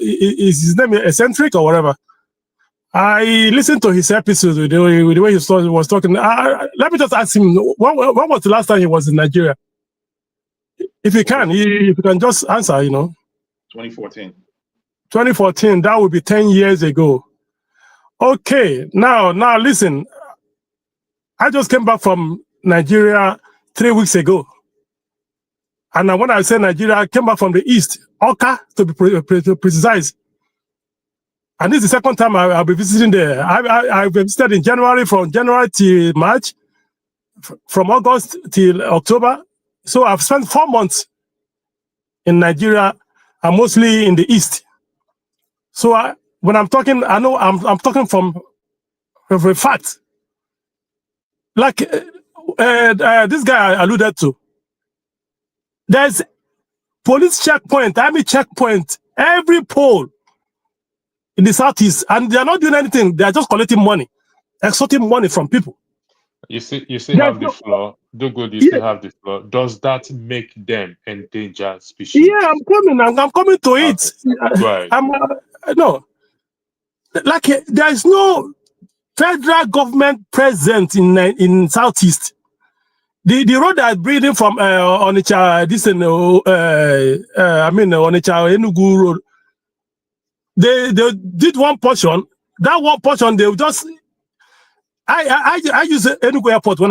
is his name Eccentric or whatever? I listened to his episode with the way he was talking. Let me just ask him: when was the last time he was in Nigeria? If you can just answer, 2014. 2014, that would be 10 years ago. Okay, now listen. I just came back from Nigeria 3 weeks ago. And when I say Nigeria, I came back from the east, Oka, to be precise. And this is the second time I'll be visiting there. I visited in January, from January to March. from August till October. So I've spent 4 months in Nigeria, and mostly in the East. So when I'm talking, I know I'm talking from a fact. Like this guy I alluded to. There's police checkpoint, army checkpoint, every pole in the Southeast, and they are not doing anything. They are just collecting money, extorting money from people. You still have the floor. Do good. You still have the floor. Does that make them endangered species? Yeah, I'm coming to it. Right. No, like there is no federal government present in Southeast. The road that bringing from Onitsha, Onitsha Enugu road. They did one portion. That one portion they just. I use Enugu Airport when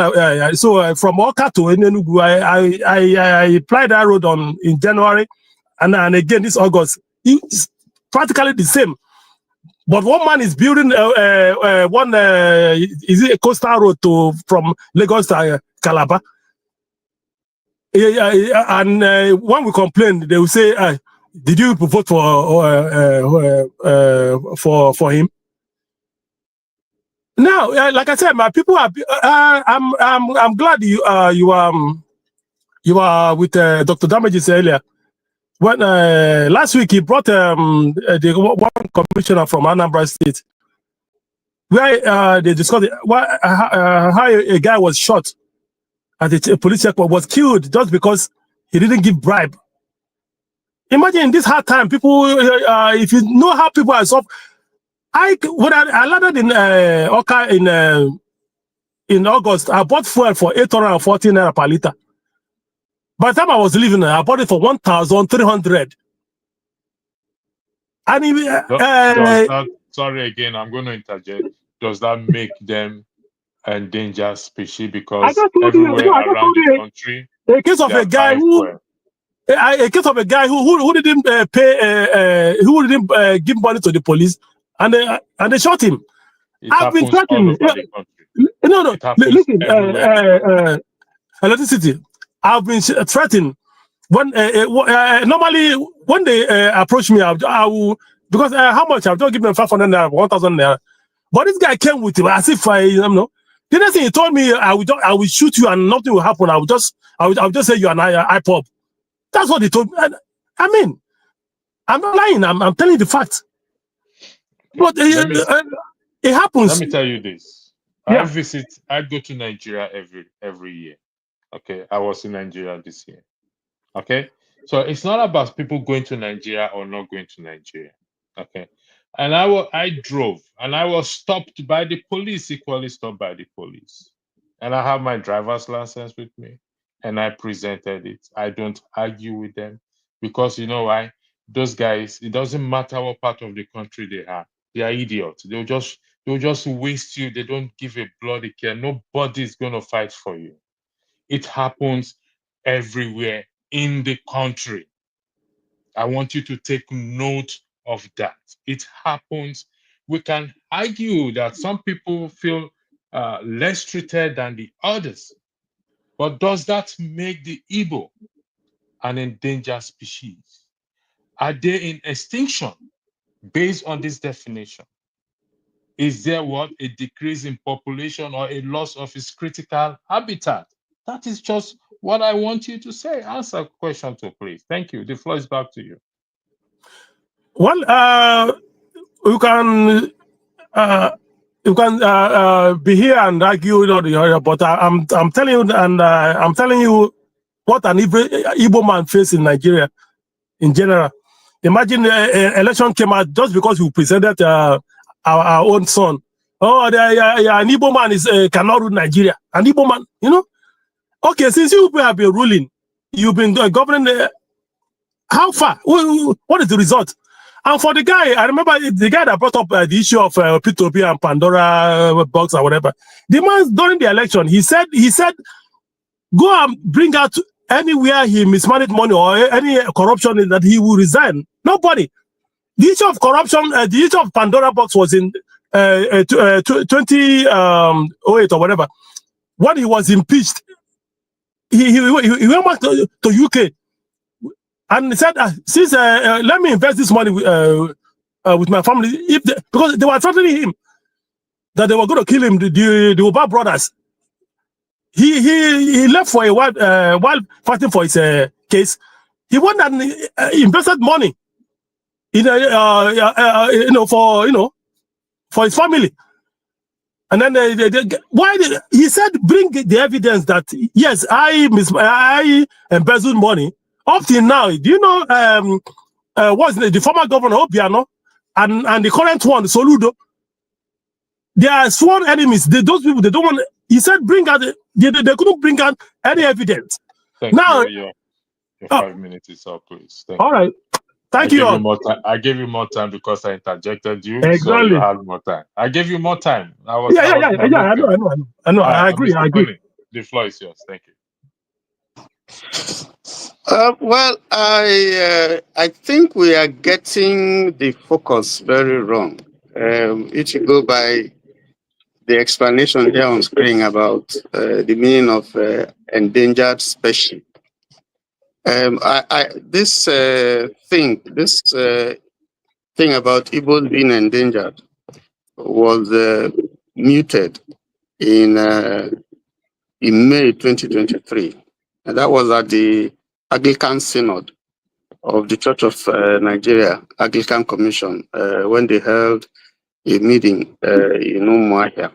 from Oka to Enugu. I applied that road in January, and again this August. It's practically the same. But one man is building is it a coastal road from Lagos to Calabar? And when we complain, they will say, "Did you vote for him?" Now, like I said, my people are. I'm glad you are with Dr. Damages earlier. When last week he brought the one commissioner from Anambra State, where they discussed how a guy was shot at a police checkpoint, was killed just because he didn't give bribe. Imagine in this hard time, people, if you know how people are soft. When I landed in Oka in August, I bought fuel for 840 naira per liter. By the time I was leaving, I bought it for 1,300. And sorry again, I'm going to interject. Does that make them endangered species? Because everywhere around the country, a case of a guy who didn't pay, who didn't give money to the police, and they shot him. I've been threatening. No, listen, electricity. I've been threatened. When normally when they approach me, I will, because how much I've just given them 500 naira, 1,000 naira. But this guy came with it as if the next thing he told me, I will shoot you and nothing will happen. I will just say you're an IPOB. That's what he told me. I mean, I'm not lying. I'm telling you the fact. But it happens. Let me tell you this. Yeah. I go to Nigeria every year. Okay, I was in Nigeria this year. Okay, so it's not about people going to Nigeria or not going to Nigeria. Okay, and I drove and I was stopped by the police, equally stopped by the police, and I have my driver's license with me, and I presented it. I don't argue with them because you know why? Those guys, it doesn't matter what part of the country they are idiots. They'll just waste you. They don't give a bloody care. Nobody's gonna fight for you. It happens everywhere in the country. I want you to take note of that. It happens. We can argue that some people feel less treated than the others, but does that make the Igbo an endangered species? Are they in extinction based on this definition? Is there a decrease in population or a loss of its critical habitat? That is just what I want you to say. Answer question two, please. Thank you. The floor is back to you. Well, you can be here and argue, but I'm telling you, and I'm telling you what an Igbo man faces in Nigeria in general. Imagine election came out just because we presented our own son. Oh, an Igbo man cannot rule Nigeria. An Igbo man, Okay, since you have been ruling, you've been governing. How far? What is the result? And for the guy, I remember the guy that brought up the issue of P2P and Pandora box or whatever. The man during the election, he said, go and bring out anywhere he mismanaged money or any corruption that he will resign. Nobody. The issue of corruption, the issue of Pandora box was in 2008 or whatever. when he was impeached, he went back to UK and said, since let me invest this money with my family, because they were threatening him that they were going to kill him, the Oba brothers. He left for a while fighting for his case. He went and invested money in for his family. And then he said, bring the evidence that yes, I embezzled money. Up till now, do you know what's the former governor Obiano and the current one Soludo? They are sworn enemies. Those people, they don't want. He said, bring out. They couldn't bring out any evidence. Thank you. Your 5 minutes is up, please. All right. Thank you. I gave you more time because I interjected you, exactly. So you have more time. I gave you more time. I know. I agree. The floor is yours. Thank you. Well, I think we are getting the focus very wrong. If you go by the explanation here on screen about the meaning of endangered species, this thing about Igbo being endangered was muted in May 2023, and that was at the Anglican Synod of the Church of Nigeria, Anglican Commission, when they held a meeting in Umuahia.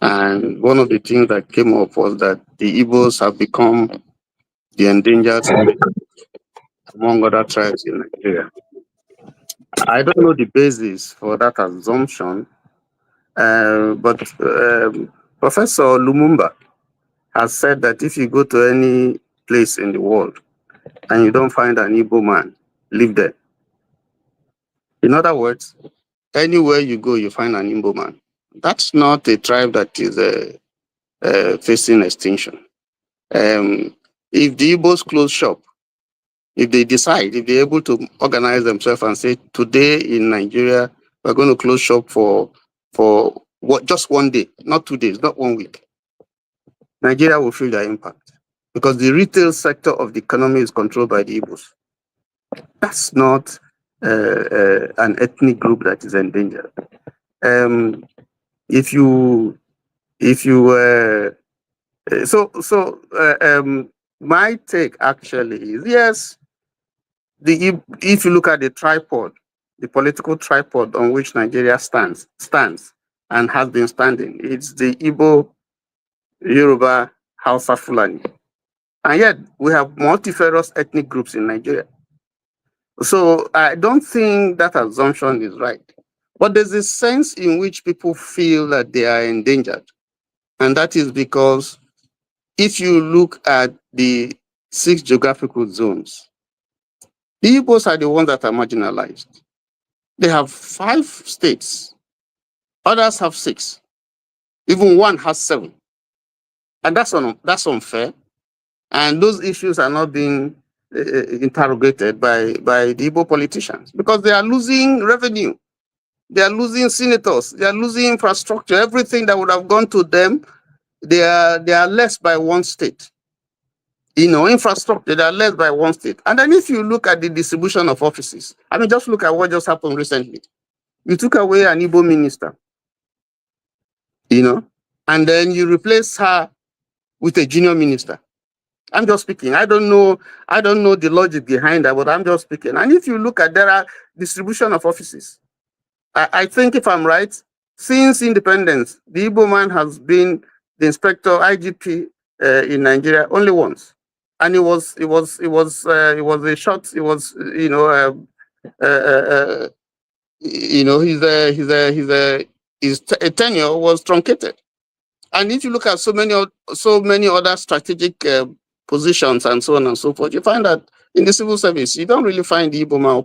And one of the things that came up was that the Igbos have become the endangered among other tribes in Nigeria. I don't know the basis for that assumption, but Professor Lumumba has said that if you go to any place in the world and you don't find an Igbo man, live there. In other words, anywhere you go, you find an Igbo man. That's not a tribe that is facing extinction. If the Igbos close shop, if they decide, if they're able to organize themselves and say, today in Nigeria, we're going to close shop for just 1 day, not 2 days, not 1 week, Nigeria will feel their impact because the retail sector of the economy is controlled by the Igbos. That's not an ethnic group that is endangered. My take actually is, yes, if you look at the tripod, the political tripod on which Nigeria stands and has been standing, it's the Igbo, Yoruba, Hausa, Fulani. And yet we have multifarious ethnic groups in Nigeria. So I don't think that assumption is right. But there's a sense in which people feel that they are endangered. And that is because if you look at the 6 geographical zones, the Igbos are the ones that are marginalized. They have 5 states. Others have 6. Even one has 7. And that's unfair. And those issues are not being interrogated by the Igbo politicians because they are losing revenue. They are losing senators. They are losing infrastructure. Everything that would have gone to them, they are less by one state. Infrastructure, they are less by one state. And then if you look at the distribution of offices, just look at what just happened recently. You took away an Igbo minister, and then you replace her with a junior minister. I'm just speaking. I don't know the logic behind that, but I'm just speaking. And if you look at their distribution of offices, I think if I'm right, since independence, the Igbo man has been the inspector IGP in Nigeria only once, and he's tenure was truncated. And if you look at so many other strategic positions and so on and so forth, you find that in the civil service, you don't really find the Igbo man,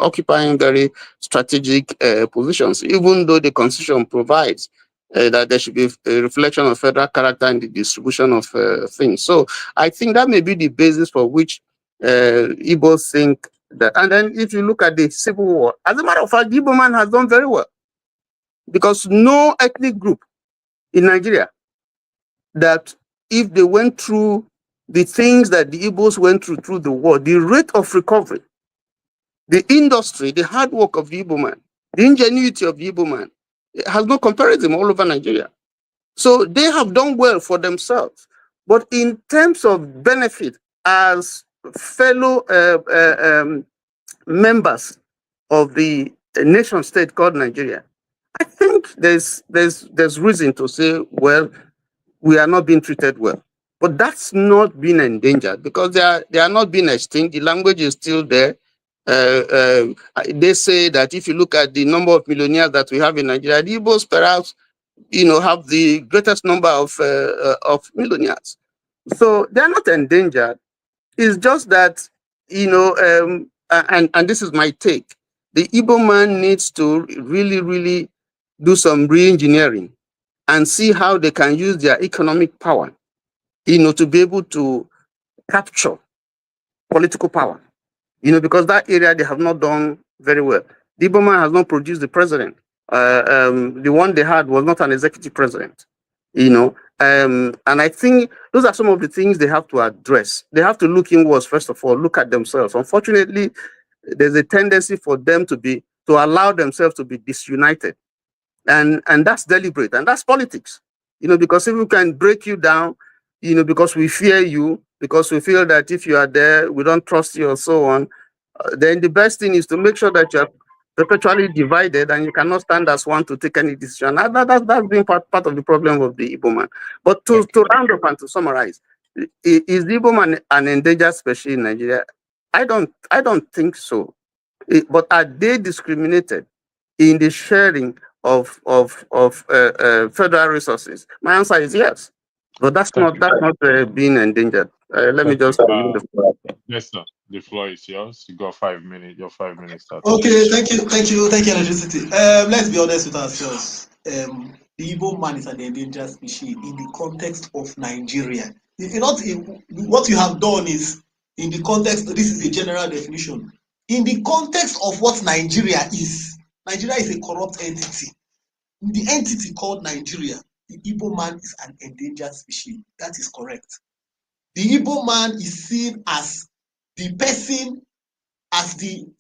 occupying very strategic positions, even though the Constitution provides that there should be a reflection of federal character in the distribution of things. So I think that may be the basis for which Igbos think that. And then if you look at the Civil War, as a matter of fact, the Igbo man has done very well because no ethnic group in Nigeria that if they went through the things that the Igbos went through the war, the rate of recovery, the industry, the hard work of the Igbo man, the ingenuity of the Igbo man, it has no comparison all over Nigeria. So they have done well for themselves. But in terms of benefit as fellow members of the nation state called Nigeria, I think there's reason to say, well, we are not being treated well. But that's not being endangered because they are not being extinct. The language is still there. They say that if you look at the number of millionaires that we have in Nigeria, the Igbos perhaps, have the greatest number of millionaires. So they are not endangered. It's just that, and this is my take. The Igbo man needs to really, really do some re-engineering and see how they can use their economic power, to be able to capture political power, because that area they have not done very well. The Igbo man has not produced the president. The one they had was not an executive president, and I think those are some of the things they have to address. They have to look inwards, first of all, look at themselves. Unfortunately, there's a tendency for them to allow themselves to be disunited. And that's deliberate, and that's politics, because if we can break you down, because we fear you, because we feel that if you are there, we don't trust you, or so on, then the best thing is to make sure that you're perpetually divided and you cannot stand as one to take any decision. That's been part of the problem of the Igbo man. But to round up and to summarize, is the Igbo man an endangered species in Nigeria? I don't think so. But are they discriminated in the sharing of federal resources? My answer is yes, but that's not being endangered. Let me just yes, sir. The floor is yours. You got 5 minutes. Your 5 minutes starts. Okay, thank you, Electricity. Let's be honest with ourselves. The Igbo man is an endangered species in the context of Nigeria. What you have done is in the context. This is a general definition. In the context of what Nigeria is a corrupt entity. The entity called Nigeria, the Igbo man is an endangered species. That is correct. The Igbo man is seen as the person,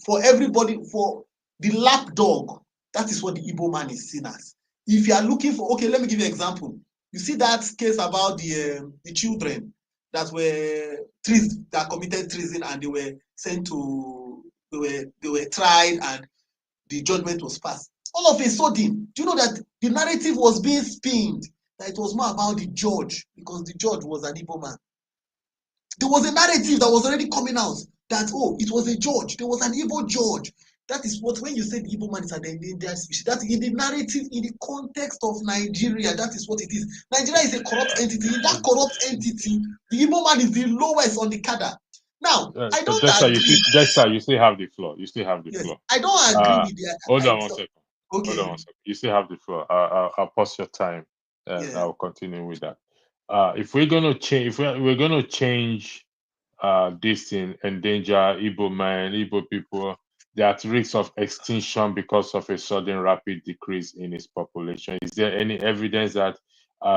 for everybody, for the lapdog. That is what the Igbo man is seen as. If you are looking for, okay, let me give you an example. You see that case about the children that committed treason and they were sent to, they were tried and the judgment was passed. All of a sudden, do you know that the narrative was being spinned that it was more about the judge because the judge was an Igbo man? There was a narrative that was already coming out that, it was a judge. There was an Igbo judge. That is what, when you say the Igbo man is an endangered species, that in the narrative, in the context of Nigeria, that is what it is. Nigeria is a corrupt entity. In that corrupt entity, the Igbo man is the lowest on the cadre. Now, I don't agree. Dexter, you still have the floor. Floor. I don't agree with that. Hold on one second. Okay. Hold on one second. You still have the floor. I'll pause your time and I'll continue with that. If we're gonna change, we're gonna change this in endanger Igbo man, Igbo people, they're at risk of extinction because of a sudden rapid decrease in its population. Is there any evidence that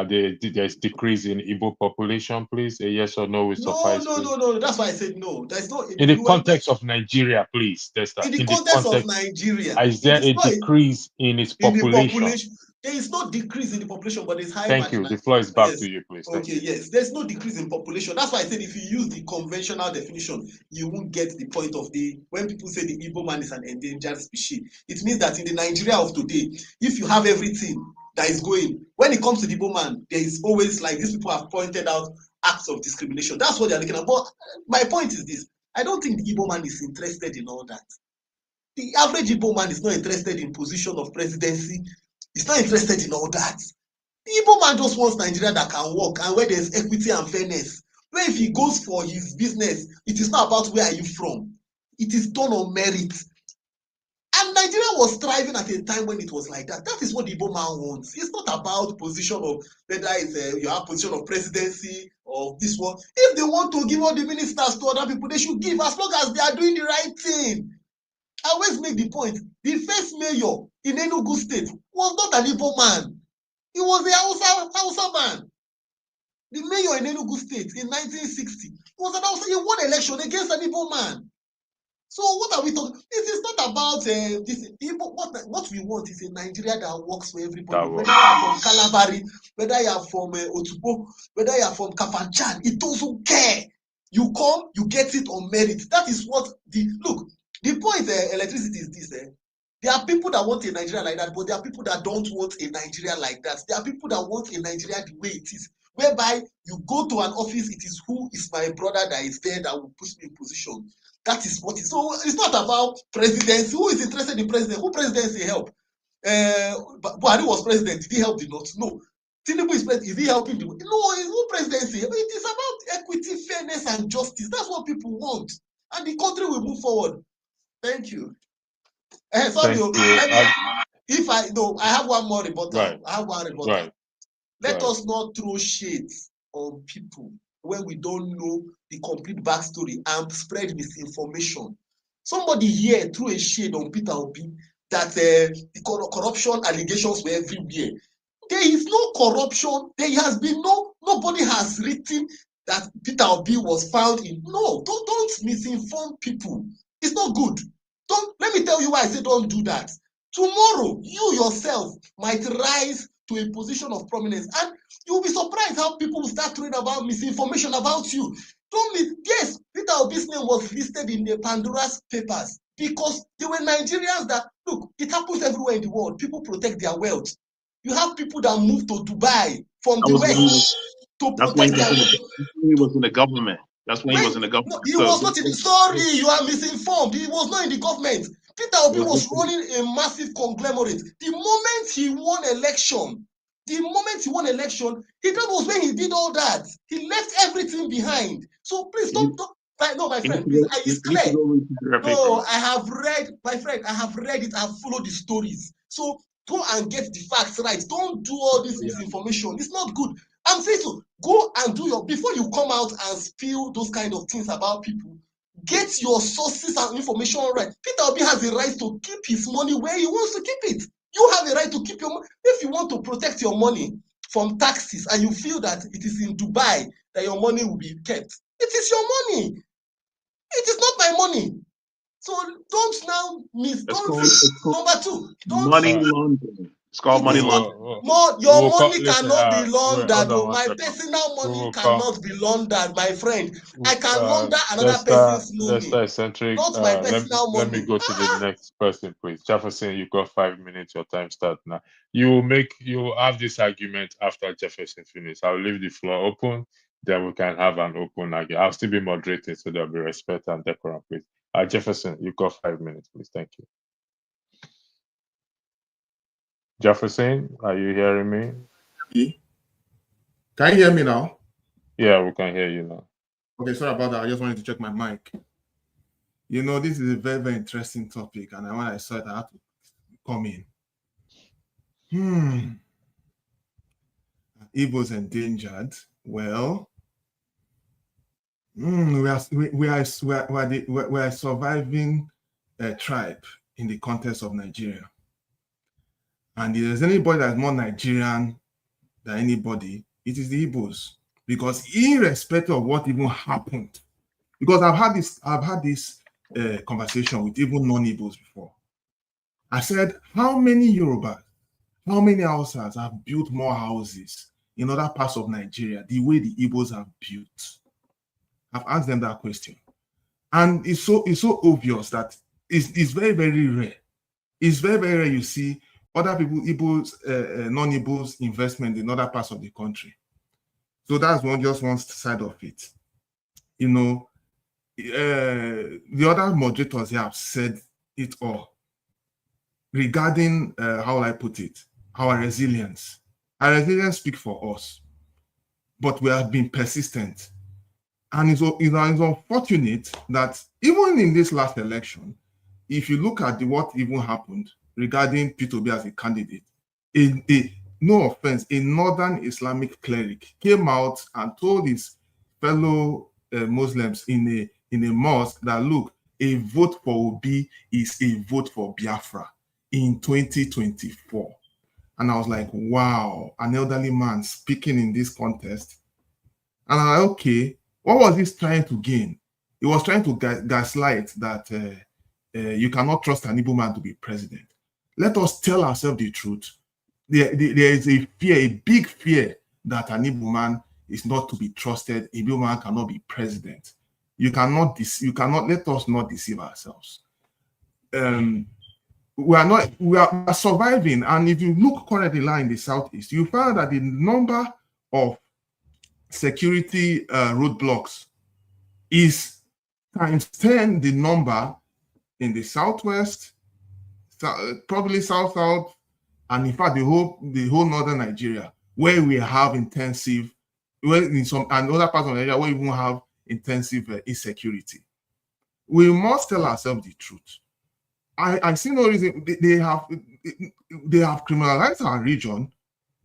there's decrease in Igbo population, please? A yes or no will suffice. No. That's why I said no. There's no. In the context of Nigeria, please. In the context of Nigeria, is there a decrease in its population? There is no decrease in the population, but it's high. Thank you. The floor is back to you, please. Okay, yes. There's no decrease in population. That's why I said if you use the conventional definition, you won't get the point of when people say the Igbo man is an endangered species. It means that in the Nigeria of today, if you have everything that is going, when it comes to the Igbo man, there is always, like these people have pointed out, acts of discrimination. That's what they're looking at. But my point is this: I don't think the Igbo man is interested in all that. The average Igbo man is not interested in position of presidency. He's not interested in all that. The Igbo man just wants Nigeria that can work and where there's equity and fairness. Where if he goes for his business, it is not about where are you from. It is done on merit. And Nigeria was thriving at a time when it was like that. That is what the Igbo man wants. It's not about position of whether it's you have position of presidency or this one. If they want to give all the ministers to other people, they should give as long as they are doing the right thing. I always make the point. The first mayor in Enugu State was not an Igbo man. He was a Hausa man. The mayor in Enugu State in 1960 was about he won election against an Igbo man. So what are we talking? It is not about this. What we want is a Nigeria that works for everybody. Whether you are from Calabari, whether you are from Otubo, whether you are from Kafanchan, it doesn't care. You come, you get it on merit. That is what look. The point electricity is this. There are people that want a Nigeria like that, but there are people that don't want a Nigeria like that. There are people that want a Nigeria the way it is, whereby you go to an office, it is who is my brother that is there that will put me in position. That is what it is. So it's not about presidency. Who is interested in president? Who presidency help? Buhari was president. Did he help the North? No. Tinubu is president. Is he helping the No, it's who presidency. It is about equity, fairness, and justice. That's what people want. And the country will move forward. Thank you. Sorry, if I have one more rebuttal. Right. I have one rebuttal. Right. Let us not throw shades on people when we don't know the complete backstory and spread misinformation. Somebody here threw a shade on Peter Obi that the corruption allegations were everywhere. There is no corruption. There has been nobody has written that Peter Obi was found in. No, don't misinform people. It's not good. Let me tell you why I say don't do that. Tomorrow, you yourself might rise to a position of prominence, and you'll be surprised how people will start throwing about misinformation about you. Yes, Peter Obi's name was listed in the Pandora's papers because they were Nigerians that, look, it happens everywhere in the world. People protect their wealth. You have people that move to Dubai from the West to protect their wealth. He was in the government. That's when he was in the government. No, he was not in the story. You are misinformed. He was not in the government. Peter Obi was running a massive conglomerate. The moment he won election, that was when he did all that. He left everything behind. So please don't. No, my friend, please. It's clear. No, I have read, my friend. I have read it. I have followed the stories. So go and get the facts right. Don't do all this misinformation. It's not good. I'm saying so. Go and do before you come out and spill those kind of things about people. Get your sources and information right. Peter Obi has a right to keep his money where he wants to keep it. You have a right to keep your money. If you want to protect your money from taxes and you feel that it is in Dubai that your money will be kept, it is your money. It is not my money. So don't now number two. Don't money laundering. It's called money laundering. Your money cannot be laundered. My personal money cannot be laundered, my friend. I can launder another person's money. Not my personal money. Let me go to the next person, please. Jefferson, you've got 5 minutes. Your time starts now. You have this argument after Jefferson finishes. I'll leave the floor open. Then we can have an open argument. I'll still be moderating, so there'll be respect and decorum, please. Jefferson, you've got 5 minutes, please. Thank you. Jefferson, are you hearing me? Can you hear me now? Yeah, we can hear you now. Okay, sorry about that. I just wanted to check my mic. You know, this is a very, very interesting topic, and when I saw it, I had to come in. Igbo's endangered. Well, we are a surviving tribe in the context of Nigeria. And if there's anybody that's more Nigerian than anybody, it is the Igbos. Because irrespective of what even happened, because I've had this conversation with even non-Igbos before. I said, how many Yorubas, how many Hausas have built more houses in other parts of Nigeria the way the Igbos have built? I've asked them that question. And it's so obvious that it's very, very rare. It's very, very rare you see other people, Igbos, non-Igbos investment in other parts of the country. So that's just one side of it. You know, the other moderators have said it all regarding, how will I put it, our resilience. Our resilience speaks for us, but we have been persistent. And it's unfortunate that even in this last election, if you look at what even happened regarding Peter Obi as a candidate, no offense, a northern Islamic cleric came out and told his fellow Muslims in a mosque that, look, a vote for Obi is a vote for Biafra in 2024. And I was like, wow, an elderly man speaking in this contest. And I'm like, okay, what was he trying to gain? He was trying to gaslight that you cannot trust an Igbo man to be president. Let us tell ourselves the truth. There is a fear, a big fear, that an Igbo man is not to be trusted. Igbo man cannot be president. You cannot let us not deceive ourselves. We are surviving, and if you look currently in the southeast, you find that the number of security roadblocks is times 10 the number in the southwest, probably south, and in fact the whole northern Nigeria, where we have intensive, where in some and other parts of Nigeria where we even have intensive insecurity. We must tell ourselves the truth. I see no reason they have criminalized our region.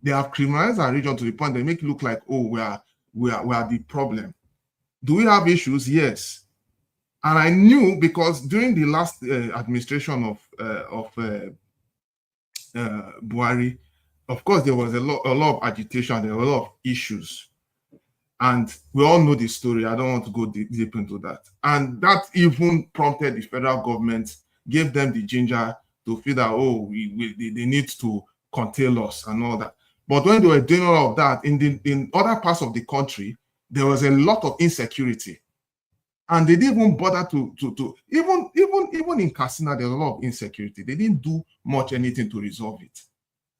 They have criminalized our region to the point they make it look like, oh, we are the problem. Do we have issues? Yes. And I knew, because during the last administration of Buhari, of course, there was a lot of agitation, there were a lot of issues. And we all know the story. I don't want to go deep into that. And that even prompted the federal government, gave them the ginger to feel that, oh, they need to curtail us and all that. But when they were doing all of that, in other parts of the country, there was a lot of insecurity. And they didn't even bother to even in Katsina, there's a lot of insecurity. They didn't do much anything to resolve it.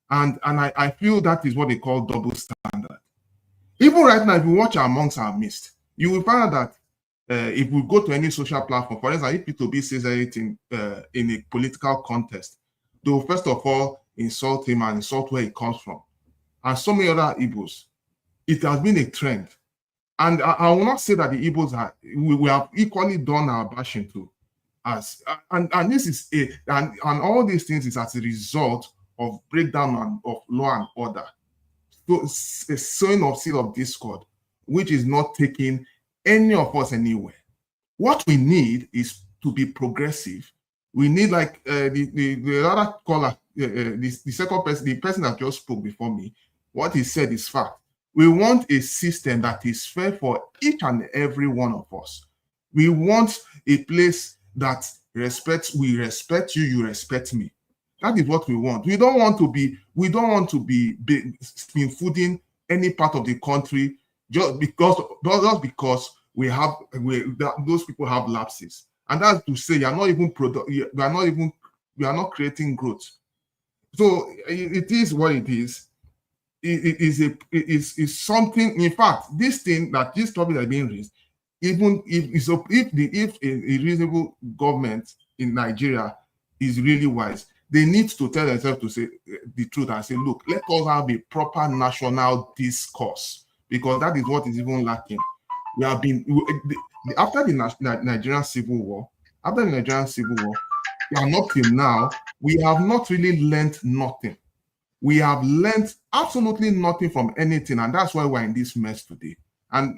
And I feel that is what they call double standard. Even right now, if you watch Amongst Our Midst, you will find out that if we go to any social platform, for instance, if P2B says anything in a political contest, they will first of all insult him and insult where he comes from. And so many other Igbos. It has been a trend. And I will not say that the Igbos we have equally done our bashing too. And this is and all these things is as a result of breakdown of law and order. So a sowing of seed of discord, which is not taking any of us anywhere. What we need is to be progressive. We need, like the other caller, the second person, the person that just spoke before me, what he said is fact. We want a system that is fair for each and every one of us. We want a place that respects, we respect you, you respect me. That is what we want. We don't want to be spoon feeding any part of the country just because those people have lapses. And that's to say we are not creating growth. So it is what it is. It is something. In fact, this topic that is being raised, even if a reasonable government in Nigeria is really wise, they need to tell themselves to say the truth and say, look, let us have a proper national discourse, because that is what is even lacking. We have been after the Nigerian Civil War. After the Nigerian Civil War, and up till now, we have not really learned nothing. We have learned absolutely nothing from anything, and that's why we're in this mess today. And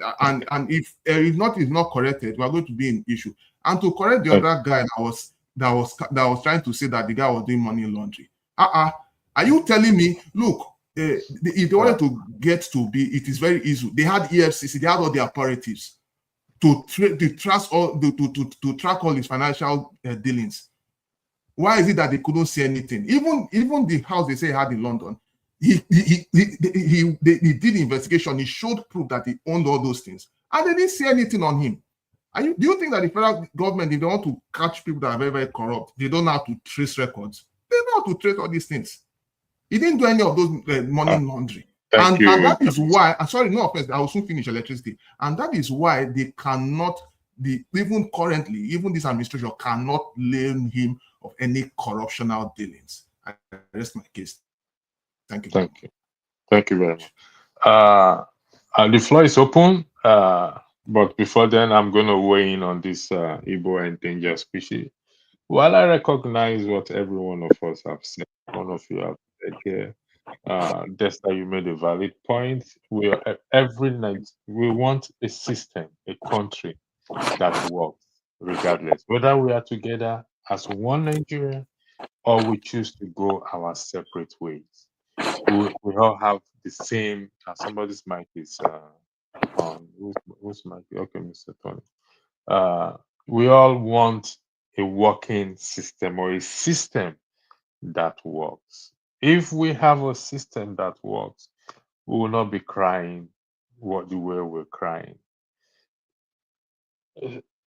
if not is not corrected, we're going to be in issue. And to correct the other guy that was trying to say that the guy was doing money laundering. Are you telling me, look, if they wanted to get to be, it is very easy. They had EFCC, they had all the operatives to track all his financial dealings. Why is it that they couldn't see anything? Even the house they say he had in London, he did investigation. He showed proof that he owned all those things, and they didn't see anything on him. Do you think that the federal government, if they want to catch people that are very, very corrupt, they don't know how to trace records? They know how to trace all these things. He didn't do any of those money laundering. And that is why, sorry, no offense, I will soon finish electricity. And that is why they cannot, even currently, even this administration cannot blame him of any corruptional dealings. I rest my case. Thank you. Thank you. Thank you very much. The floor is open. But before then, I'm going to weigh in on this Igbo endangered species. While I recognize what every one of us have said, one of you have said here, Desta, you made a valid point. We want a system, a country that works regardless, whether we are together as one Nigeria or we choose to go our separate ways. We all have the same. Somebody's mic is on. Who's my okay, Mr. Tony? We all want a working system or a system that works. If we have a system that works, we will not be crying the way we're crying.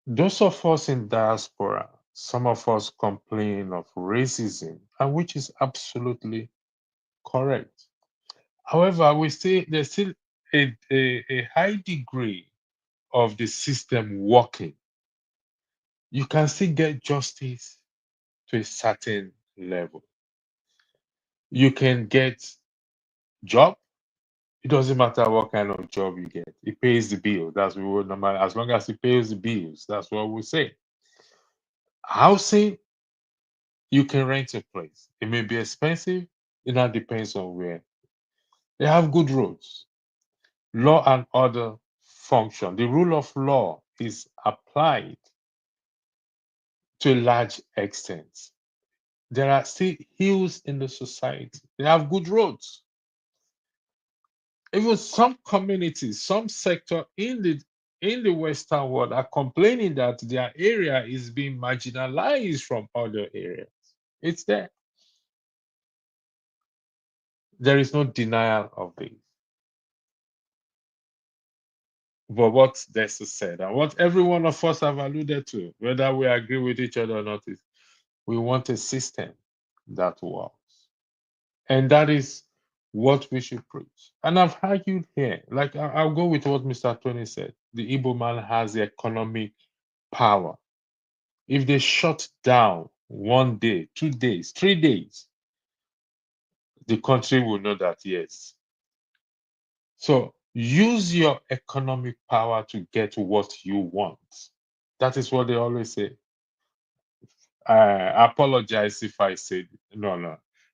Those of us in diaspora, some of us complain of racism, and which is absolutely correct. However, we see there's still a high degree of the system working. You can still get justice to a certain level. You can get job. It doesn't matter what kind of job you get. It pays the bill. That's what we would normally, as long as it pays the bills, that's what we say. Housing, you can rent a place. It may be expensive. It now depends on where. They have good roads. Law and order function. The rule of law is applied to a large extent. There are still hills in the society. They have good roads. Even some communities, some sector in the Western world are complaining that their area is being marginalized from other areas. It's there. There is no denial of this. But what Dessa said, and what every one of us have alluded to, whether we agree with each other or not, is we want a system that works. And that is what we should preach. And I've argued here, like I'll go with what Mr. Tony said. The Igbo man has the economic power. If they shut down 1 day, 2 days, 3 days, the country will know that, yes. So use your economic power to get what you want. That is what they always say. I apologize if I said no.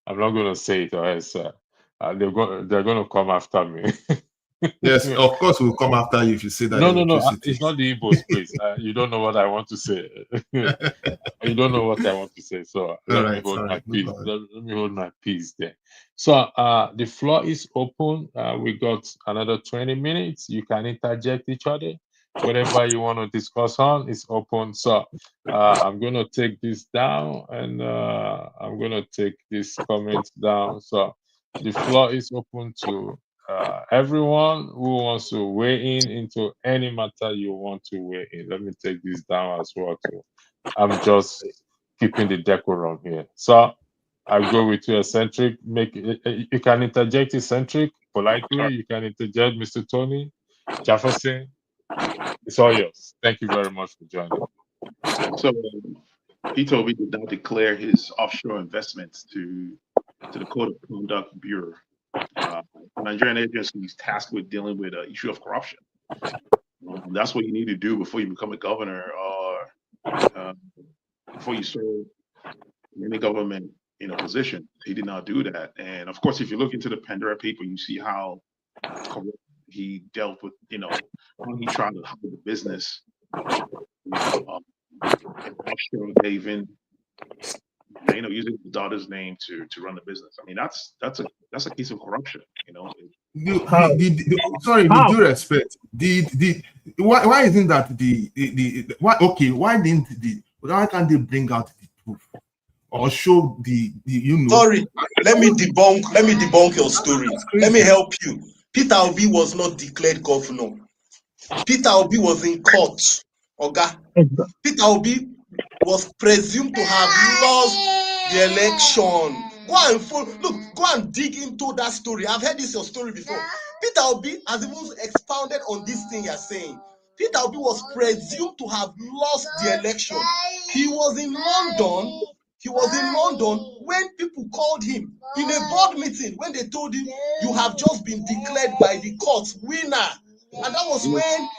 I'm not going to say it, or else they're going to come after me. Yes, of course we'll come after you if you say that. No. It's not the Igbos, please. You don't know what I want to say. You don't know what I want to say. So let me hold my peace. Let me hold my peace there. So the floor is open. We got another 20 minutes. You can interject each other. Whatever you want to discuss on is open. So I'm going to take this down, and I'm going to take this comment down. So the floor is open to everyone who wants to weigh in into any matter you want to weigh in. Let me take this down as well too. I'm just keeping the decorum here. So I'll go with you, eccentric. You can interject eccentric politely. You can interject Mr. Tony Jefferson. It's all yours. Thank you very much for joining. So he told me to now declare his offshore investments to the Code of Conduct Bureau. Nigerian agencies tasked with dealing with the issue of corruption. That's what you need to do before you become a governor, or before you serve in any government position. He did not do that. And of course, if you look into the Pandora paper, you see how he dealt with, when he tried to hide the business, offshore, they even, using his daughter's name to run the business. I mean, that's a case of corruption, Sorry, with due respect, why isn't that why can't they bring out the proof or show Sorry, let me debunk your story. Let me help you. Peter Obi was not declared governor. Peter Obi was in court. Oga. Peter Obi was presumed to have lost the election. Go and dig into that story. I've heard your story before. Peter Obi has even expounded on this thing you're saying. Peter Obi was presumed to have lost the election. He was in London when people called him in a board meeting, when they told him, you have just been declared by the court winner. And that was when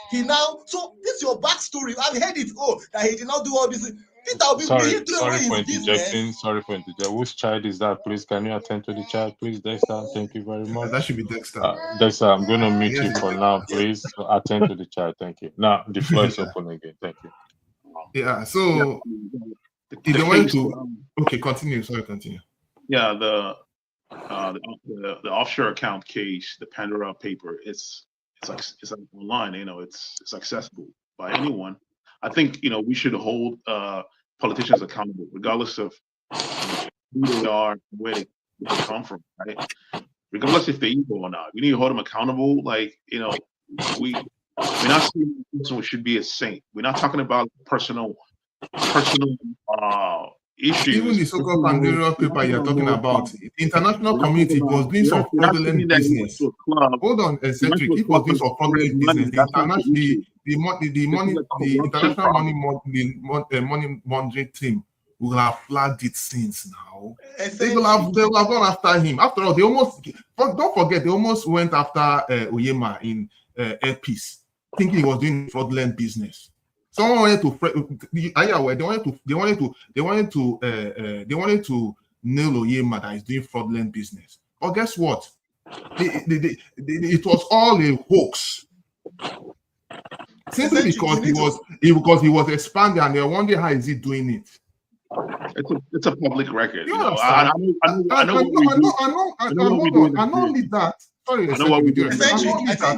so this is your backstory. I've heard it, that he did not do all this. Peter Obi, sorry for interjecting. Sorry for interjecting. Which child is that? Please, can you attend to the child, please, Dexter? Thank you very much. That should be Dexter. Dexter, I'm going to mute you for now, please. Attend to the child. Thank you. Now, the floor is open again. Thank you. Yeah, so if they want to... Okay, continue. Sorry, continue. Yeah, the offshore account case, the Pandora paper, it's it's like online. It's accessible by anyone. I think we should hold politicians accountable, regardless of who they are, where they come from, right? Regardless if they're evil or not, we need to hold them accountable. Like we're not saying this person should be a saint. We're not talking about personal issues. Even the so-called Pandora paper you're talking about, the international community was doing some fraudulent business. Hold on, eccentric. It was doing some fraudulent business. The international money laundering team will have flagged it since now. They will have gone after him. After all, don't forget, they almost went after Oyema in Air Peace, thinking he was doing fraudulent business. Someone wanted to. Are you aware? They wanted to nail Oyema that is doing fraudulent business. But guess what? It was all a hoax. Simply because he was expanding, and they're wondering how is he doing it. It's a public record. I know not only that. Sorry, I think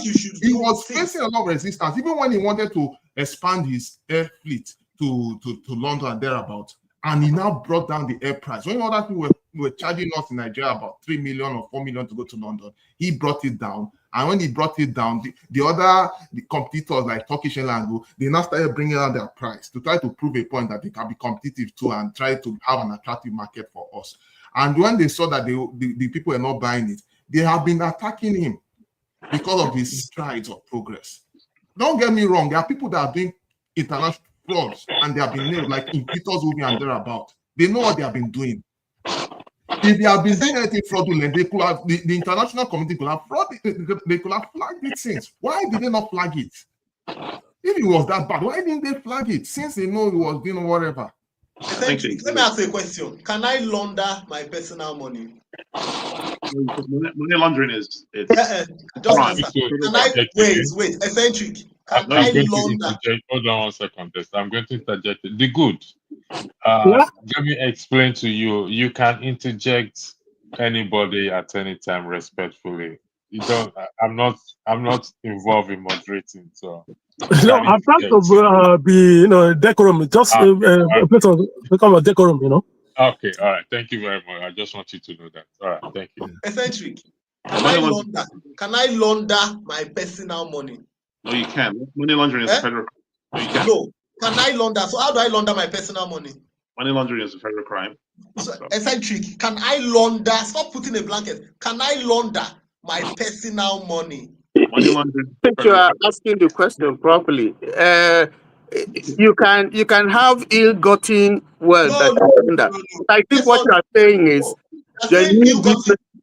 you should. He was facing a lot of resistance, even when he wanted to expand his air fleet to London and thereabouts, and he now brought down the air price. When other people were charging us in Nigeria about 3 million or 4 million to go to London, he brought it down. And when he brought it down, the competitors like Turkish Airlines, they now started bringing down their price to try to prove a point that they can be competitive too and try to have an attractive market for us. And when they saw that the people were not buying it, they have been attacking him because of his strides of progress. Don't get me wrong, there are people that are doing international frauds and they have been named like in Peter's movie and thereabout. They know what they have been doing. If they have been doing anything fraudulent, they could have the international community could have they could have flagged it since. Why did they not flag it? If it was that bad, why didn't they flag it? Since they know it was doing whatever. Let me ask you a question. Can I launder my personal money? Money laundering is just answer. Can I wait, eccentric? Can I launder? Hold on 1 second. I'm going to interject. The good. Let me explain to you. You can interject anybody at any time respectfully. You don't. I'm not involved in moderating, so. No, I'm trying to be, decorum. Just become a decorum, Okay, all right. Thank you very much. I just want you to know that. All right, thank you. Eccentric. Can I launder my personal money? No, you can't. Money laundering is a federal crime. No, you can't. No. Can I launder? So how do I launder my personal money? Money laundering is a federal crime. So, eccentric. Can I launder? Stop putting a blanket. Can I launder my personal money? Money laundering. I think you are asking the question properly. You can have ill-gotten wealth. I think what you are saying is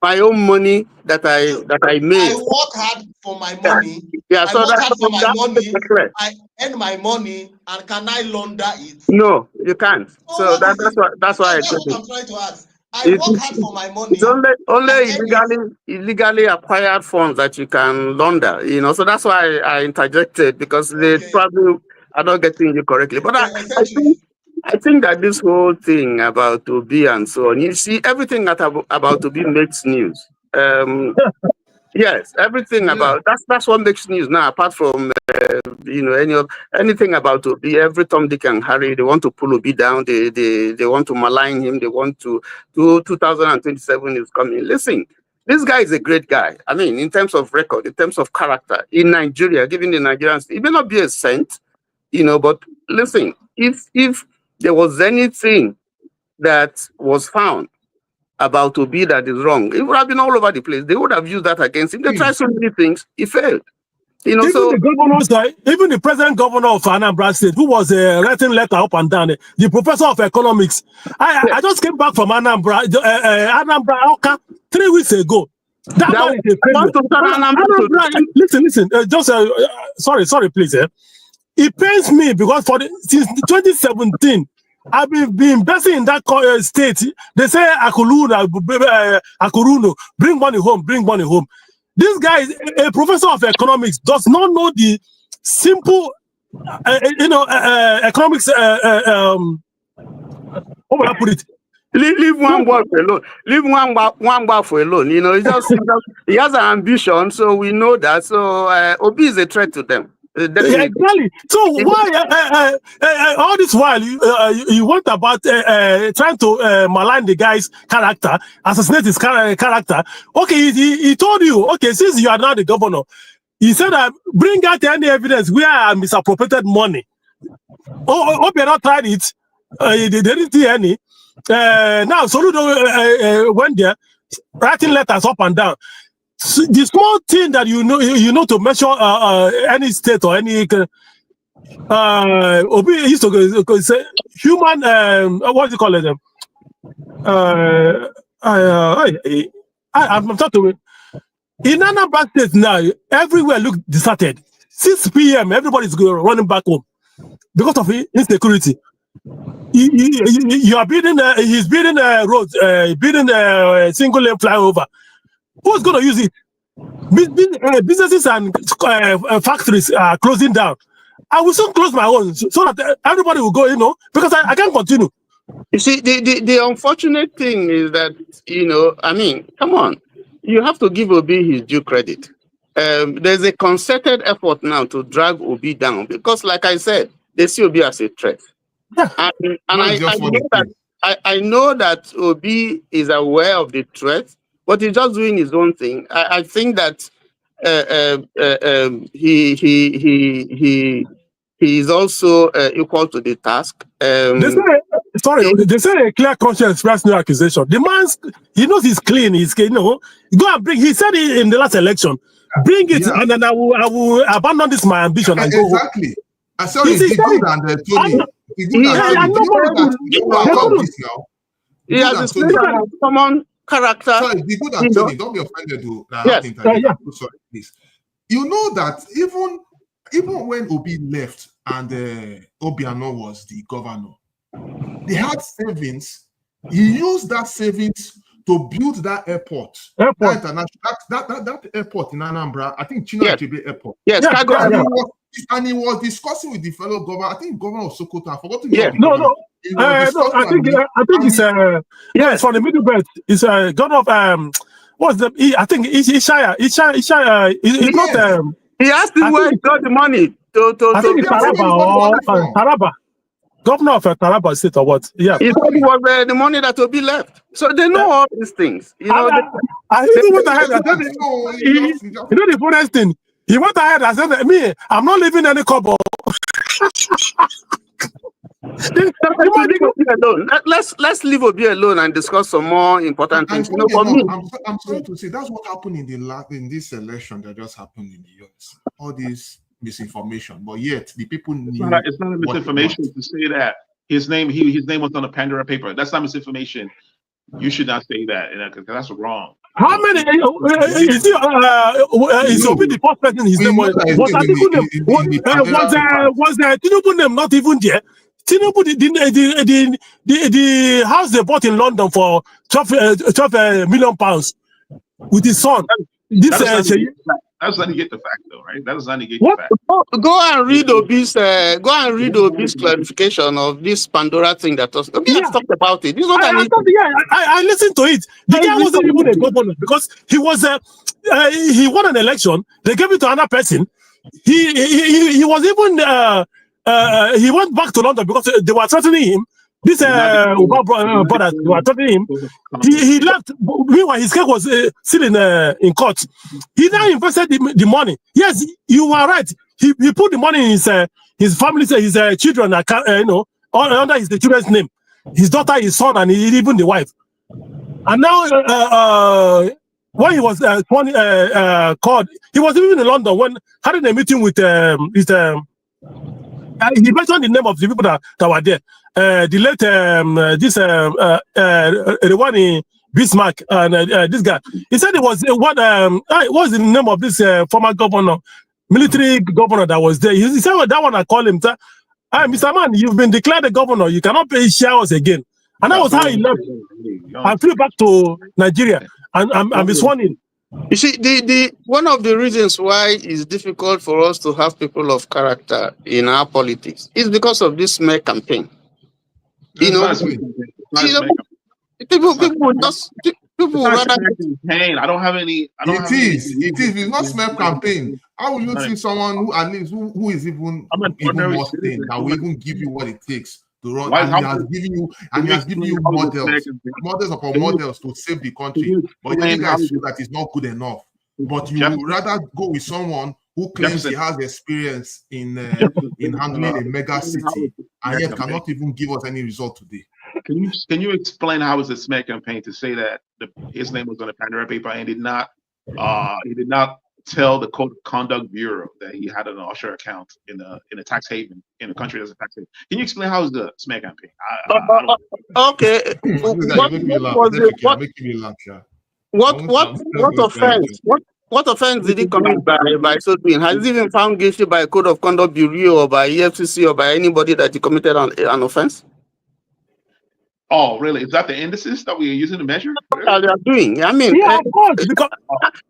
my own money that I made. I work hard for my money. Yeah, I work hard for my money. I earn my money, and can I launder it? No, you can't. So that's why I said what I'm trying to ask. I work hard for my money. It's only illegally acquired funds that you can launder. So that's why I interjected, because they probably are not getting you correctly. But I think that this whole thing about Obi and so on, you see, everything about Obi makes news. Yes, everything about that's what makes news now. Apart from anything about Obi, every Tom, Dick, and Harry, they want to pull Obi down. They want to malign him. They want to 2027 is coming. Listen, this guy is a great guy. I mean, in terms of record, in terms of character, in Nigeria, given the Nigerians, he may not be a saint, but listen, if there was anything that was found about Obi that is wrong, it would have been all over the place. They would have used that against him. They tried so many things, he failed. Even the present governor of Anambra State, who was writing letter up and down, the professor of economics. I just came back from Anambra, Oka, 3 weeks ago. That man is a listen. Just sorry, please. It pains me because since 2017. I've been investing in that state. They say Akuruno, bring money home. This guy is a professor of economics, does not know the simple, economics. How would I put it? Leave one word alone. Leave one word for alone. You know, he has an ambition, so we know that. So Obi is a threat to them. Definitely. Exactly. So why all this while you went about trying to malign the guy's character, assassinate his character? Okay, he told you, okay, since you are now the governor, he said that bring out any evidence where I misappropriated money. Hope you not tried it. They didn't see any. Now Soludo went there writing letters up and down. So the small thing that you know to measure any state or any Obi used to say human what do you call it? I'm talking in Anambra State now. Everywhere look deserted. 6 p.m. everybody's running back home because of insecurity. You are building. He's building roads, building a single lane flyover. Who's going to use it? Businesses and factories are closing down. I will soon close my own so that everybody will go, because I can't continue. You see, the unfortunate thing is that, I mean, come on. You have to give Obi his due credit. There's a concerted effort now to drag Obi down because, like I said, they see Obi as a threat. Yeah. And I know that Obi is aware of the threat, but he's just doing his own thing. I think that he is also equal to the task. They say a clear conscience express no accusation. The man, he knows he's clean. Go and bring. He said it in the last election. Bring it, and then I will abandon this my ambition and go. Exactly. I saw it. He good and Tony. He has displayed a common character. Sorry, the good and Tony. Don't be offended, though. Yes. Sorry, please. You know that even when Obi left and Obiano was the governor, they had savings. He used that savings to build that airport. That airport in Anambra, I think Chino Airport. Yes, and he was discussing with the fellow governor. I think governor of Sokoto. I forgot to I think it's it's from the Middle Belt. It's governor of what's the? I think Ishaya. It's not. He asked him where he got the money I think it's Taraba or Taraba. Governor of Taraba State or what? Yeah. He said it was the money that will be left. So they know all these things. I even went ahead. The funniest thing. He went ahead and said, "Me, I'm not leaving any kobo." Let's leave Obi alone and discuss some more important things. I'm sorry to say that's what happened in this election that just happened in the US. All this misinformation, but yet the people knew. It's not a misinformation to say that his name was on a Pandora paper. That's not misinformation. You should not say that, because that's wrong. How many is Obi the first person his name was Tinubu name not even there? Tinubu the house they bought in London for 12 million pounds with his son. That's not to get the fact, though, right? That does not negate the fact. Go and read Obi's clarification of this Pandora thing that was. Obi has talked about it. I listened to it. The guy wasn't even a governor because he was he won an election. They gave it to another person. He was even he went back to London because they were threatening him. This brothers were threatening him. He left. Meanwhile, his case was still in court. He now invested the money. Yes, you are right. He put the money in his family, his children, under his children's name. His daughter, his son, and even the wife. And now, when he was called, he was even in London when having a meeting with he mentioned the name of the people that were there. The late the one in Bismarck and this guy. He said it was what was the name of this former governor, military governor that was there. He said that one I call him. Mr. Man, you've been declared a governor. You cannot pay shares again. And that was how he left and flew back to Nigeria and sworn in. You see, the one of the reasons why it's difficult for us to have people of character in our politics is because of this smear campaign. People just people rather. Campaign. I don't have any. It is. It's not smell campaign. How will you see someone who at least who is even more sane that will even give you what it takes to run? And he has given you models upon models to save the country. But then you guys feel that it's not good enough. But you would rather go with someone who claims he has experience in handling a mega city and yet cannot even give us any result today. Can you explain how was a smear campaign to say that his name was on the Pandora paper and did not tell the Code of Conduct Bureau that he had an offshore account in a tax haven in a country that's a tax haven? Can you explain how was the smear campaign? Okay. What offense did he commit by so doing? Has he been found guilty by a Code of Conduct Bureau or by EFCC or by anybody that he committed an offense? Oh, really? Is that the indices that we are using to measure? What are they doing? I mean, yeah, of course, because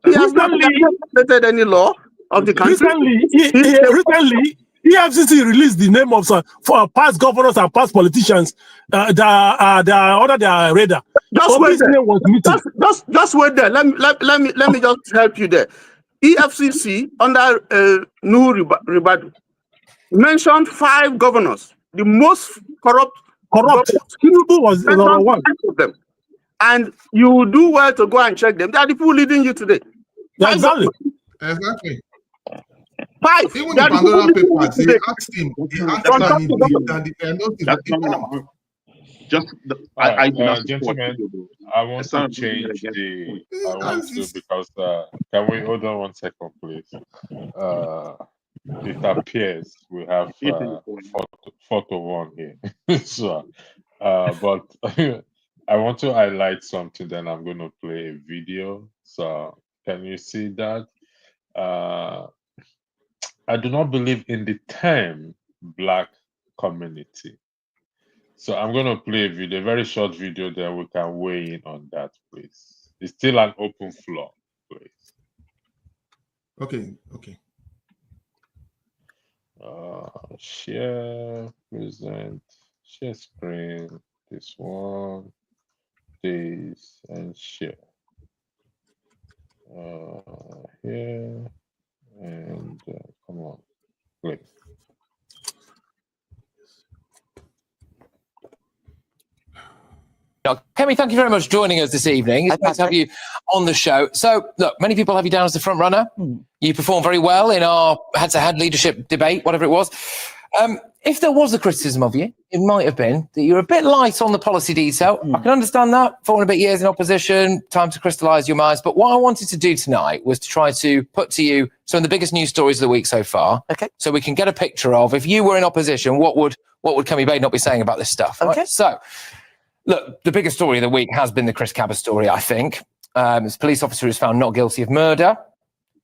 he has not violated any law of the country. Recently, EFCC released the name of some for past governors and past politicians that are under their radar. Just wait there. Just wait there. Let me just help you there. EFCC under Nuhu Ribadu mentioned 5 governors, the most corrupt. Tinubu was number 1 of them, and you do well to go and check them. They are the people leading you today. Exactly. 5. Even the Pandora papers, they asked him. Gentlemen, I want to change because can we hold on 1 second, please? It appears we have photo 1 here. So, but I want to highlight something. Then I'm going to play a video. So, can you see that? I do not believe in the term black community. So I'm going to play a video, a very short video, then we can weigh in on that, please. It's still an open floor, please. Okay. Share, present, share screen, this one, this, and share. Here, and come on, please. Kemi, thank you very much for joining us this evening. It's nice to have you on the show. So, look, many people have you down as the front runner. You performed very well in our head-to-head leadership debate, whatever it was. If there was a criticism of you, it might have been that you're a bit light on the policy detail. I can understand that. 4 and a bit years in opposition, time to crystallise your minds. But what I wanted to do tonight was to try to put to you some of the biggest news stories of the week so far. Okay. So we can get a picture of, if you were in opposition, what would Kemi Bain not be saying about this stuff? Okay. Right? So, look, the biggest story of the week has been the Chris Cabba story, I think. This police officer is found not guilty of murder.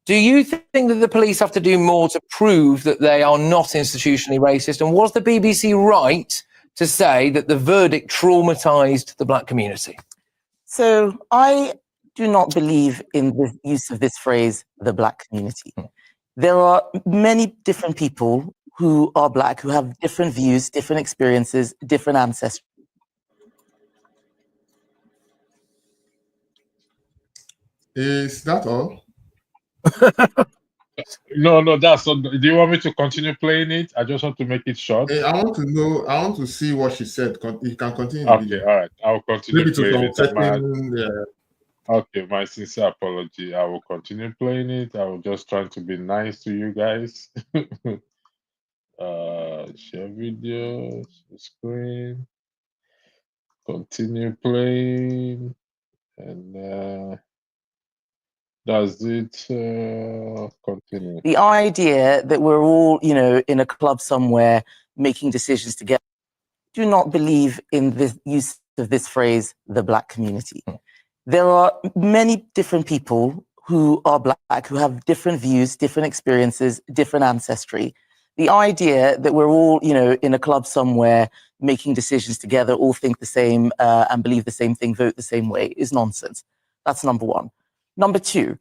Do you think that the police have to do more to prove that they are not institutionally racist? And was the BBC right to say that the verdict traumatised the black community? So I do not believe in the use of this phrase, the black community. There are many different people who are black, who have different views, different experiences, different ancestry. Is that all? No, that's all. Do you want me to continue playing it? I just want to make it short. I want to know. I want to see what she said. You can continue. Okay, all right. I'll continue Maybe playing it. Okay, my sincere apology. I will continue playing it. I will just try to be nice to you guys. Share video, screen, continue playing, and does it continue? The idea that we're all, in a club somewhere making decisions together. Do not believe in the use of this phrase, the black community. There are many different people who are black, who have different views, different experiences, different ancestry. The idea that we're all, in a club somewhere making decisions together, all think the same and believe the same thing, vote the same way is nonsense. That's number one. Number two,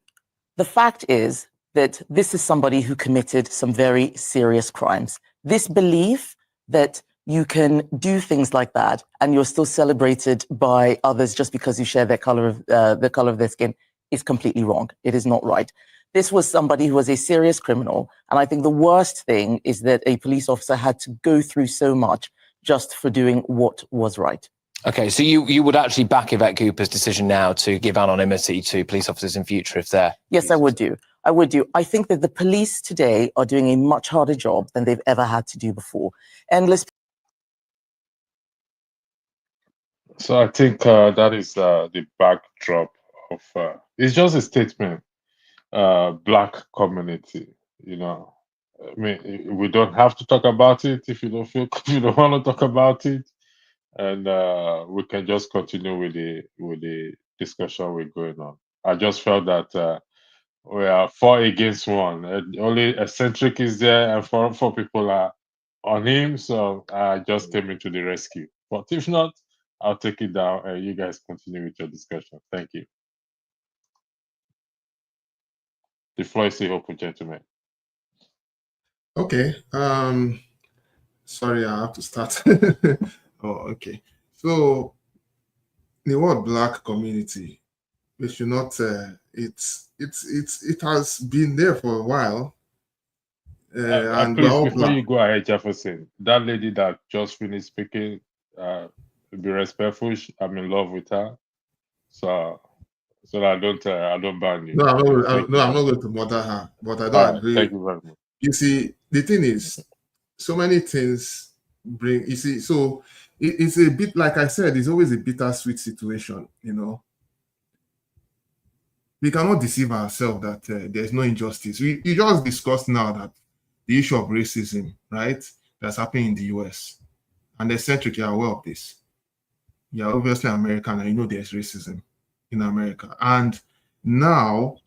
the fact is that this is somebody who committed some very serious crimes. This belief that you can do things like that and you're still celebrated by others just because you share the color of their skin is completely wrong. It is not right. This was somebody who was a serious criminal. And I think the worst thing is that a police officer had to go through so much just for doing what was right. Okay, so you would actually back Yvette Cooper's decision now to give anonymity to police officers in future if they're... Yes, I would do. I would do. I think that the police today are doing a much harder job than they've ever had to do before. Endless. So I think that is the backdrop of it's just a statement. Black community, you know. I mean, we don't have to talk about it if you don't feel you don't want to talk about it, and we can just continue with the discussion we're going on. I just felt that we are 4 against 1. And only eccentric is there, and 4 people are on him. So I just came into the rescue. But if not, I'll take it down, and you guys continue with your discussion. Thank you. The floor is still open, gentlemen. Okay. Sorry, I have to start. Oh, okay. So the word black community, we should not. It has been there for a while. And we're Please, all before black. you go ahead, Jefferson, that lady that just finished speaking, be respectful. I'm in love with her, so that I don't ban you. No, Thank I'm you. not going to murder her, but I All don't right, agree. thank you very much. You see, the thing is, so many things bring. You see, so it's a bit like I said. It's always a bittersweet situation. You know, we cannot deceive ourselves that there's no injustice. You just discussed now that the issue of racism, right, that's happening in the US, and eccentric, you're aware of this. You're obviously American, and you know there's racism in America. And now,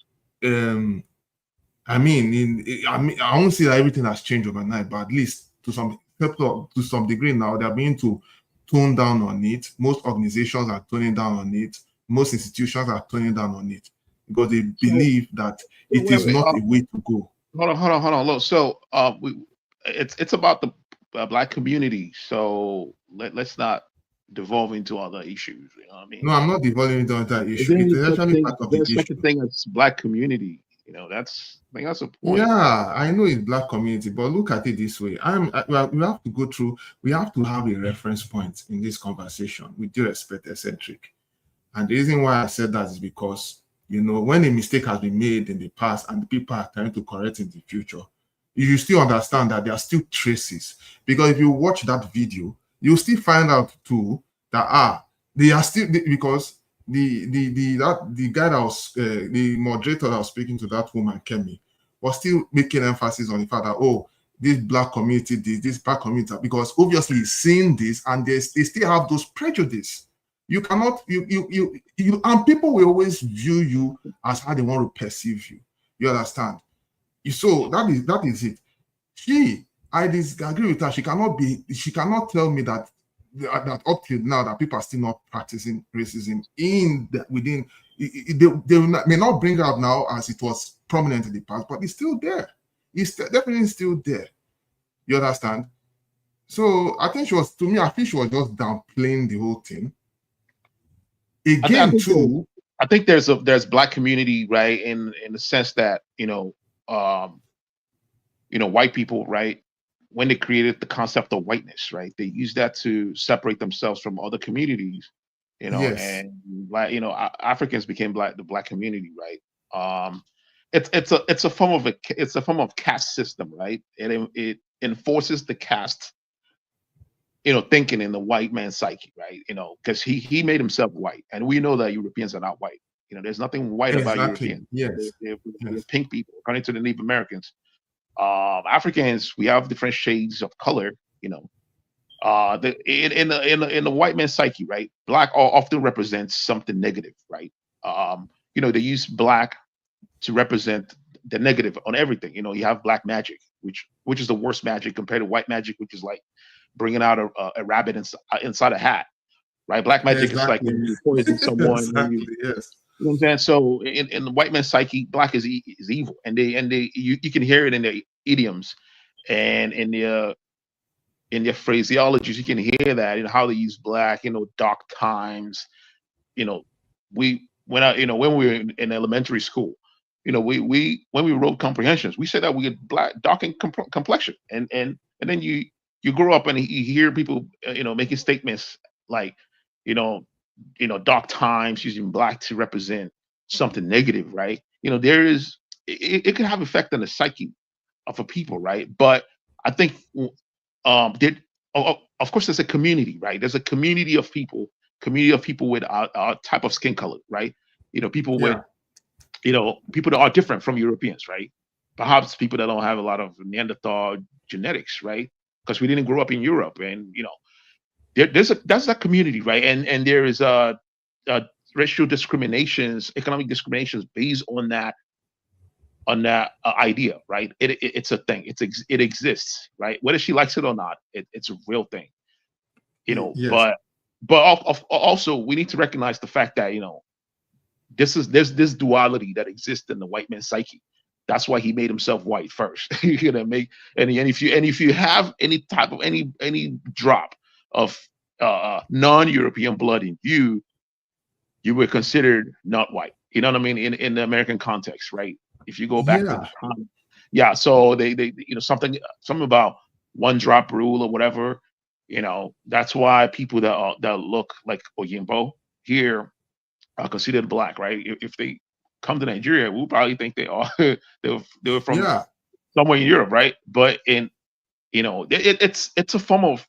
I won't say that everything has changed overnight, but at least to some degree now, they're beginning to tone down on it. Most organizations are toning down on it. Most institutions are toning down on it because they believe that it is not a way to go. Hold on. Look, so it's about the black community. So let's not devolve into other issues. You know what I mean? No, I'm not devolving into that issue. It's actually part of the There's such issue. a thing as black community. You know, I think that's a point. Yeah, I know it's black community, but look at it this way. We have to go through. We have to have a reference point in this conversation. With due respect, eccentric, and the reason why I said that is because when a mistake has been made in the past and people are trying to correct in the future, you still understand that there are still traces. Because if you watch that video, you'll still find out too that they are still because the guy that was the moderator that was speaking to that woman, Kemi, was still making emphasis on the fact that this black community, this black community, because obviously he's seeing this and they still have those prejudice. You cannot and people will always view you as how they want to perceive you. You understand? So that is it. I disagree with her. She cannot tell me that up till now that people are still not practicing racism within. They may not bring it out now as it was prominent in the past, but it's still there. It's definitely still there. You understand? So I think I think she was just downplaying the whole thing. Again, I think there's black community, right, in the sense that white people, right, when they created the concept of whiteness, right, they used that to separate themselves from other communities, Yes. And Africans became the black community, right. It's a form of caste system, right. It enforces the caste thinking in the white man's psyche, right? Because he made himself white, and we know that Europeans are not white. There's nothing white about Europeans. Yes. They're pink people, according to the Native Americans. Africans, we have different shades of color. In the white man's psyche, right? Black often represents something negative, right? They use black to represent the negative on everything. You have black magic, which is the worst magic compared to white magic, which is like bringing out a rabbit inside a hat, right? Black magic is like when you poison someone. Exactly, yes. You know what I'm saying? So in the white man's psyche, black is evil, and you can hear it in their idioms and in in their phraseologies, you can hear that, you know, how they use black, you know, dark times. You know, when we were in elementary school, you know, when we wrote comprehensions, we said that we had black, dark in complexion, and then you grow up and you hear people, you know, making statements like, you know, dark times, using black to represent something negative, right? You know, it can have effect on the psyche of a people, right? But I think of course there's a community, right? There's a community of people with our type of skin color, right? You know, people with, you know, people that are different from Europeans, right? Perhaps people that don't have a lot of Neanderthal genetics, right? Because we didn't grow up in Europe, and you know, that's a community, right? And there is racial discriminations, economic discriminations based on that idea, right? It's a thing. It exists, right? Whether she likes it or not, it's a real thing, you know. Yes. But also we need to recognize the fact that, you know, there's this duality that exists in the white man's psyche. That's why he made himself white first. You're gonna make and if you have any type of any drop of non-European blood in you, you were considered not white. You know what I mean? In the American context, right? If you go back to the time, yeah. So they you know, something about one drop rule or whatever. You know, that's why people that look like Oyinbo here are considered black, right? If they come to Nigeria, we'll probably think they are they were from somewhere in Europe, right? But you know, it's a form of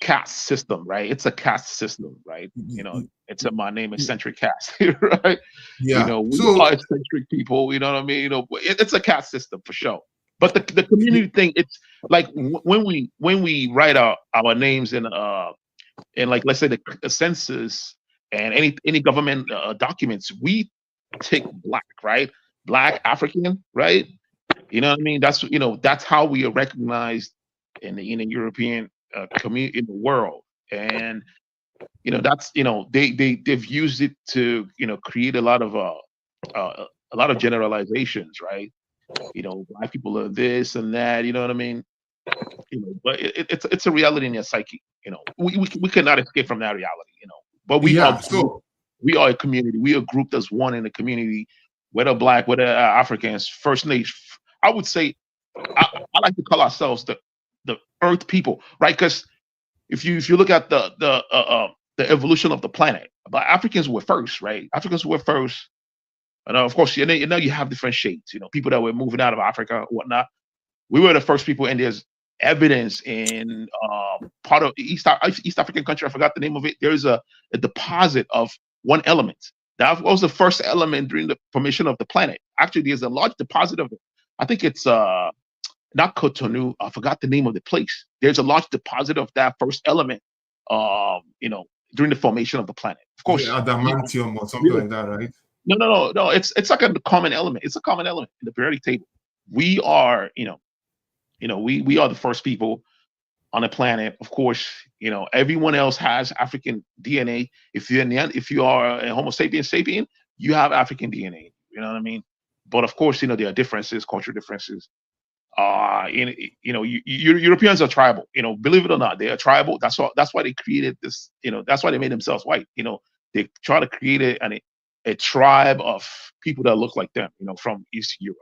caste system, right? It's a caste system, right? You know, it's my name eccentric caste, right? Yeah. You know, we are eccentric people. You know what I mean? You know, it's a caste system for sure. But the community thing, it's like when we write our names in like, let's say the census and any government documents, we take black, right? Black African, right? You know what I mean? That's how we are recognized in the European community in the world. And you know, that's, you know, they've used it to, you know, create a lot of generalizations, right? You know, black people are this and that, you know what I mean? You know, but it's a reality in your psyche. You know, we cannot escape from that reality, you know. But we are a community. We are grouped as one in the community, whether black, whether Africans, First Nation. I would say I like to call ourselves the Earth people, right? Because if you look at the evolution of the planet, but Africans were first, right? Africans were first, and of course, you know you have different shades. You know, people that were moving out of Africa, whatnot. We were the first people, and there's evidence in part of East African country. I forgot the name of it. There's a deposit of one element. That was the first element during the formation of the planet. Actually, there's a large deposit of it. I think it's not Cotonou. I forgot the name of the place. There's a large deposit of that first element, you know, during the formation of the planet. Of course, adamantium or something like that, right? No. It's like a common element. It's a common element in the periodic table. We are, you know, we are the first people on the planet. Of course, you know, everyone else has African DNA. If you are a Homo sapien, you have African DNA. You know what I mean? But of course, you know, there are differences, cultural differences. You know, Europeans are tribal. You know, believe it or not, they are tribal. That's why they created this. You know, that's why they made themselves white. You know, they try to create a tribe of people that look like them. You know, from East Europe.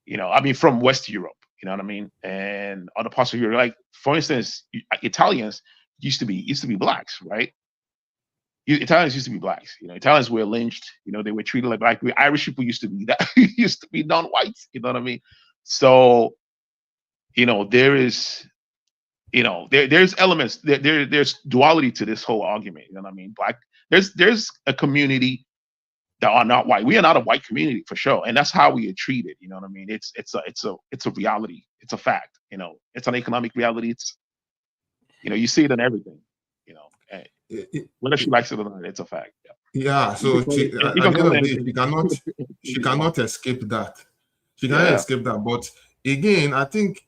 You know, I mean, from West Europe. You know what I mean? And other parts of Europe, like for instance, Italians used to be blacks, right? Italians used to be blacks. You know, Italians were lynched. You know, they were treated like black. Irish people used to be that. Used to be non-whites. You know what I mean? So, you know, there is, you know, there's elements. There's duality to this whole argument. You know what I mean? Black. There's a community that are not white. We are not a white community for sure, and that's how we are treated. You know what I mean? It's a reality. It's a fact. You know, it's an economic reality. It's, you know, you see it in everything. You know, whether she likes it or not, it's a fact. Yeah. So at the end of the day, she cannot escape that. She cannot escape that. But again, I think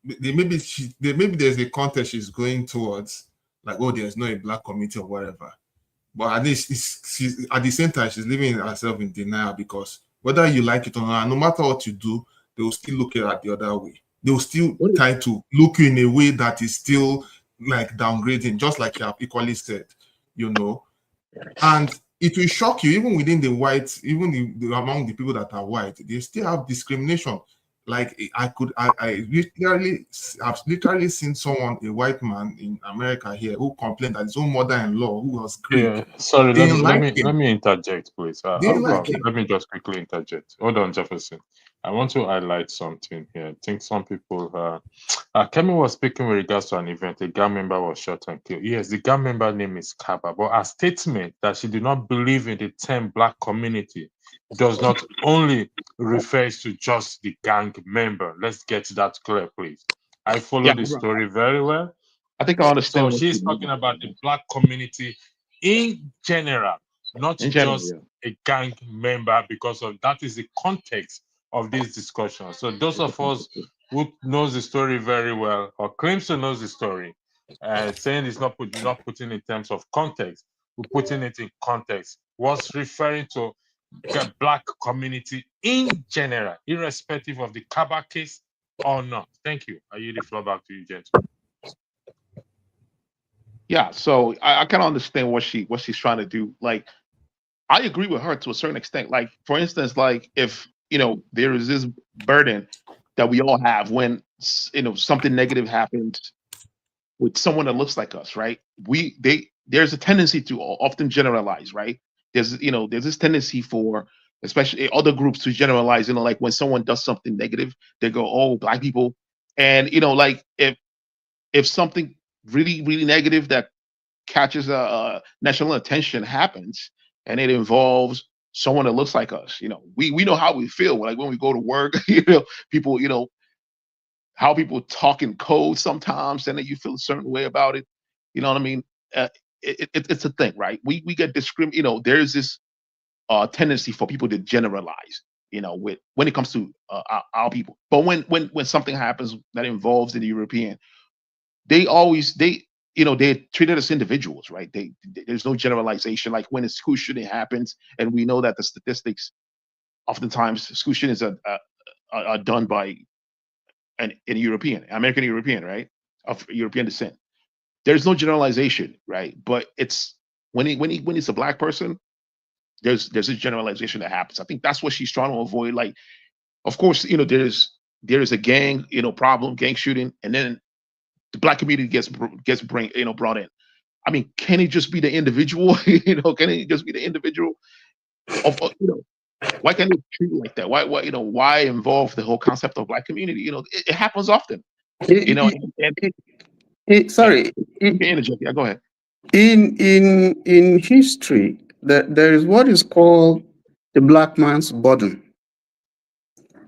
maybe there's a context she's going towards, like, oh, there's no a black community or whatever. But at least she's at the same time, she's living herself in denial, because whether you like it or not, no matter what you do, they will still look at it the other way. they'll still try to look you in a way that is still like downgrading, just like you have equally said, you know. And it will shock you, even within the whites, even among the people that are white, they still have discrimination. Like I literally have literally seen someone, a white man in America here, who complained that his own mother-in-law, who was Greek, Yeah, sorry, let me interject, please. Let me just quickly interject. Hold on, Jefferson. I want to highlight something here. I think some people, Kemi was speaking with regards to an event. A gang member was shot and killed. Yes, the gang member name is Kaba, but her statement that she did not believe in the term black community does not only refers to just the gang member. Let's get that clear, please. I follow the story very well. I think I understand. So she's talking about the black community in general, not just a gang member, because of that is the context of this discussion. So those of us who knows the story very well or claims to know the story, saying it's not putting in terms of context, we're putting it in context. Was referring to the black community in general, irrespective of the Kaba case or not. Thank you. I yield the floor back to you, gentlemen. Yeah, so I kind of understand what she's trying to do. Like, I agree with her to a certain extent. Like, for instance, like if there is this burden that we all have when something negative happens with someone that looks like us, right? There's a tendency to often generalize, right? There's this tendency for especially other groups to generalize. Like when someone does something negative, they go, "Oh, black people," and like if something really, really negative that catches national attention happens and it involves someone that looks like us, we know how we feel like when we go to work. People, how people talk in code sometimes, and then you feel a certain way about it. You know what I mean? It's a thing, right? We get discriminated. There's this tendency for people to generalize, when it comes to our people. But when something happens that involves the European, they're treated as individuals, right? There's no generalization. Like when a school shooting happens, and we know that the statistics, oftentimes school shootings are done by an American European, right, of European descent. There's no generalization, right? But it's when it's a black person, there's a generalization that happens. I think that's what she's trying to avoid. Like, of course, there's a gang, problem, gang shooting, and then the black community gets brought in. I mean, can it just be the individual? Can it just be the individual? Why can't it treat it like that? Why involve the whole concept of black community? It happens often. Sorry. Yeah, go ahead. In history, there is what is called the black man's burden.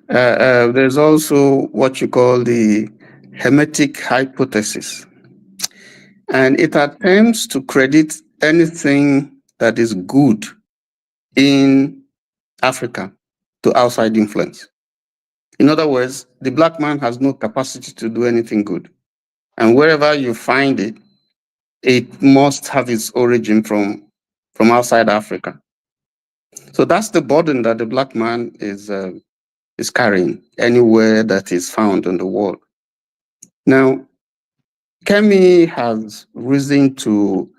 There's also what you call the Hermetic hypothesis. And it attempts to credit anything that is good in Africa to outside influence. In other words, the black man has no capacity to do anything good. And wherever you find it, it must have its origin from outside Africa. So that's the burden that the black man is carrying anywhere that is found in the world. Now, Kemi has risen to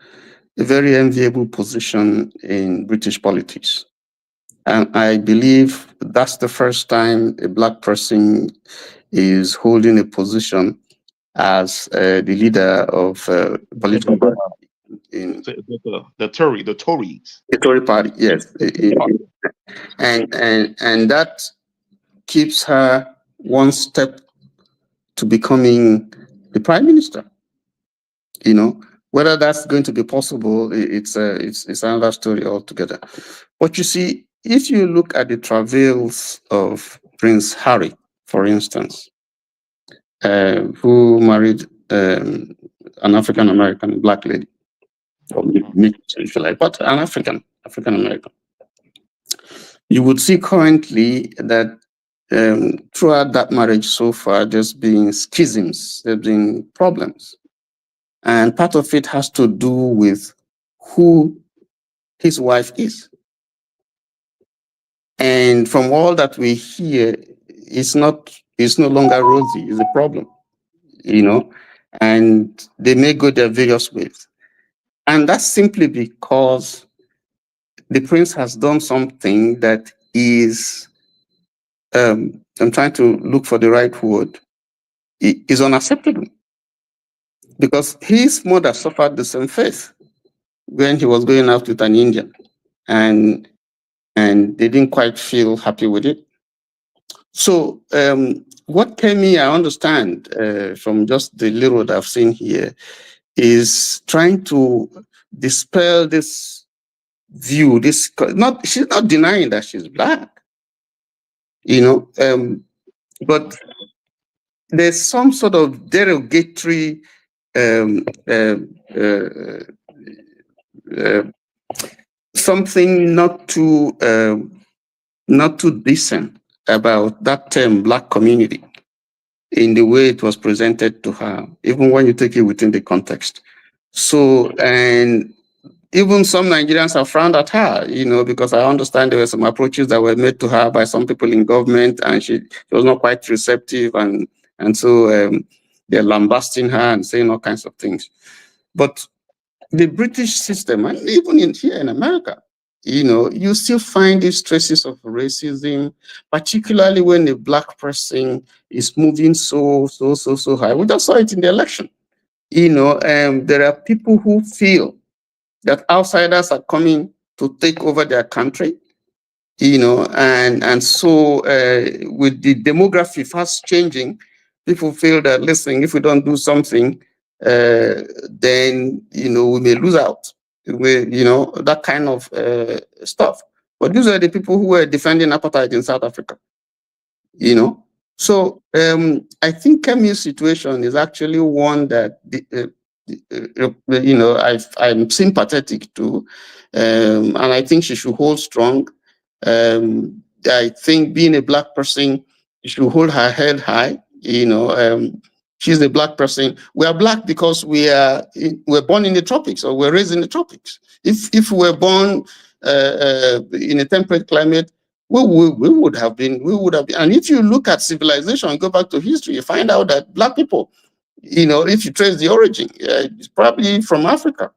a very enviable position in British politics. And I believe that's the first time a black person is holding a position as the leader of political party in the Tories. The Tory party, yes. And that keeps her one step to becoming the prime minister. Whether that's going to be possible, it's another story altogether. But you see, if you look at the travails of Prince Harry, for instance, who married an African American black lady, or mixed, if you like, but an African American, you would see currently that throughout that marriage so far, there's been schisms, there's been problems. And part of it has to do with who his wife is. And from all that we hear, it's not It's no longer rosy. It's a problem, and they may go their various ways. And that's simply because the prince has done something that is, I'm trying to look for the right word, is unacceptable. Because his mother suffered the same fate when he was going out with an Indian, and they didn't quite feel happy with it. So what Kemi, I understand from just the little that I've seen here, is trying to dispel this view. She's not denying that she's Black, but there's some sort of derogatory something not too decent about that term Black community in the way it was presented to her, even when you take it within the context. So, and even some Nigerians have frowned at her, because I understand there were some approaches that were made to her by some people in government, and she was not quite receptive, and so they're lambasting her and saying all kinds of things. But the British system, and even here in America, you still find these traces of racism, particularly when a Black person is moving so high. We just saw it in the election. There are people who feel that outsiders are coming to take over their country, and so with the demography fast changing, people feel that, listen, if we don't do something, then, we may lose out. That kind of stuff. But these are the people who were defending apartheid in South Africa, So I think Kemi's situation is actually one that, I'm sympathetic to, and I think she should hold strong. I think being a Black person, she should hold her head high. She's a Black person. We are Black because we're born in the tropics, or we're raised in the tropics. If we were born in a temperate climate, we would have been. And if you look at civilization and go back to history, you find out that Black people, if you trace the origin, it's probably from Africa.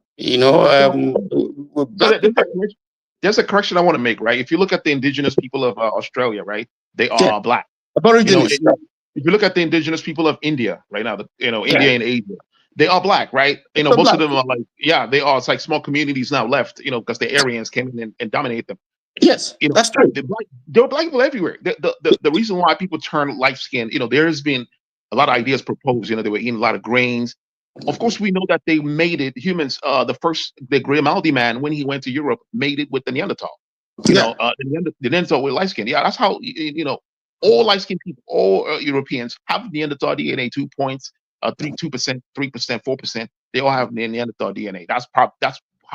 There's a correction I want to make, right? If you look at the indigenous people of Australia, right, they are Black. Aborigines. If you look at the indigenous people of India right now, India and Asia, they are Black, right? Most of them are like, they are. It's like small communities now left, because the Aryans came in and dominated them. Yes, that's true. There are Black people everywhere. The reason why people turn light skin, there has been a lot of ideas proposed. They were eating a lot of grains. Of course, we know that they made it. Humans, the Grimaldi man, when he went to Europe, made it with the Neanderthal. The Neanderthal with light skin. Yeah, that's how all light skinned people, all Europeans have Neanderthal DNA. 2 points, 2%, 3%, 4%. They all have Neanderthal DNA. That's how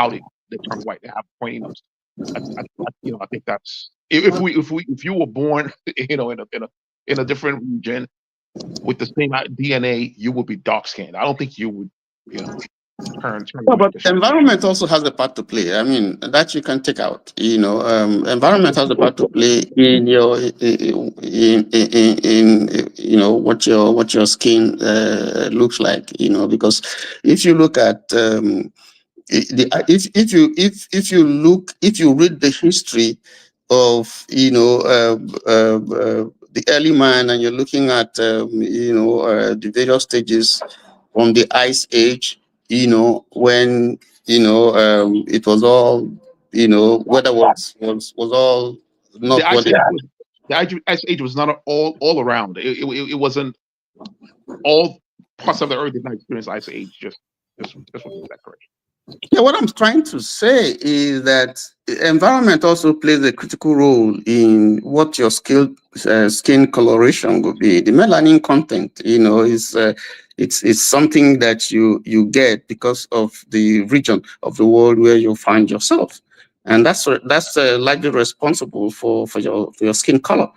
they turn white. They have pointy nose. I think that's if you were born, in a different region with the same DNA, you would be dark skinned. I don't think you would, turn. No, but environment also has a part to play. I mean, that you can take out. Environment has a part to play in your what your skin looks like. Because if you look at if you read the history of the early man, and you're looking at the various stages from the Ice Age, when it was all weather was all not the what the Ice Age was not all around. It wasn't all parts of the earth did not experience Ice Age. Just what that correct. Yeah, what I'm trying to say is that environment also plays a critical role in what your skin coloration will be. The melanin content, it's something that you get because of the region of the world where you find yourself, and that's largely responsible for your skin color.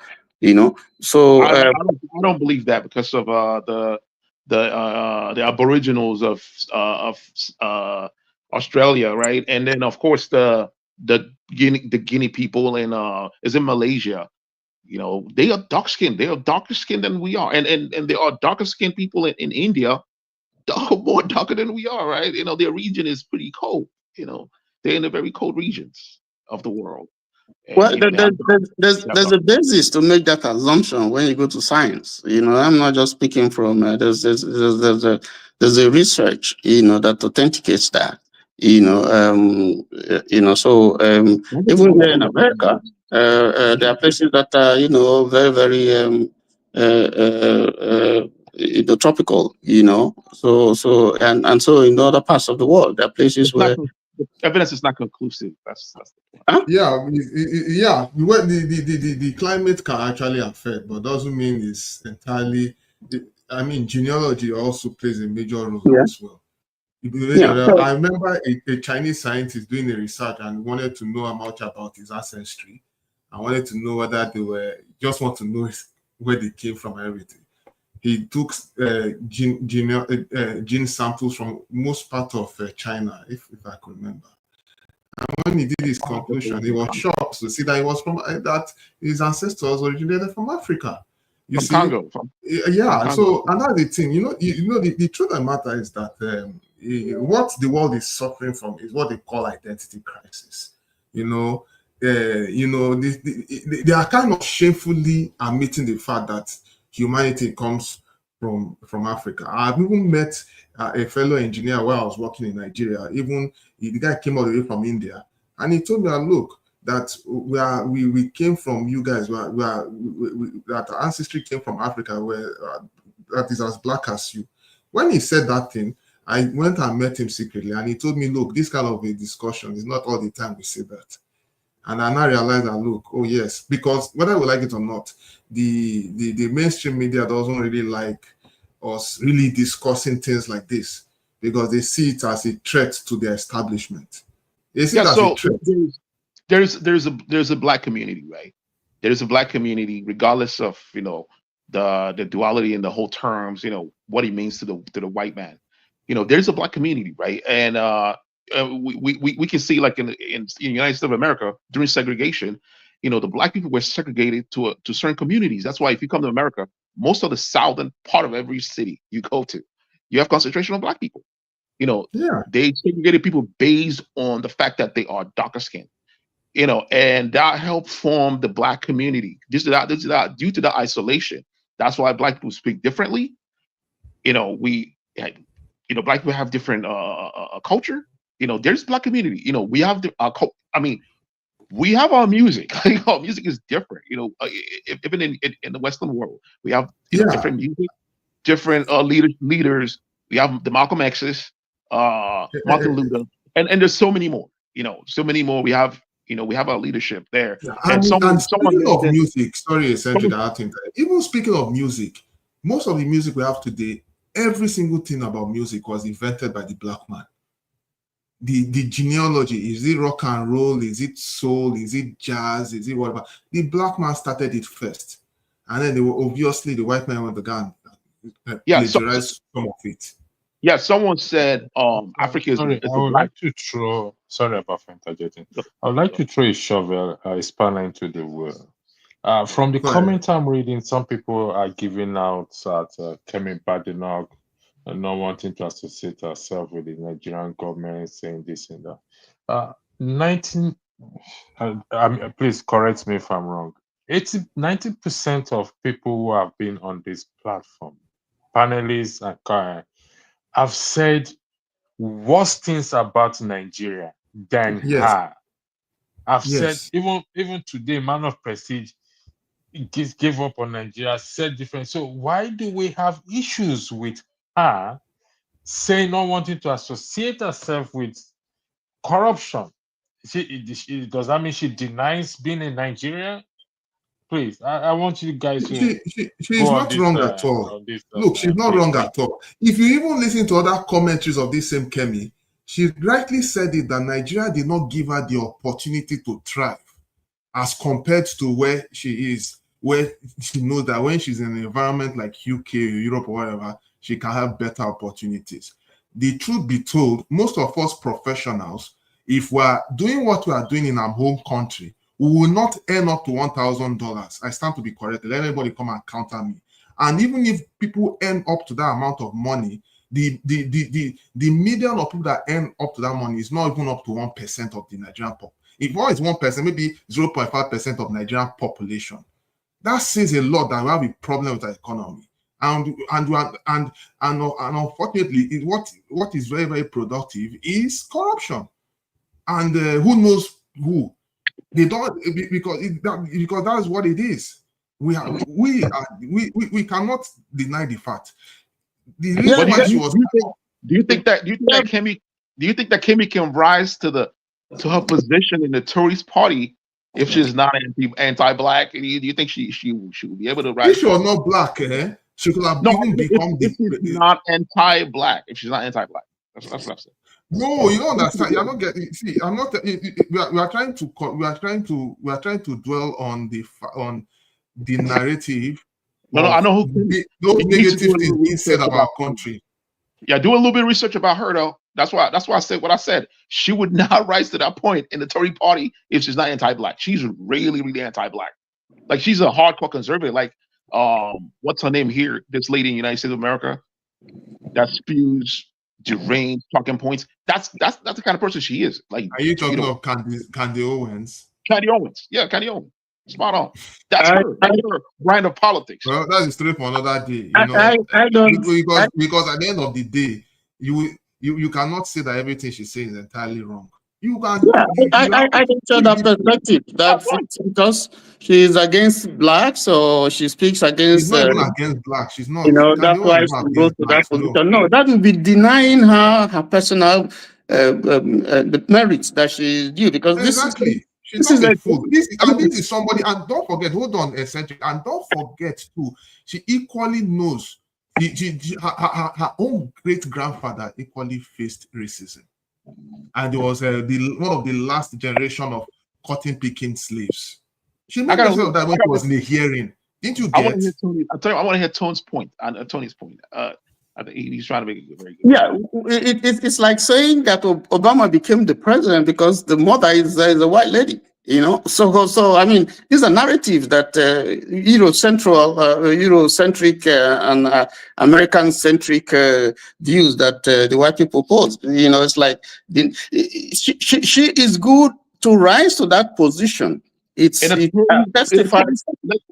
So I don't believe that because of the Aboriginals of Australia, right? And then of course the Guinea people in is in Malaysia. You know, they are dark skinned. They are darker skinned than we are, and there are darker skinned people in India, more darker than we are, right? You know, their region is pretty cold. You know, they're in the very cold regions of the world. Well, You know, there's a basis to make that assumption when you go to science. You know, I'm not just speaking from there's a research, you know, that authenticates that. You know, so even here in America, there are places that are, you know, very very you know, tropical. You know, so and so in other parts of the world, there are places where the evidence is not conclusive. That's the point. Huh? Yeah, the climate can actually affect, but doesn't mean it's entirely. I mean, genealogy also plays a major role as well. I remember a Chinese scientist doing a research and wanted to know much about his ancestry. I wanted to know whether just want to know where they came from and everything. He took gene samples from most part of China, if I could remember. And when he did his conclusion, he was shocked to see that that his ancestors originated from Africa. You see, Congo. Yeah. So another thing, the truth of the matter is that what the world is suffering from is what they call identity crisis. They are kind of shamefully admitting the fact that humanity comes from Africa. I've even met a fellow engineer while I was working in Nigeria. Even the guy came all the way from India, and he told me, "Look, that we came from you guys. That our ancestry came from Africa, where that is as black as you." When he said that thing, I went and met him secretly, and he told me, "Look, this kind of a discussion is not all the time we say that." And I now realized that, look, oh yes, because whether we like it or not, the mainstream media doesn't really like us really discussing things like this because they see it as a threat to their establishment. They see it as a threat. There's a black community, right? There's a black community, regardless of the duality in the whole terms, what it means to the white man. There's a black community, right? And we can see, like in the United States of America during segregation, the black people were segregated to certain communities. That's why if you come to America, most of the southern part of every city you go to, you have concentration of black people. They segregated people based on the fact that they are darker skinned. And that helped form the black community. Due to that isolation. That's why black people speak differently. Black people have different culture. There's black community. We have we have our music. Our music is different. Even in the Western world, we have different music, different leaders. We have the Malcolm X's, Martin Luther, and there's so many more. So many more. We have our leadership there. Yeah, and speaking of music, sorry, essentially, even speaking of music, most of the music we have today, every single thing about music was invented by the black man. The genealogy, is it rock and roll, is it soul, is it jazz, is it whatever? The black man started it first, and then obviously the white man went to go and plagiarize some of it. Yeah, someone said Africa is Sorry, I would like to throw. Sorry about interjecting. I would like to throw a shovel, a spanner into the wheel. From the comment I'm reading, some people are giving out that Kemi Badenoch not wanting to associate herself with the Nigerian government, saying this and that. Please correct me if I'm wrong. 90% of people who have been on this platform, panelists and have said worse things about Nigeria than her. I've said even today, man of prestige gave up on Nigeria, said different. So why do we have issues with her saying not wanting to associate herself with corruption? Does that mean she denies being a Nigerian? Please, I want you guys to. She's not wrong at all. Look, she's not wrong at all. If you even listen to other commentaries of this same Kemi, she rightly said it that Nigeria did not give her the opportunity to thrive as compared to where she is, where she knows that when she's in an environment like UK, Europe, or whatever, she can have better opportunities. The truth be told, most of us professionals, if we're doing what we are doing in our home country, we will not earn up to $1,000. I stand to be corrected. Let anybody come and counter me. And even if people earn up to that amount of money, the median of people that earn up to that money is not even up to 1% of the Nigerian population. If one is 1%, maybe 0.5% of Nigerian population. That says a lot that we have a problem with our economy. And unfortunately, what is very, very productive is corruption. And who knows who? They don't, because that's what it is. We cannot deny the fact. The reason why she was. Do you think that Kemi can rise to her position in the Tories party if she's not anti-black? Do you think she will be able to rise? If she was not black, she could have even become not anti-black. If she's not anti-black, that's what I'm saying. No, you don't understand. You're not getting. See, I'm not. We are trying to dwell on the narrative. No, I know those negative things being said about our country. Yeah, do a little bit of research about her though. That's why I said what I said. She would not rise to that point in the Tory party if she's not anti-black. She's really, really anti-black. Like she's a hardcore conservative. Like what's her name here? This lady in the United States of America that spews deranged talking points. That's the kind of person she is. Like, are you talking of Candy Owens? Candy Owens, yeah, Candy Owens. Spot on. That's her. That's her brand of politics. Well, that is straight for another day. I don't because at the end of the day, you cannot say that everything she says is entirely wrong. You can. I don't share that perspective. That because she is against blacks or she speaks against. She's not even against blacks. She's not. That's why she goes to that position. No, that will be denying her personal merits that she due because exactly. This is a fool. This is somebody, and don't forget. Hold on, eccentric, and don't forget too. She equally knows. Her own great grandfather equally faced racism. And it was one of the last generation of cotton picking slaves. She made herself that when she was in the hearing. Didn't you get? I want to hear Tony's point. Tony's point. I think he's trying to make it very good. Yeah, it's like saying that Obama became the president because the mother is a white lady. So I mean, these are narratives that Eurocentric and American-centric views that the white people pose. It's like she is good to rise to that position. It testifies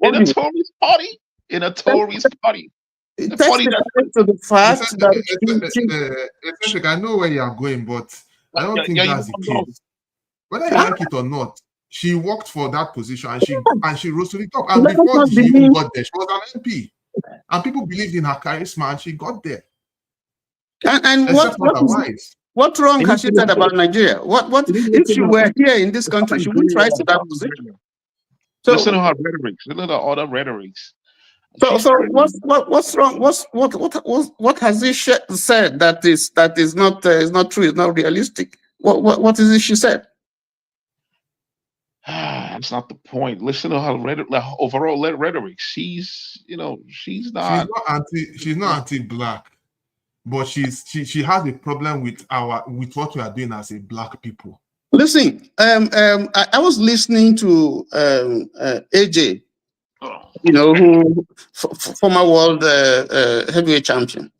in a Tories party. In a Tories party. It testifies to the fact that I know where you are going, but I don't think that's the case. Whether you like it or not, she worked for that position and she rose to the top. And before she even got there, she was an MP. And people believed in her charisma and she got there. And what wrong has she said about Nigeria? What if she were here in this country, she wouldn't rise to that position. So, listen to her rhetorics. Listen to all the rhetorics. So what's wrong? What has she said that is not true? It's not realistic. What is it she said? That's not the point. Listen to her overall rhetoric. She's not. She's not anti-black, but she has a problem with what we are doing as a black people. Listen, I was listening to AJ, who former world heavyweight champion,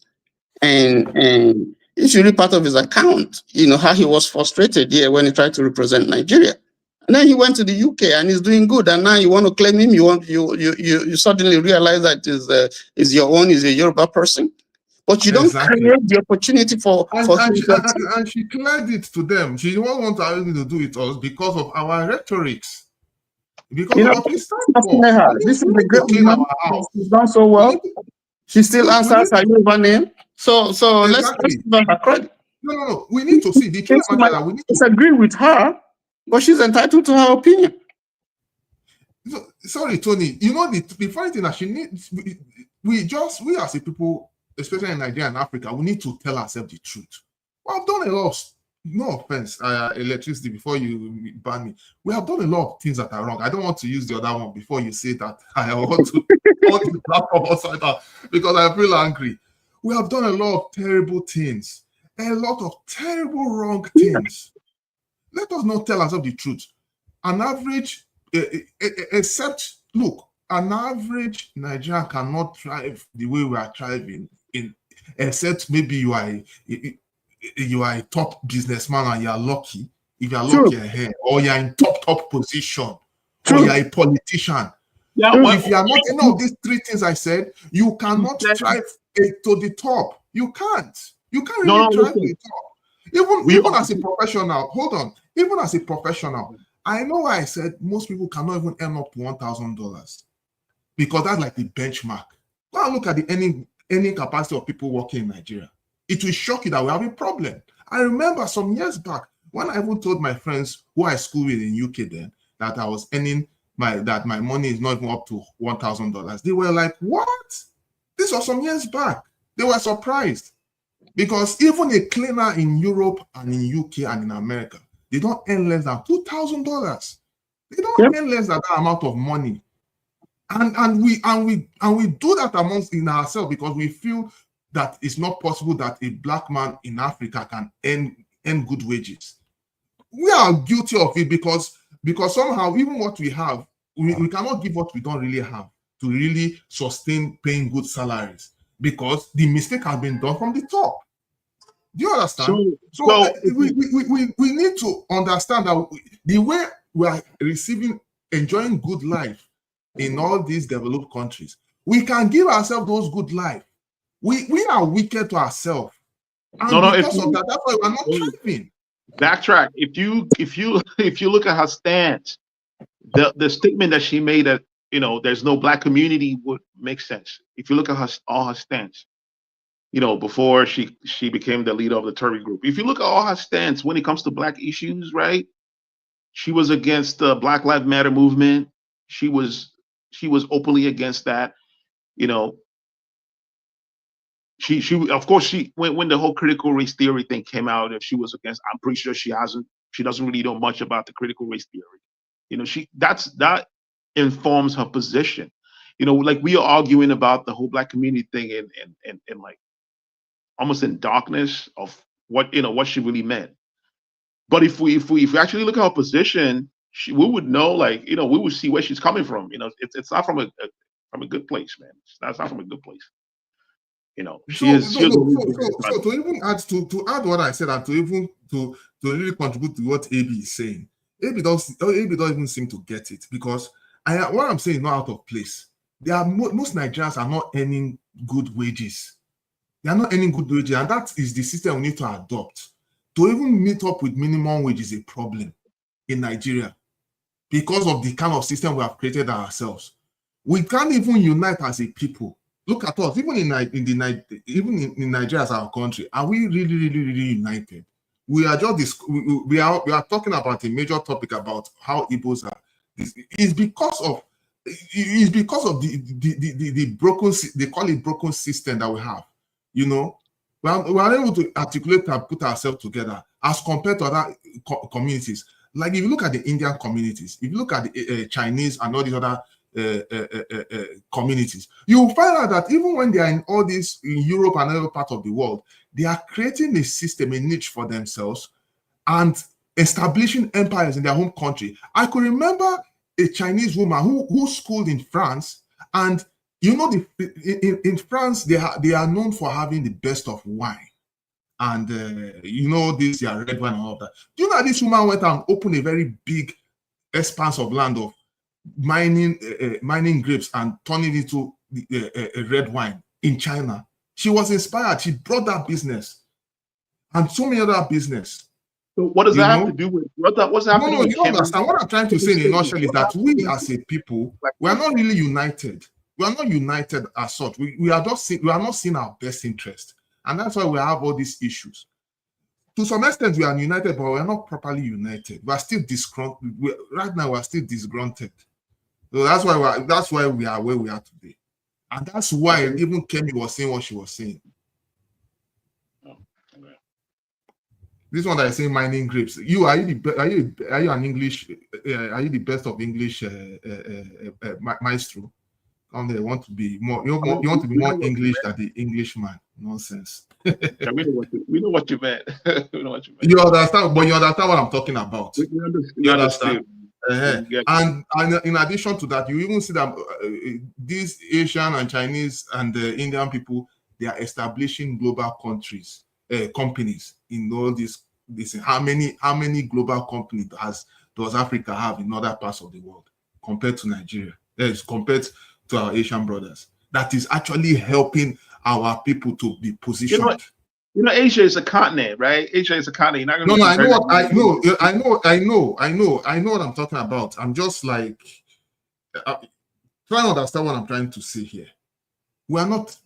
and it's really part of his account. How he was frustrated here when he tried to represent Nigeria. And then he went to the UK and he's doing good. And now you want to claim him. You suddenly realize that is your own, is a Yoruba person. But you don't create the opportunity for and she cleared it to them. She didn't want to do it all because of our rhetorics. Because of what we stand for. This is the great woman. She's done so well. She still answers her Yoruba name. So let's give her credit. No. We need to see the truth. We need to disagree with her. But she's entitled to her opinion. Sorry, Tony. The funny thing that she needs, we as a people, especially in Nigeria and Africa, we need to tell ourselves the truth. We have done a lot of, no offense, electricity before you ban me. We have done a lot of things that are wrong. I don't want to use the other one before you say that I want to platform outside that because I feel angry. We have done a lot of terrible things, a lot of terrible wrong things. Let us not tell ourselves the truth. An average except, look, an average Nigerian cannot thrive the way we are thriving, except maybe you are a top businessman and you are lucky. If you are lucky ahead, or you are in top position, or you are a politician. Yeah, if you are not any of these three things I said, you cannot thrive to the top. You can't. You can't really thrive to the top. Even as a professional, hold on. Even as a professional, I know why I said most people cannot even earn up to $1,000 because that's like the benchmark. Go and look at the earning capacity of people working in Nigeria. It will shock you that we have a problem. I remember some years back when I even told my friends who I schooled with in UK then that I was earning that my money is not even up to $1,000. They were like, "What?" This was some years back. They were surprised because even a cleaner in Europe and in UK and in America, they don't earn less than $2,000. They don't earn less than that amount of money, and we do that amongst in ourselves because we feel that it's not possible that a black man in Africa can earn good wages. We are guilty of it because somehow even what we have, we cannot give what we don't really have to really sustain paying good salaries because the mistake has been done from the top. Do you understand? So we need to understand that the way we are enjoying good life in all these developed countries, we can give ourselves those good life. We are wicked to ourselves. And because of that, that's why we're not thriving. Backtrack. If you look at her stance, the statement that she made that there's no black community would make sense. If you look at all her stance, before she became the leader of the Tory group. If you look at all her stance when it comes to black issues, right? She was against the Black Lives Matter movement. She was openly against that. She of course when the whole critical race theory thing came out, if she was against, I'm pretty sure she doesn't really know much about the critical race theory. That informs her position. Like we are arguing about the whole black community thing and like almost in darkness of what she really meant. But if we actually look at her position, we would know, like, we would see where she's coming from. It's not from a good place, man. That's not from a good place. So to even add what I said and to really contribute to what AB is saying, AB doesn't even seem to get it because what I'm saying is not out of place. Most Nigerians are not earning good wages. They are not earning good wages, and that is the system we need to adopt. To even meet up with minimum wage is a problem in Nigeria because of the kind of system we have created ourselves. We can't even unite as a people. Look at us, even in Nigeria as our country, are we really united? We are just we are talking about a major topic about how Igbos are. It's because of the broken, they call it broken system that we have. We are able to articulate and put ourselves together as compared to other communities. Like if you look at the Indian communities, if you look at the Chinese and all these other communities, you will find out that even when they are in all this in Europe and other parts of the world, they are creating a system, a niche for themselves and establishing empires in their home country. I could remember a Chinese woman who schooled in France, and in France they are known for having the best of wine, and this red wine and all that. Do you know this woman went and opened a very big expanse of land of mining grapes and turning it into a red wine in China? She was inspired. She brought that business and so many other business. So what does that have to do with what's happening? No, you don't understand. What I'm trying to say in a nutshell is that we as a people, we are not really united. We are not united as such. We are not seeing our best interest. And that's why we have all these issues. To some extent, we are united, but we are not properly united. We are still disgruntled. Right now, we are still disgruntled. So that's why we are where we are today. And that's why even Kemi was saying what she was saying. This one that is saying mining grapes. Are you an English? Are you the best of English maestro? They want to be more. You want to be more English than the Englishman. Nonsense. We know what you meant. We know what you meant. You understand, but you understand what I'm talking about. We understand. And in addition to that, you even see that these Asian and Chinese and the Indian people, they are establishing global companies in all this. How many global companies does Africa have in other parts of the world compared to Nigeria? Compared to our Asian brothers, that is actually helping our people to be positioned. You know, Asia is a continent, right? Asia is a continent. You're not No, gonna I know what I'm talking about. I'm just like trying to understand what I'm trying to say here. We don't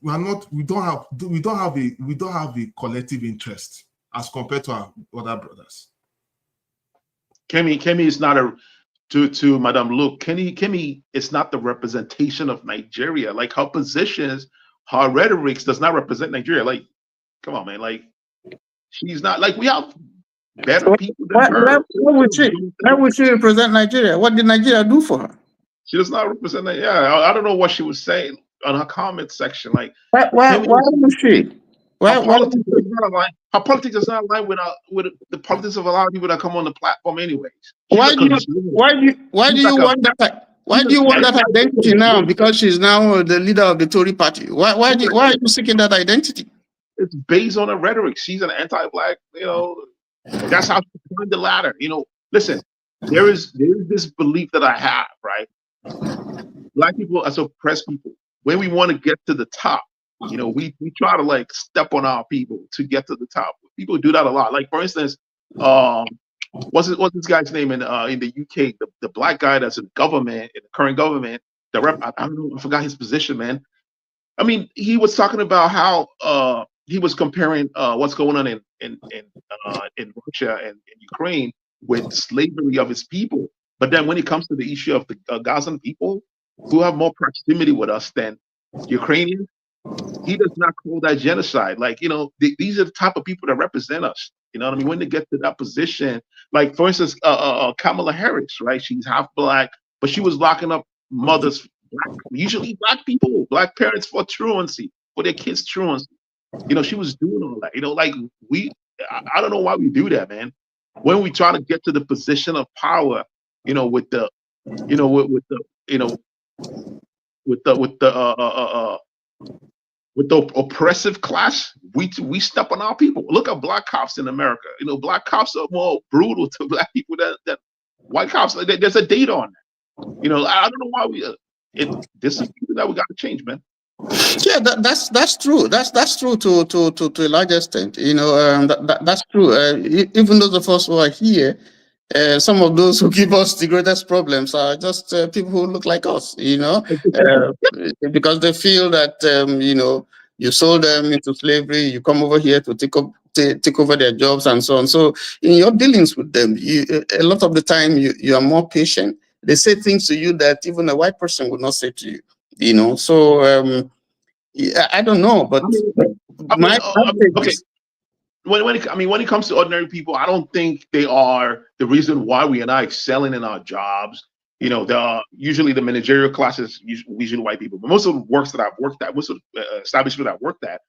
have a collective interest as compared to our other brothers. Kemi is not to Madame Luke. Kemi is not the representation of Nigeria. Like her positions, her rhetorics does not represent Nigeria. Like, come on, man. Like, she's not like we have better people than her. Why would she represent Nigeria? What did Nigeria do for her? She does not represent that. Yeah, I don't know what she was saying on her comment section. Like, why would she? Her politics does not align with the politics of a lot of people that come on the platform, anyways. Why do you want that identity now? Because she's now the leader of the Tory party. Why are you seeking that identity? It's based on her rhetoric. She's an anti-black. You know, that's how she climbed the ladder. You know, listen, there is this belief that I have, right? Black people as oppressed people, when we want to get to the top, you know, we try to like step on our people to get to the top. People do that a lot. Like, for instance, what's this guy's name in the UK? The black guy that's in government, in the current government, I don't know, I forgot his position, man. I mean, he was talking about how he was comparing what's going on in Russia and in Ukraine with slavery of his people. But then when it comes to the issue of the Gazan people who have more proximity with us than Ukrainians, he does not call that genocide. Like, you know, these are the type of people that represent us. You know what I mean? When they get to that position, like, for instance, Kamala Harris, right? She's half black, but she was locking up mothers, usually black people, black parents for truancy, for their kids' truancy. You know, she was doing all that. You know, like I don't know why we do that, man. When we try to get to the position of power, you know, with the oppressive class, we step on our people. Look at black cops in America. You know, black cops are more brutal to black people than white cops. There's a data on that. You know, I don't know why this is something that we got to change, man. Yeah, that's true. That's true to a large extent. You know, that's true. Even those of us who are here, some of those who give us the greatest problems are just people who look like us. You know, because they feel that you know, you sold them into slavery. You come over here to take over their jobs and so on. So in your dealings with them, a lot of the time you are more patient. They say things to you that even a white person would not say to you. You know, so I don't know, but okay. When it comes to ordinary people, I don't think they are the reason why we are not excelling in our jobs. You know, usually the managerial classes usually white people, but most of the works that I've worked at, most of the establishments I've worked at,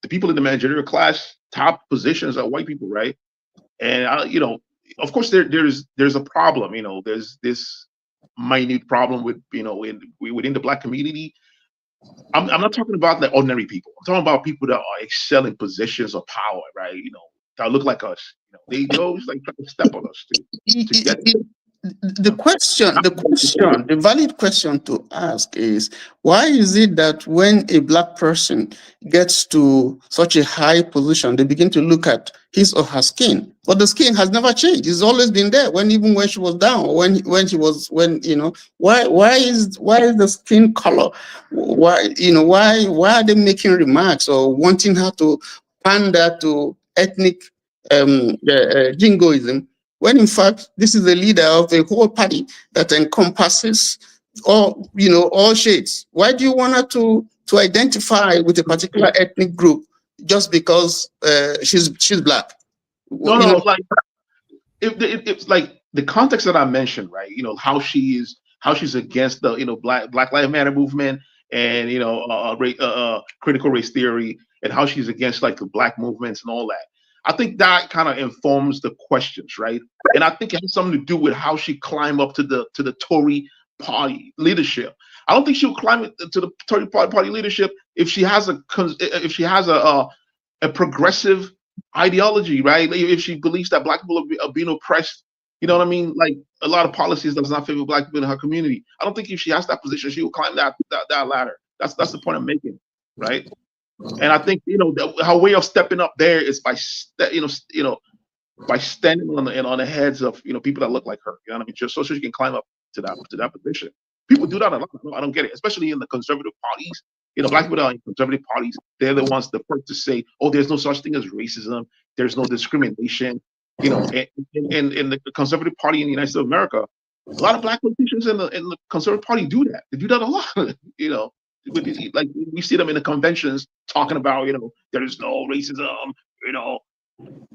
the people in the managerial class, top positions are white people, right? And you know, of course, there's a problem. You know, there's this minute problem with, you know, within the black community. I'm not talking about the ordinary people. I'm talking about people that are excelling positions of power, right? You know, that look like us. You know, they always like try to step on us to get. The valid question to ask is, why is it that when a black person gets to such a high position, they begin to look at his or her skin, but the skin has never changed? It's always been there. Even when she was down, you know, why is the skin color? Why are they making remarks or wanting her to pander to ethnic jingoism, when in fact this is the leader of a whole party that encompasses all shades? Why do you want her to identify with a particular ethnic group just because she's black? No, like it's like the context that I mentioned, right? You know, how she's against the, you know, Black Lives Matter movement and, you know, critical race theory, and how she's against like the black movements and all that. I think that kind of informs the questions, right? And I think it has something to do with how she climbed up to the Tory party leadership. I don't think she'll climb to the Tory party leadership if she has a progressive ideology, right? If she believes that black people are being oppressed, you know what I mean? Like a lot of policies does not favor black people in her community. I don't think if she has that position, she will climb that ladder. That's the point I'm making, right? And I think her way of stepping up there is by by standing on the heads of people that look like her. You know what I mean? Just so she can climb up to that position. People do that a lot. I don't get it, especially in the conservative parties. Black people that are in conservative parties, they're the ones the first to say, "Oh, there's no such thing as racism. There's no discrimination." In the conservative party in the United States of America, a lot of black politicians in the conservative party do that. They do that a lot. Like we see them in the conventions talking about, there is no racism,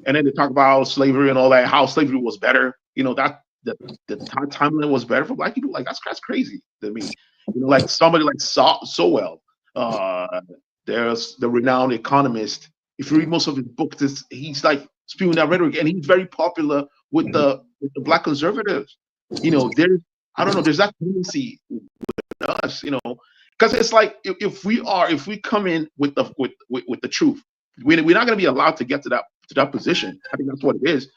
and then they talk about slavery and all that, how slavery was better, that the timeline was better for black people. Like that's crazy to me. Like somebody like Sowell, there's the renowned economist. If you read most of his books, he's like spewing that rhetoric, and he's very popular with the black conservatives. There's that tendency with us, because it's like if we come in with the truth, we're not going to be allowed to get to that position. I think that's what it is.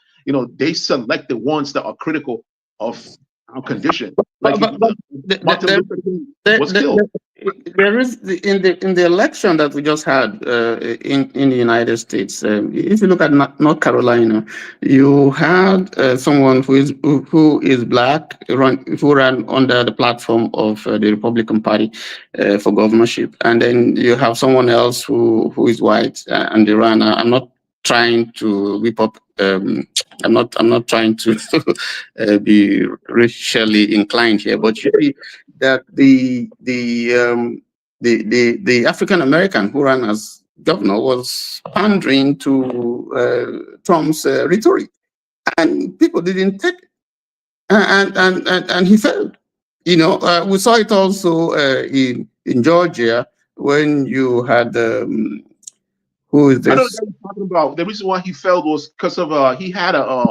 They select the ones that are critical of our condition. Like Martin Luther King was killed. There is in the election that we just had in the United States. If you look at North Carolina, you had someone who is black who ran under the platform of the Republican Party for governorship, and then you have someone else who is white and they ran. I'm not trying to whip up. I'm not trying to be racially inclined here, but you see that the African American who ran as governor was pandering to Trump's rhetoric, and people didn't take it, and he failed. We saw it also in Georgia when you had. Who is this? I know what you're talking about. The reason why he failed was because of he had a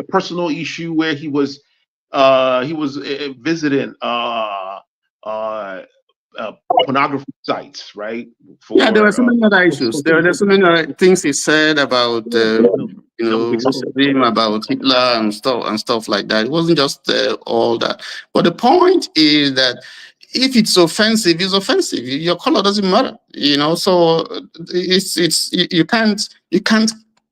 personal issue where he was visiting pornography sites, right? There were so many other issues. There were so many other things he said about racism, about Hitler and stuff like that. It wasn't just all that. But the point is that if it's offensive, it's offensive. Your color doesn't matter, So you can't.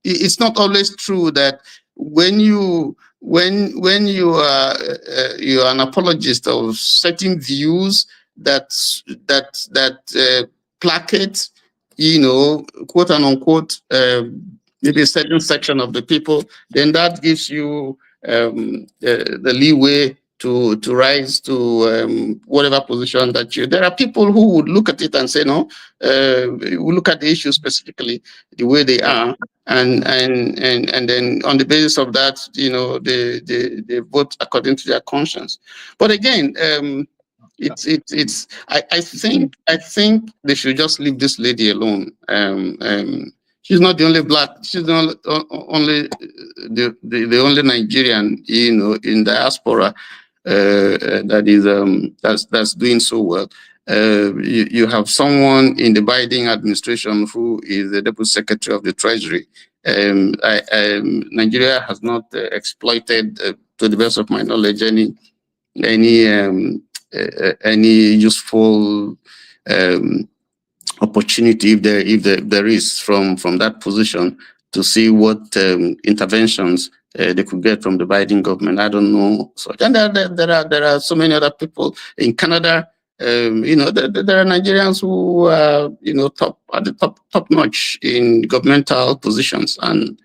It's not always true that when you are you're an apologist of certain views that placate, quote unquote, maybe a certain section of the people, then that gives you the leeway to rise to whatever position that you. There are people who would look at it and say, no, we look at the issue specifically the way they are, and then on the basis of that, they vote according to their conscience. But again, I think they should just leave this lady alone. She's not the only black. She's the only Nigerian, in diaspora that's doing so well. You have someone in the Biden administration who is the Deputy Secretary of the Treasury. Nigeria has not exploited, to the best of my knowledge, any useful opportunity, if there is from that position, to see what interventions they could get from the Biden government. I don't know. So, and there are so many other people in Canada. There are Nigerians who are at the top notch in governmental positions, and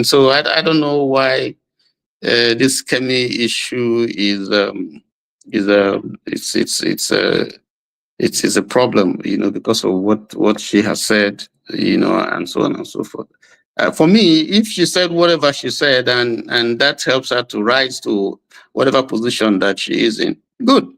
so I don't know why this Kemi issue is a problem, because of what she has said, and so on and so forth. For me, if she said whatever she said, and that helps her to rise to whatever position that she is in, good.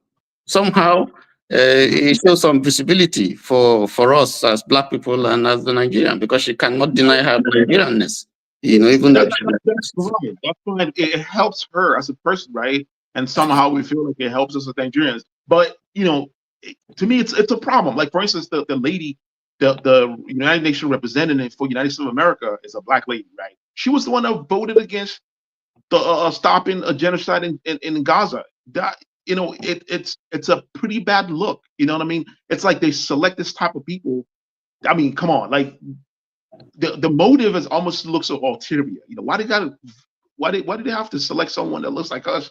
Somehow it shows some visibility for us as Black people and as the Nigerian, because she cannot deny her Nigerianness. Even that's fine. That's fine. It helps her as a person, right? And somehow we feel like it helps us as Nigerians. But to me, it's a problem. Like, for instance, the lady, the United Nations representative for United States of America is a Black lady, right? She was the one that voted against the stopping a genocide in Gaza. That it's a pretty bad look. You know what I mean? It's like they select this type of people. I mean, come on, like the motive is almost looks of ulterior. Why do they have to select someone that looks like us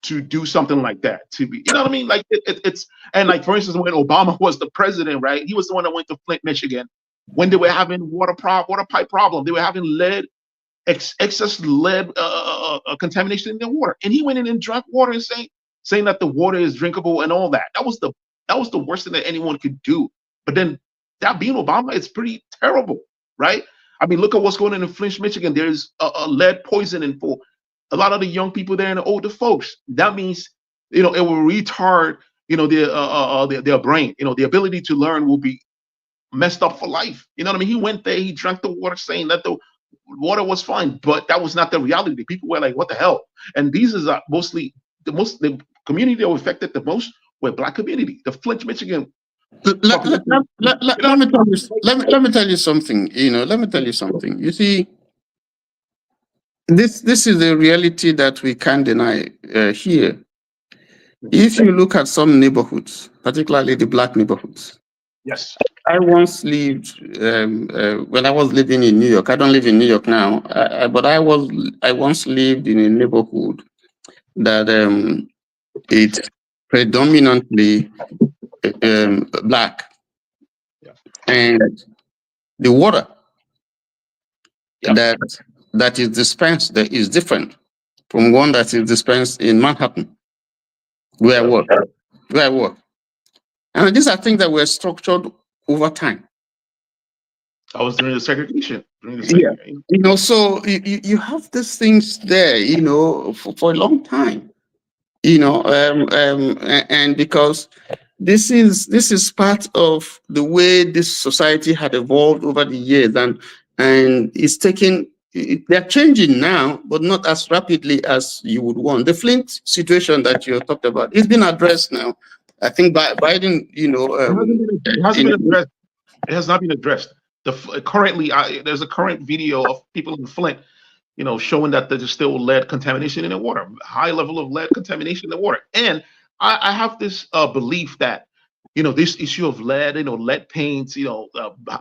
to do something like that? To be, you know what I mean? Like it's and like, for instance, when Obama was the president, right? He was the one that went to Flint, Michigan, when they were having water pipe problem. They were having excess lead contamination in their water, and he went in and drank water and saying that the water is drinkable and all that. That was the worst thing that anyone could do. But then, that being Obama, it's pretty terrible, right? I mean, look at what's going on in Flint, Michigan. There's a lead poisoning for a lot of the young people there and the older folks. That means, it will retard, their brain. The ability to learn will be messed up for life. You know what I mean? He went there, he drank the water, saying that the water was fine, but that was not the reality. People were like, "What the hell?" And these is mostly the community that were affected the most were Black community. The Flint, Michigan. Let me tell you something. Let me tell you something. You see, this is a reality that we can't deny here. If you look at some neighborhoods, particularly the Black neighborhoods. Yes. I once lived when I was living in New York. I don't live in New York now, but I once lived in a neighborhood that it's predominantly Black, and the water that is dispensed there is different from one that is dispensed in Manhattan, where I work. And these are things that were structured over time. I was during the segregation. So you have these things there, for a long time, and because this is part of the way this society had evolved over the years, and it's taking. They're changing now, but not as rapidly as you would want. The Flint situation that you talked about, it's been addressed now. I think Biden, it hasn't been addressed. It has not been addressed. Currently, there's a current video of people in Flint, showing that there's still lead contamination in the water, high level of lead contamination in the water. And I have this belief that, this issue of lead, lead paints,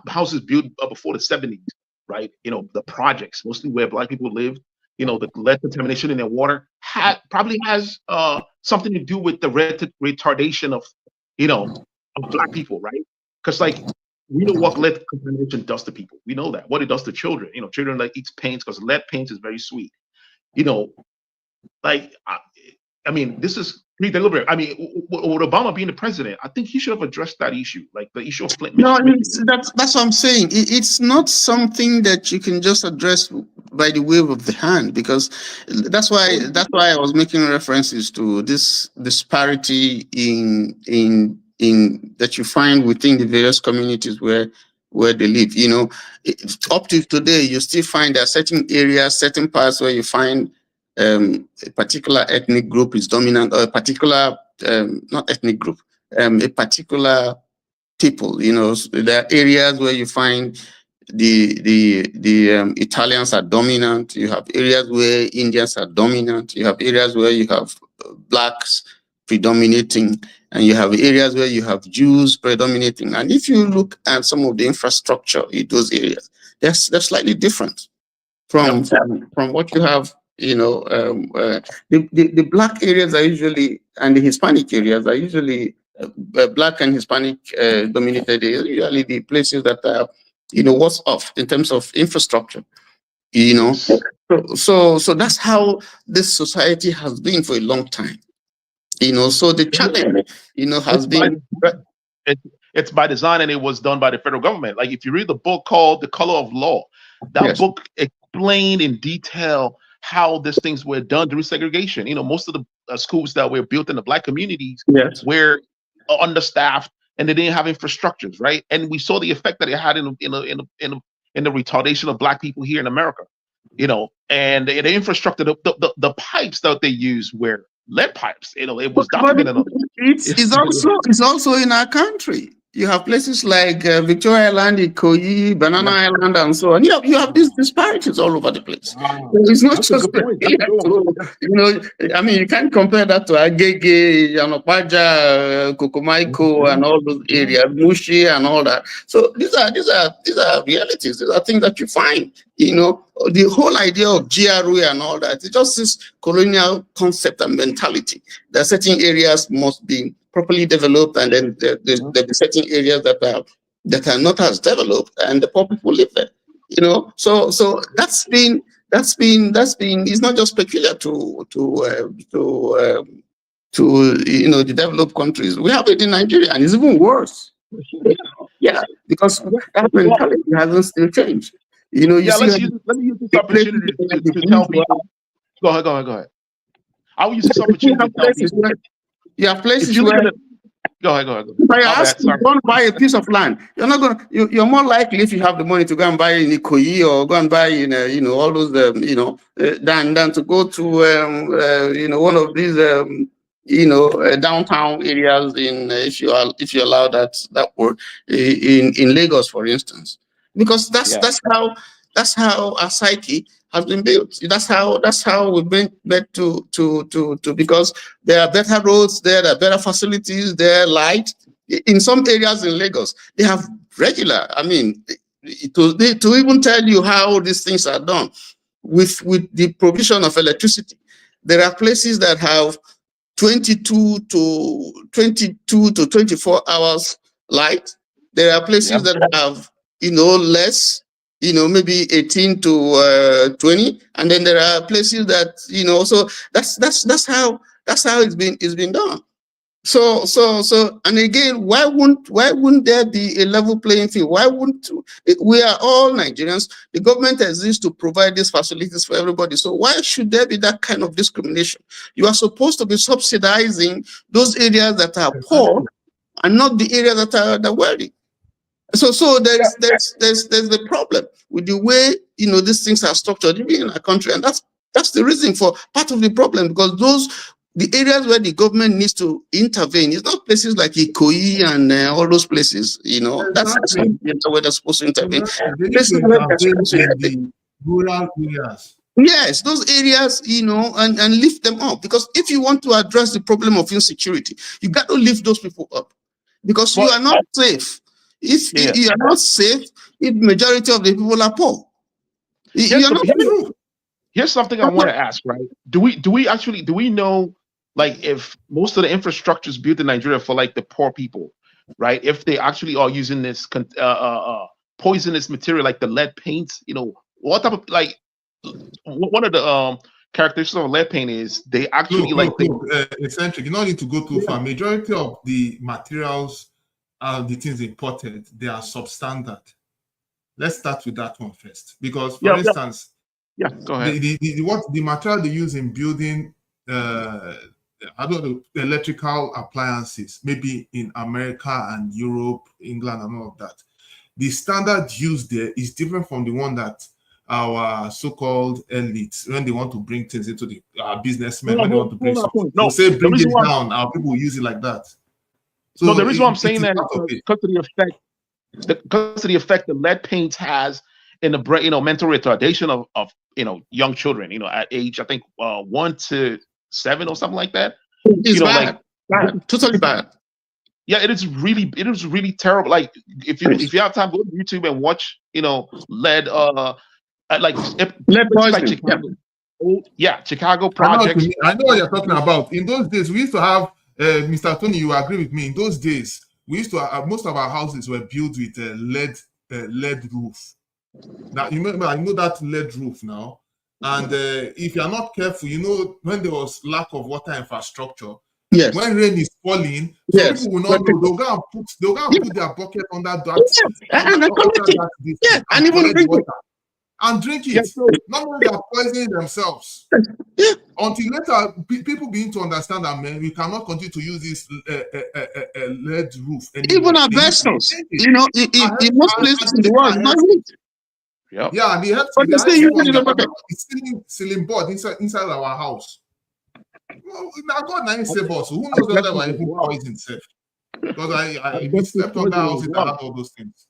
houses built before the 70s, right? The projects, mostly where Black people lived, the lead contamination in their water probably has something to do with the retardation of Black people, right? Because we know what lead contamination does to people. We know that what it does to children. Children eat paints because lead paint is very sweet. I mean, this is pretty deliberate. I mean, with Obama being the president, I think he should have addressed that issue, like the issue of Flint. No, that's what I'm saying. It's not something that you can just address by the wave of the hand, because that's why I was making references to this disparity in that you find within the various communities where they live. Up to today, you still find there are certain areas, certain parts where you find a particular ethnic group is dominant, or a particular not ethnic group, a particular people. There are areas where you find the Italians are dominant. You have areas where Indians are dominant. You have areas where you have Blacks predominating, and you have areas where you have Jews predominating. And if you look at some of the infrastructure in those areas, they're slightly different from what you have. The Black areas are usually, and the Hispanic areas are usually Black and Hispanic dominated areas, usually the places that are, what's off in terms of infrastructure. So that's how this society has been for a long time. So the challenge, has been. It's by design, and it was done by the federal government. Like, if you read the book called The Color of Law, that book explained in detail how these things were done during segregation. Most of the schools that were built in the Black communities were understaffed, and they didn't have infrastructures, right? And we saw the effect that it had in the retardation of Black people here in America, you know. And the infrastructure, the pipes that they used were lead pipes. You know, it was documented. It's also in our country. You have places like Victoria Island, Ikoyi, Banana Island, and so on. You have these disparities all over the place. It's not just you know. I mean, you can't compare that to Agege, Yanopaja, Kokomaiko, and all those areas, Mushi, and all that. So these are realities. These are things that you find. You know, the whole idea of GRA and all that. It's just this colonial concept and mentality that certain areas must be properly developed, and then there's certain areas that are not as developed, and the poor people live there. You know, so that's been it's not just peculiar to you know, the developed countries. We have it in Nigeria, and it's even worse. Yeah, because that mentality hasn't still changed. You know, let me use this opportunity to tell people. Go ahead. I will use this opportunity to tell people. You have places where Go ahead. Don't buy a piece of land. You're not going. You're more likely, if you have the money, to go and buy in Ikoyi or go and buy in you know, all those than to go to you know, one of these you know, downtown areas in if you allow that word in Lagos, for instance, because that's how our psyche has been built. That's how we've been led to because there are better roads there are better facilities there, light. In some areas in Lagos, they have regular, I mean, to even tell you how these things are done with the provision of electricity. There are places that have 22 to 24 hours light. There are places that have, you know, less, you know, maybe 18 to 20, and then there are places that, you know, so that's how it's been done. So and again, why wouldn't there be a level playing field? Why wouldn't we are all Nigerians? The government exists to provide these facilities for everybody. So why should there be that kind of discrimination? You are supposed to be subsidizing those areas that are poor and not the areas that are wealthy. So there's the problem with the way, you know, these things are structured even in our country, and that's the reason for part of the problem, because the areas where the government needs to intervene is not places like Ikoyi and all those places, you know. That's where they're supposed to intervene. Rural areas. Yes, those areas, you know, and lift them up, because if you want to address the problem of insecurity, you got to lift those people up, because you are not safe. If you are not safe, if majority of the people are poor, here's something I want to ask, right? Do we know, like, if most of the infrastructure is built in Nigeria for like the poor people, right? If they actually are using this poisonous material like the lead paint, you know, what type of, like, one of the characteristics of lead paint is they actually eccentric. You don't need to go too far. Majority of the materials, the things imported, they are substandard. Let's start with that one first, because for instance, go ahead. The material they use in building, I don't know, electrical appliances, maybe in America and Europe, England, and all of that. The standard used there is different from the one that our so-called elites, when they want to bring things into the businessmen, when they want to bring something, they'll say bring it down, our people will use it like that. So the reason why I'm saying that is because of the effect the lead paint has in the brain, you know, mental retardation of you know, young children, you know, at age, I think 1 to 7 or something like that. It's bad. Bad. Totally bad. Yeah, it is really terrible. Like, if you have time, go to YouTube and watch, you know, lead poisoning. Like Chicago projects. I know what you're talking about. In those days, we used to have Mr. Tony, you agree with me. In those days, we used to have, most of our houses were built with a lead roof. Now, you remember, I know that lead roof now. And if you're not careful, you know, when there was lack of water infrastructure, when rain is falling, people will not know. They'll go and put their bucket under that. And even drink water. And drink it. Not only they are poisoning themselves. until later, people begin to understand that, man, we cannot continue to use this lead roof anymore. Even asbestos, you know, in most places in the world, not heat. Yeah, and the But they say the ceiling board inside our house. Well, now God now save us. Who knows whether we're even poisoned safe? Because we slept on that house that had all those things.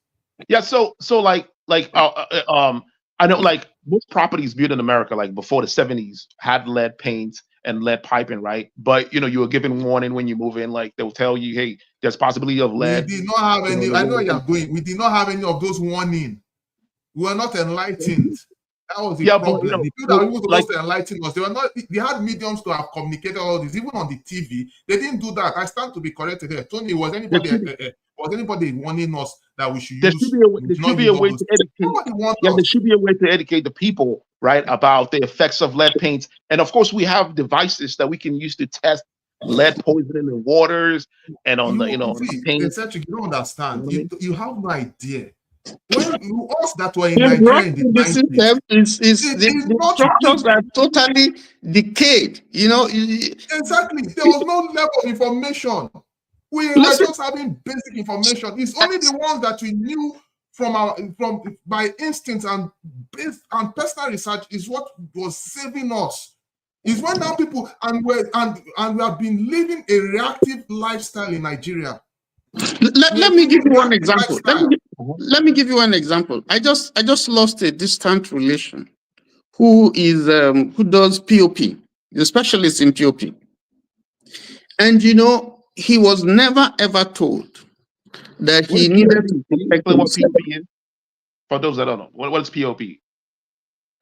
Yeah, so like I know like most properties built in America like before the 70s had lead paint and lead piping, right? But you were given warning when you move in, like they'll tell you, hey, there's possibility of lead. We did not have any. I know where you're going. We did not have any of those warning. We were not enlightened. That was the problem. The people that were supposed to enlighten us, they were not. They had mediums to have communicated all this, even on the TV. They didn't do that. I stand to be corrected here. Tony, was anybody warning us that we should use? There should be a way to educate. Yeah, there should be a way to educate the people, right, about the effects of lead paint. And of course, we have devices that we can use to test lead poisoning in waters and on the paint. Essentially, you don't understand. You have no idea. When us that were in Nigeria in the system the structures are totally decayed. Exactly. There was no level of information. We were just having basic information. It's only the ones that we knew from by instinct and personal research is what was saving us. Is when now people and we have been living a reactive lifestyle in Nigeria. Let me give you one example. Let me give you one example. I just lost a distant relation who does POP, the specialist in POP. And he was never ever told that he needed to protect himself. For those that don't know, what's POP?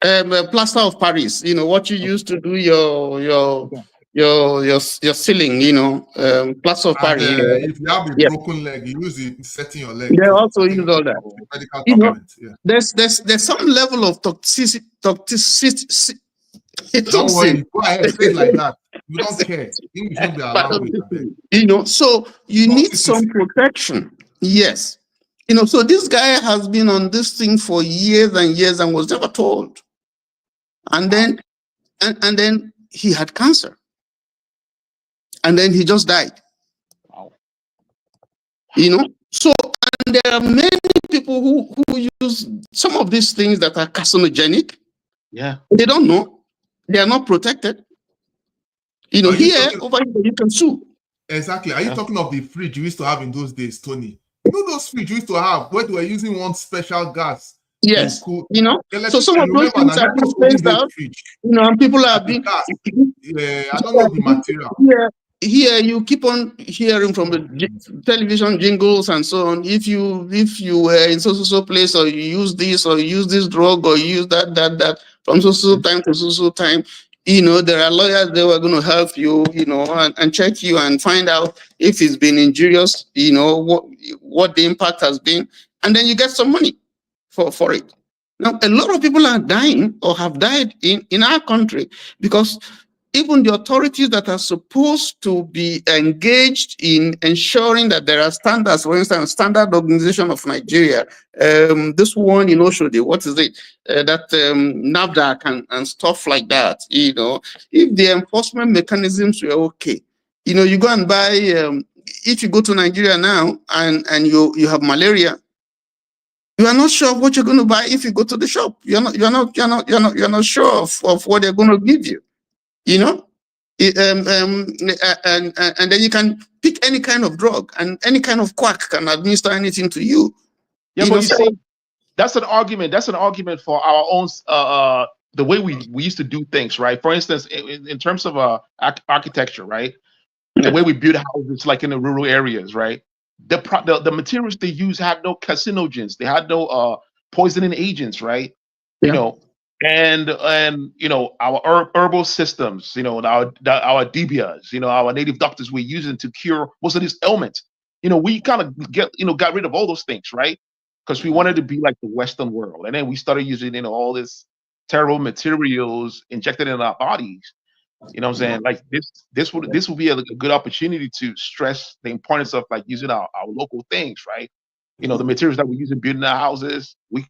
Plaster of Paris. What you used to do your ceiling, plaster of Paris. If you have a broken leg, you use it setting your leg. They also use all that. There's some level of toxicity. Don't worry, go ahead, say it like that. We don't care. You should be allowed with it. So you need some protection. Yes. So this guy has been on this thing for years and years and was never told. And then he had cancer. And then he just died. Wow. So and there are many people who use some of these things that are carcinogenic. Yeah. They don't know. They are not protected. Over here you can sue. Exactly. Are you talking of the fridge you used to have in those days, Tony? Those fridge you used to have where they were using one special gas. Yes. So some of those things are being phased out. And people are being. I don't know the material. Here you keep on hearing from the television jingles and so on. If you were in so place, or you use this, or you use this drug, or you use that from so time to so time, there are lawyers that are going to help you, and check you and find out if it's been injurious, what the impact has been, and then you get some money for it. Now, a lot of people are dying or have died in our country because even the authorities that are supposed to be engaged in ensuring that there are standards, for instance, Standard Organization of Nigeria, this one, Oshodi, what is it? That NAFDAC and stuff like that, if the enforcement mechanisms were okay, you go and buy, if you go to Nigeria now and you have malaria, you are not sure of what you're going to buy if you go to the shop. You're not sure of what they're going to give you. And then you can pick any kind of drug, and any kind of quack can administer anything to you. Yeah, but you see, that's an argument. That's an argument for our own the way we used to do things, right? For instance, in terms of architecture, right? The way we build houses, like in the rural areas, right? The materials they use had no carcinogens. They had no poisoning agents, right? Yeah. And our herbal systems, our DBAs, our native doctors we're using to cure most of these ailments. We kind of got rid of all those things, right? Because we wanted to be like the Western world, and then we started using all this terrible materials injected in our bodies. You know what I'm saying? Like this would be a good opportunity to stress the importance of like using our local things, right? The materials that we use in building our houses, we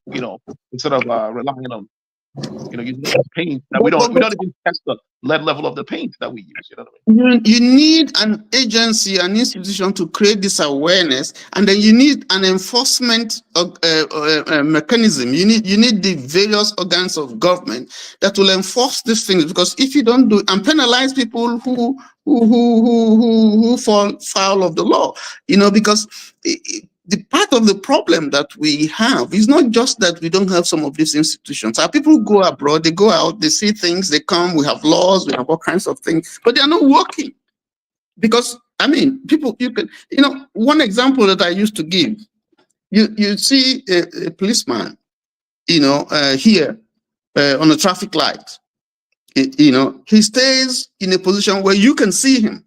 instead of relying on You know, using paint that we don't even test the lead level of the paint that we use. You know what I mean? You need an agency, an institution to create this awareness, and then you need an enforcement mechanism. You need the various organs of government that will enforce these things. Because if you don't do and penalize people who fall foul of the law, you know, because the part of the problem that we have is not just that we don't have some of these institutions. Our people go abroad, they go out, they see things, they come, we have laws, we have all kinds of things, but they are not working. Because, I mean, people, you can, you know, one example that I used to give, you see a policeman, you know, here on a traffic light, you know, he stays in a position where you can see him.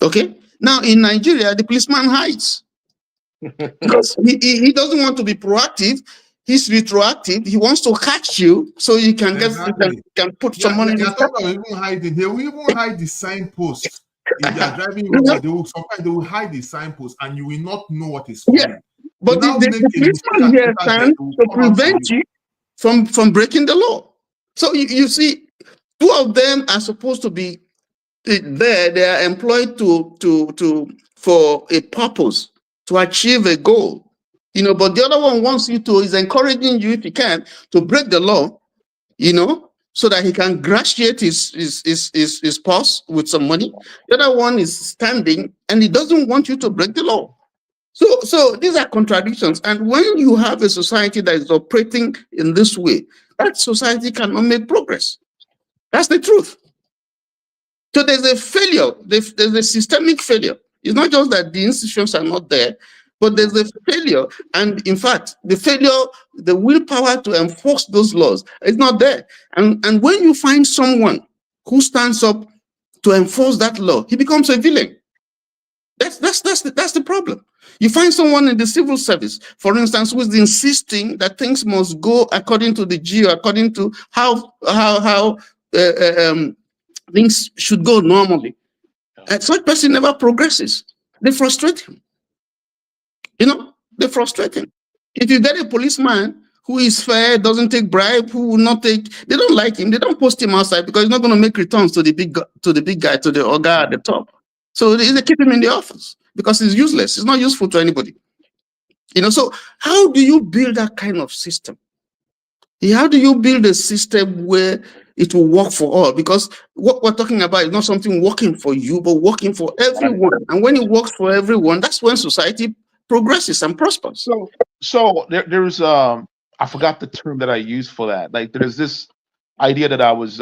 Okay? Now, in Nigeria, the policeman hides because he doesn't want to be proactive. He's retroactive. He wants to catch you so you can can put some money in his pocket. Even hiding. They will even hide the signpost. If they are driving over, sometimes they will hide the signpost and you will not know what is coming. Yeah. But the policeman here stands to prevent you from breaking the law. So you see, two of them are supposed to be there. They are employed for a purpose, to achieve a goal, you know, but the other one wants you to, is encouraging you, if he can, to break the law, you know, so that he can gratiate his purse with some money. The other one is standing and he doesn't want you to break the law. So these are contradictions. And when you have a society that is operating in this way, that society cannot make progress. That's the truth. So there's a failure, there's a systemic failure. It's not just that the institutions are not there, but there's a failure. And in fact, the failure, the willpower to enforce those laws is not there. And when you find someone who stands up to enforce that law, he becomes a villain. That's the problem. You find someone in the civil service, for instance, who is insisting that things must go according to the geo, according to how things should go normally. And such person never progresses. They frustrate him. You know, they frustrate him. If you get a policeman who is fair, doesn't take bribe, who will not take, they don't like him. They don't post him outside because he's not going to make returns to the big guy, to the guy at the top. So they keep him in the office because he's useless. He's not useful to anybody. You know, so how do you build that kind of system? How do you build a system where it will work for all? Because what we're talking about is not something working for you, but working for everyone. And when it works for everyone, that's when society progresses and prospers. So there's I forgot the term that I used for that. Like there's this idea that I was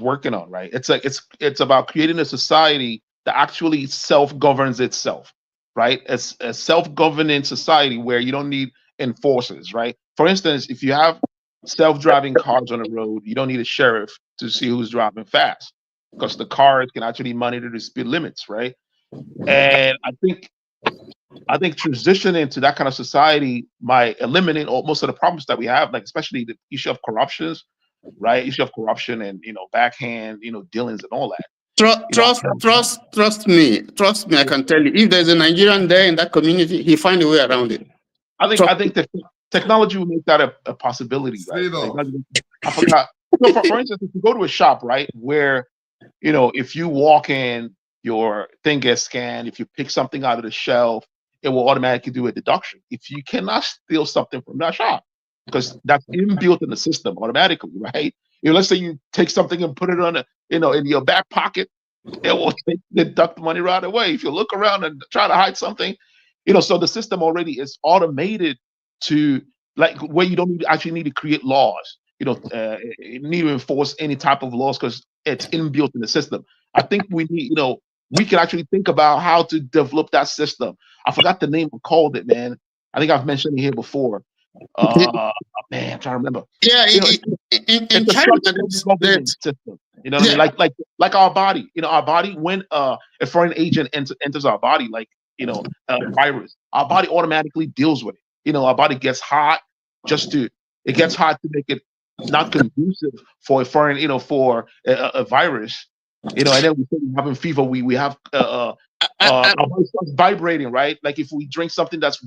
working on, right? It's like it's about creating a society that actually self-governs itself, right? It's a self-governing society where you don't need enforcers, right? For instance, if you have self-driving cars on the road, you don't need a sheriff to see who's driving fast because the cars can actually monitor the speed limits, right? And I think transitioning to that kind of society might eliminate most of the problems that we have, like especially the issue of corruptions, right? Issue of corruption and backhand, dealings and all that. Trust me. I can tell you, if there's a Nigerian there in that community, he find a way around it. I think that technology will make that a possibility, right? I forgot. So for instance, if you go to a shop, right, where if you walk in, your thing gets scanned. If you pick something out of the shelf, it will automatically do a deduction. If you cannot steal something from that shop, because that's inbuilt in the system automatically, right? Let's say you take something and put it on in your back pocket, it will deduct the money right away. If you look around and try to hide something, so the system already is automated to like where you don't actually need to create laws. You need to enforce any type of laws because it's inbuilt in the system. I think we need, we can actually think about how to develop that system. I forgot the name I called it, man. I think I've mentioned it here before. Man, I'm trying to remember. Yeah, it's a structured system. You know what I mean? Like our body. Our body, when a foreign agent enters our body, like a virus, our body automatically deals with it. Our body gets hot it gets hot to make it not conducive for a foreign, for a virus You know, and then we having fever, we have our body starts vibrating, right? Like if we drink something that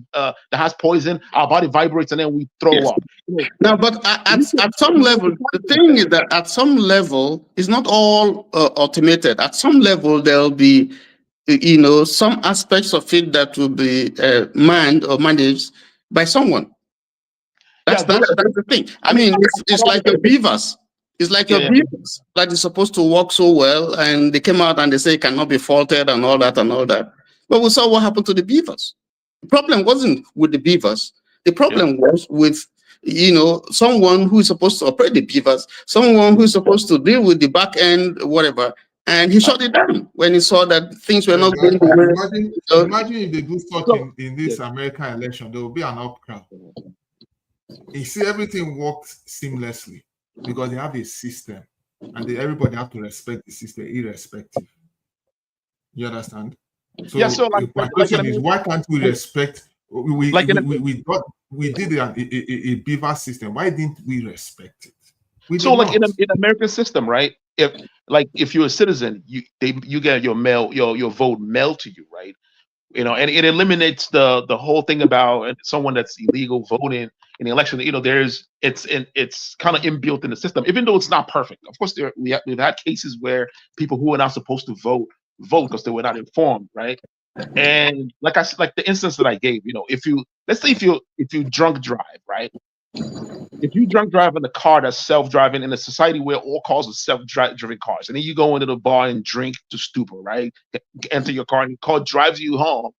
has poison, our body vibrates and then we throw up. Now, but at some level, the thing is that at some level, it's not all automated. At some level, there'll be, some aspects of it that will be manned or managed by someone. That's the thing. I mean, it's like your beavers. It's like your beavers that is supposed to work so well, and they came out and they say it cannot be faulted and all that and all that. But we saw what happened to the beavers. The problem wasn't with the beavers. The problem was with, someone who is supposed to operate the beavers, someone who is supposed to deal with the back end, whatever, and he shut it down when he saw that things were not going well. Imagine if they do such in this American election, there will be an outcry. You see, everything works seamlessly because they have a system, and everybody have to respect the system, irrespective. You understand? So, my question is, why can't we respect? We did a beaver system. Why didn't we respect it? In an American system, right? If you're a citizen, you get your vote mailed to you, right? You know, and it eliminates the whole thing about someone that's illegal voting in the election. You know, it's kind of inbuilt in the system, even though it's not perfect. Of course, we've had cases where people who are not supposed to vote because they were not informed, right? And like the instance that I gave, you know, let's say if you drunk drive, right? If you drunk drive in a car that's self-driving in a society where all cars are self-driven cars, and then you go into the bar and drink to stupor, right? Enter your car and your car drives you home,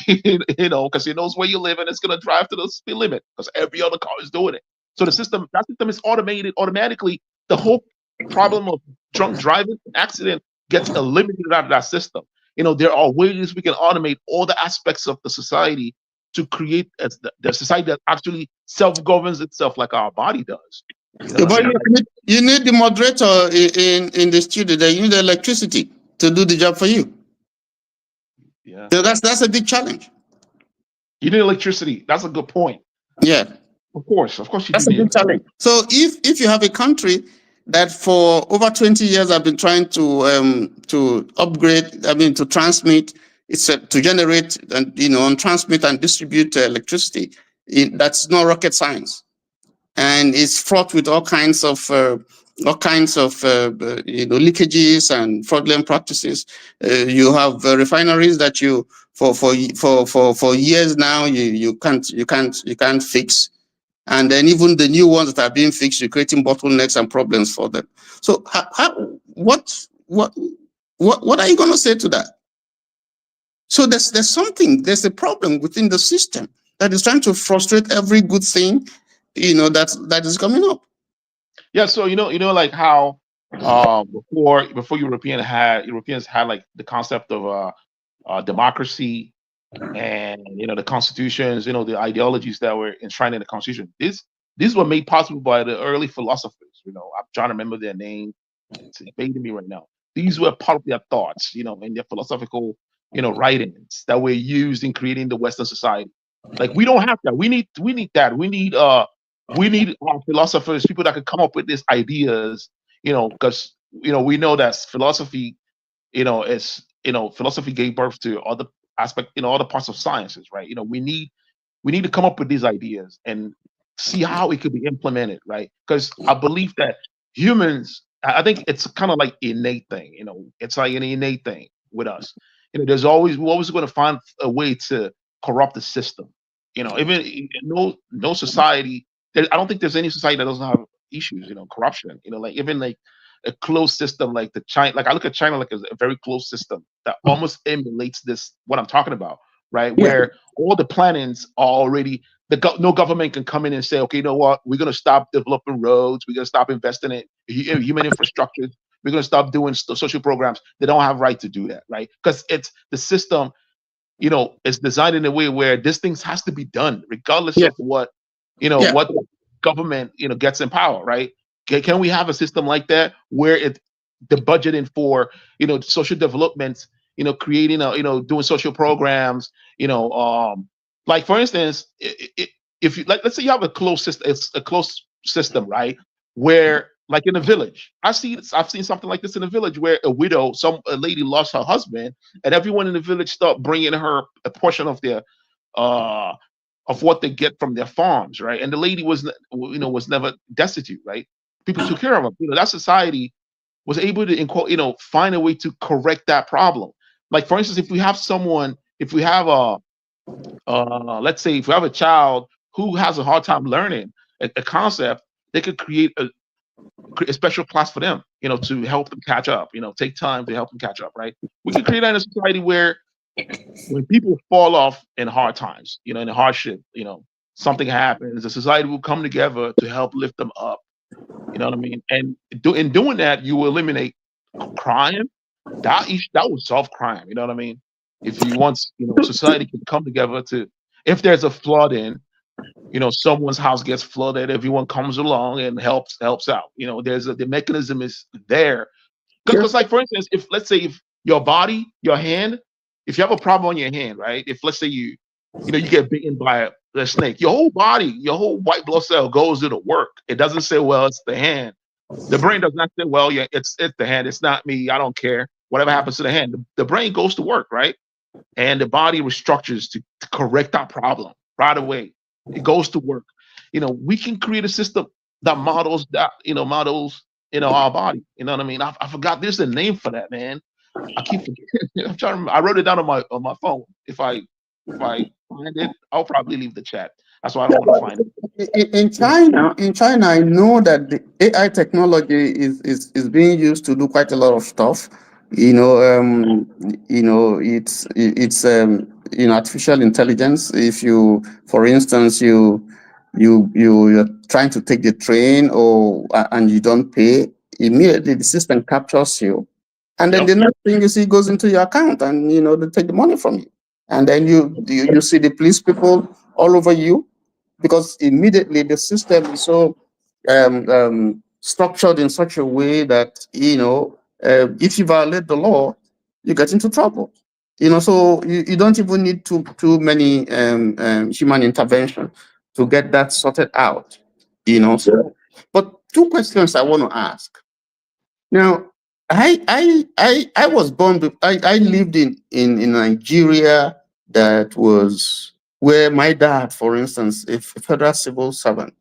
you know, because it knows where you live and it's gonna drive to the speed limit because every other car is doing it. So that system is automated automatically. The whole problem of drunk driving accident gets eliminated out of that system. You know, there are ways we can automate all the aspects of the society to create the society that actually self-governs itself like our body does. But you need the moderator in the studio. You need the electricity to do the job for you. Yeah. So that's a big challenge. You need electricity. That's a good point. Yeah. Of course you that's do. A big challenge. So if you have a country that for over 20 years have been trying to upgrade, to transmit, to generate and transmit and distribute electricity. That's not rocket science, and it's fraught with all kinds of leakages and fraudulent practices. You have refineries that you for years now you can't fix. And then even the new ones that are being fixed, you're creating bottlenecks and problems for them. So what are you going to say to that? So there's a problem within the system that is trying to frustrate every good thing, that is coming up. Yeah. So like how before Europeans had like the concept of democracy. And the constitutions, the ideologies that were enshrined in the constitution. These were made possible by the early philosophers. I'm trying to remember their name. It's evading me right now. These were part of their thoughts, in their philosophical, writings that were used in creating the Western society. Like we don't have that. We need that. We need our philosophers, people that could come up with these ideas. Because we know that philosophy, philosophy gave birth to other aspect, other parts of sciences, right? We need to come up with these ideas and see how it could be implemented, right? Because I believe that humans, I think it's kind of like innate thing, it's like an innate thing with us. We're always going to find a way to corrupt the system. Even no society. I don't think there's any society that doesn't have issues. Corruption. Like even like a closed system like China. Like I look at China like a very closed system that almost emulates what I'm talking about, right? Yeah. Where all the plannings are already. No government can come in and say, okay, you know what? We're going to stop developing roads. We're going to stop investing in human infrastructure. We're going to stop doing social programs. They don't have right to do that, right? Because it's the system, is designed in a way where this things has to be done regardless of what, what the government, gets in power, right? Can we have a system like that where the budgeting for, social development, creating doing social programs, like for instance, if you let's say you have a closed system, it's a closed system, right? Where like in a village. I've seen something like this in a village where a lady lost her husband, and everyone in the village start bringing her a portion of their of what they get from their farms, right? And the lady was never destitute, right? People took care of her. That society was able to find a way to correct that problem. Like for instance, if we have let's say if we have a child who has a hard time learning a concept, they could create a special class for them, to help them catch up, take time to help them catch up, right? We can create that in a society where when people fall off in hard times, in a hardship, something happens, the society will come together to help lift them up. You know what I mean? And in doing that, you will eliminate crime. That will solve crime. You know what I mean? If you want, society can come together if there's a flood in, someone's house gets flooded, everyone comes along and helps out. The mechanism is there. Because like for instance, let's say if your hand, if you have a problem on your hand, right? If let's say you get bitten by a snake, your whole body, your whole white blood cell goes to the work. It doesn't say, well, it's the hand. The brain does not say, well, yeah, it's the hand. It's not me. I don't care. Whatever happens to the hand, the brain goes to work, right? And the body restructures to correct that problem right away. It goes to work. We can create a system that models that, our body. You know what I mean? I forgot there's a name for that, man. I keep forgetting. I'm trying to remember. I wrote it down on my phone. If I find it, I'll probably leave the chat. That's why I don't want to find it. In China, I know that the AI technology is being used to do quite a lot of stuff. It's artificial intelligence. If you, for instance, you're trying to take the train and you don't pay, immediately the system captures you, and then the next thing you see goes into your account, and they take the money from you, and then you see the police people all over you, because immediately the system is so structured in such a way that if you violate the law, you get into trouble. So you don't even need too many human intervention to get that sorted out. So, but two questions I want to ask. Now, I was born. I lived in Nigeria, that was where my dad, for instance, a federal civil servant,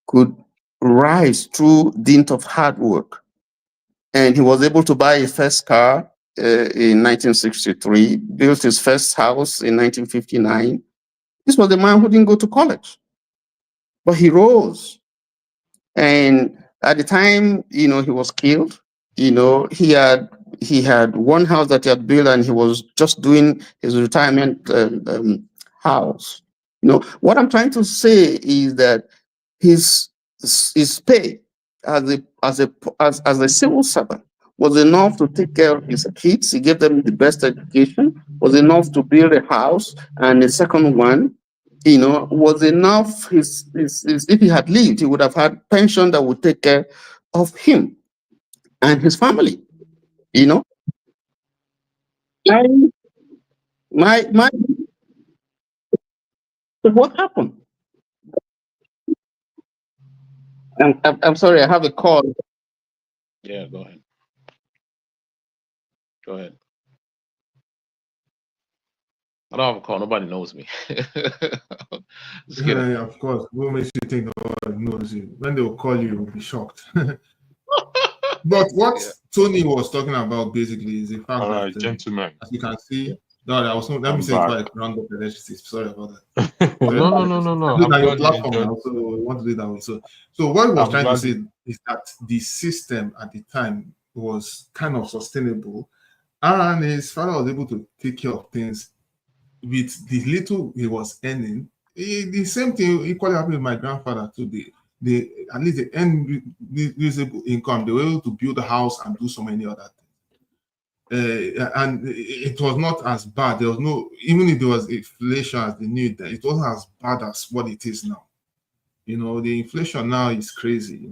could rise through dint of hard work, and he was able to buy his first car in 1963, built his first house in 1959. This was the man who didn't go to college, but he rose. And at the time, he was killed. He had one house that he had built, and he was just doing his retirement house. What I'm trying to say is that his pay as a civil servant was enough to take care of his kids. He gave them the best education, was enough to build a house, and the second one, was enough. If he had lived, he would have had pension that would take care of him and his family. So what happened? I'm sorry, I have a call. Yeah, go ahead. Go ahead. I don't have a call. Nobody knows me. Yeah, of course. What makes you think nobody knows you? When they will call you, you'll be shocked. But what Tony was talking about basically is the fact that, gentlemen, as you can see, let me say quite round up the relationship. Sorry about that. No. I'm your platform now, so we want to do it that way. So what he was trying to say is that the system at the time was kind of sustainable, and his father was able to take care of things with the little he was earning. The same thing equally happened with my grandfather too. At least the end usable income, they were able to build a house and do so many other things. And it was not as bad. There was no, even if there was inflation as they knew that, it wasn't as bad as what it is now. The inflation now is crazy.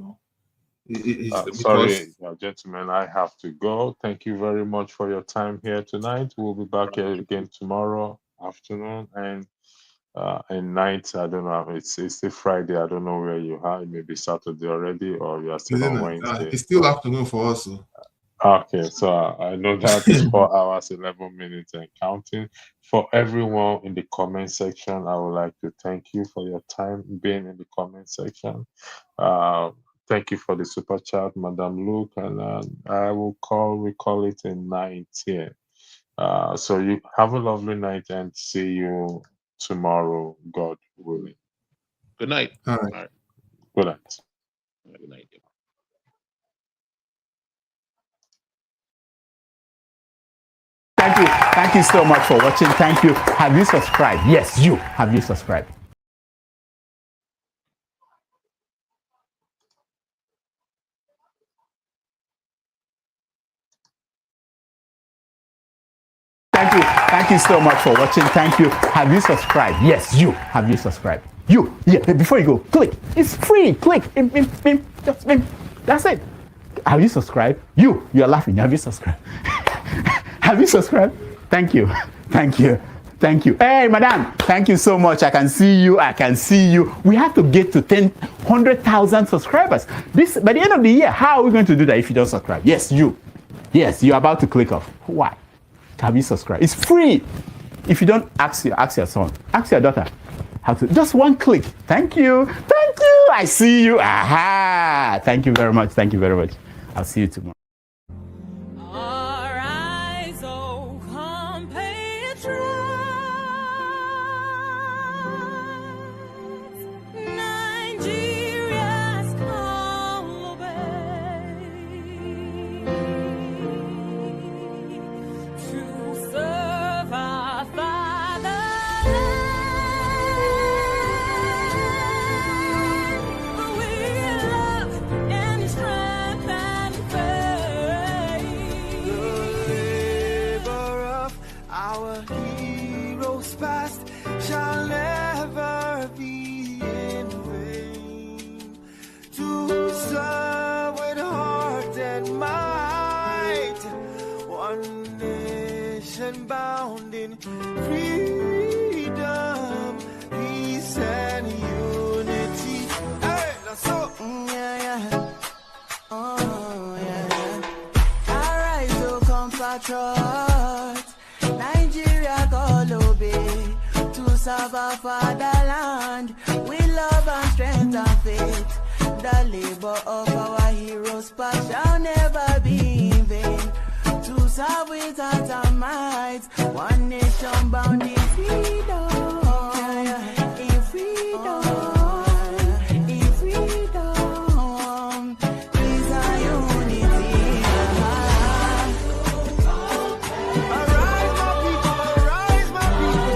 Sorry, gentlemen, I have to go. Thank you very much for your time here tonight. We'll be back here again tomorrow afternoon, and And night, I don't know. It's still Friday. I don't know where you are. It may be Saturday already, or you are still on Wednesday. It's still afternoon for us. Okay, so I know that is 4 hours, 11 minutes and counting. For everyone in the comment section, I would like to thank you for your time being in the comment section. Thank you for the super chat, Madam Luke, and I will call it a night here. So you have a lovely night and see you tomorrow, God willing. Good night. All right. Good night. Good night. Thank you so much for watching. Thank you. Have you subscribed? Yes, you. Have you subscribed? Thank you so much for watching. Thank you. Have you subscribed? Yes, you. Have you subscribed? You. Yeah, before you go, click. It's free. Click. Just that's it. Have you subscribed? You are laughing. Have you subscribed? Have you subscribed? Thank you. Thank you. Thank you. Hey, madam, thank you so much. I can see you. I can see you. We have to get to 100,000 subscribers. This by the end of the year. How are we going to do that if you don't subscribe? Yes, you. Yes, you're about to click off. Why? Have you subscribed? It's free. If you don't, ask your son, ask your daughter. How to? Just one click. Thank you. Thank you. I see you. Aha. Thank you very much. Thank you very much. I'll see you tomorrow. Shall never be in vain, to serve with heart and might, one nation bound in freedom, peace and unity. Hey, that's all. Arise, O compatriots, Nigeria call obey. To serve our fatherland with love and strength and faith. The labor of our heroes past shall never be in vain. To serve with heart and might, one nation bound in freedom. In freedom. In freedom. Peace and unity. Arise, my people, arise, my people.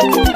Hey.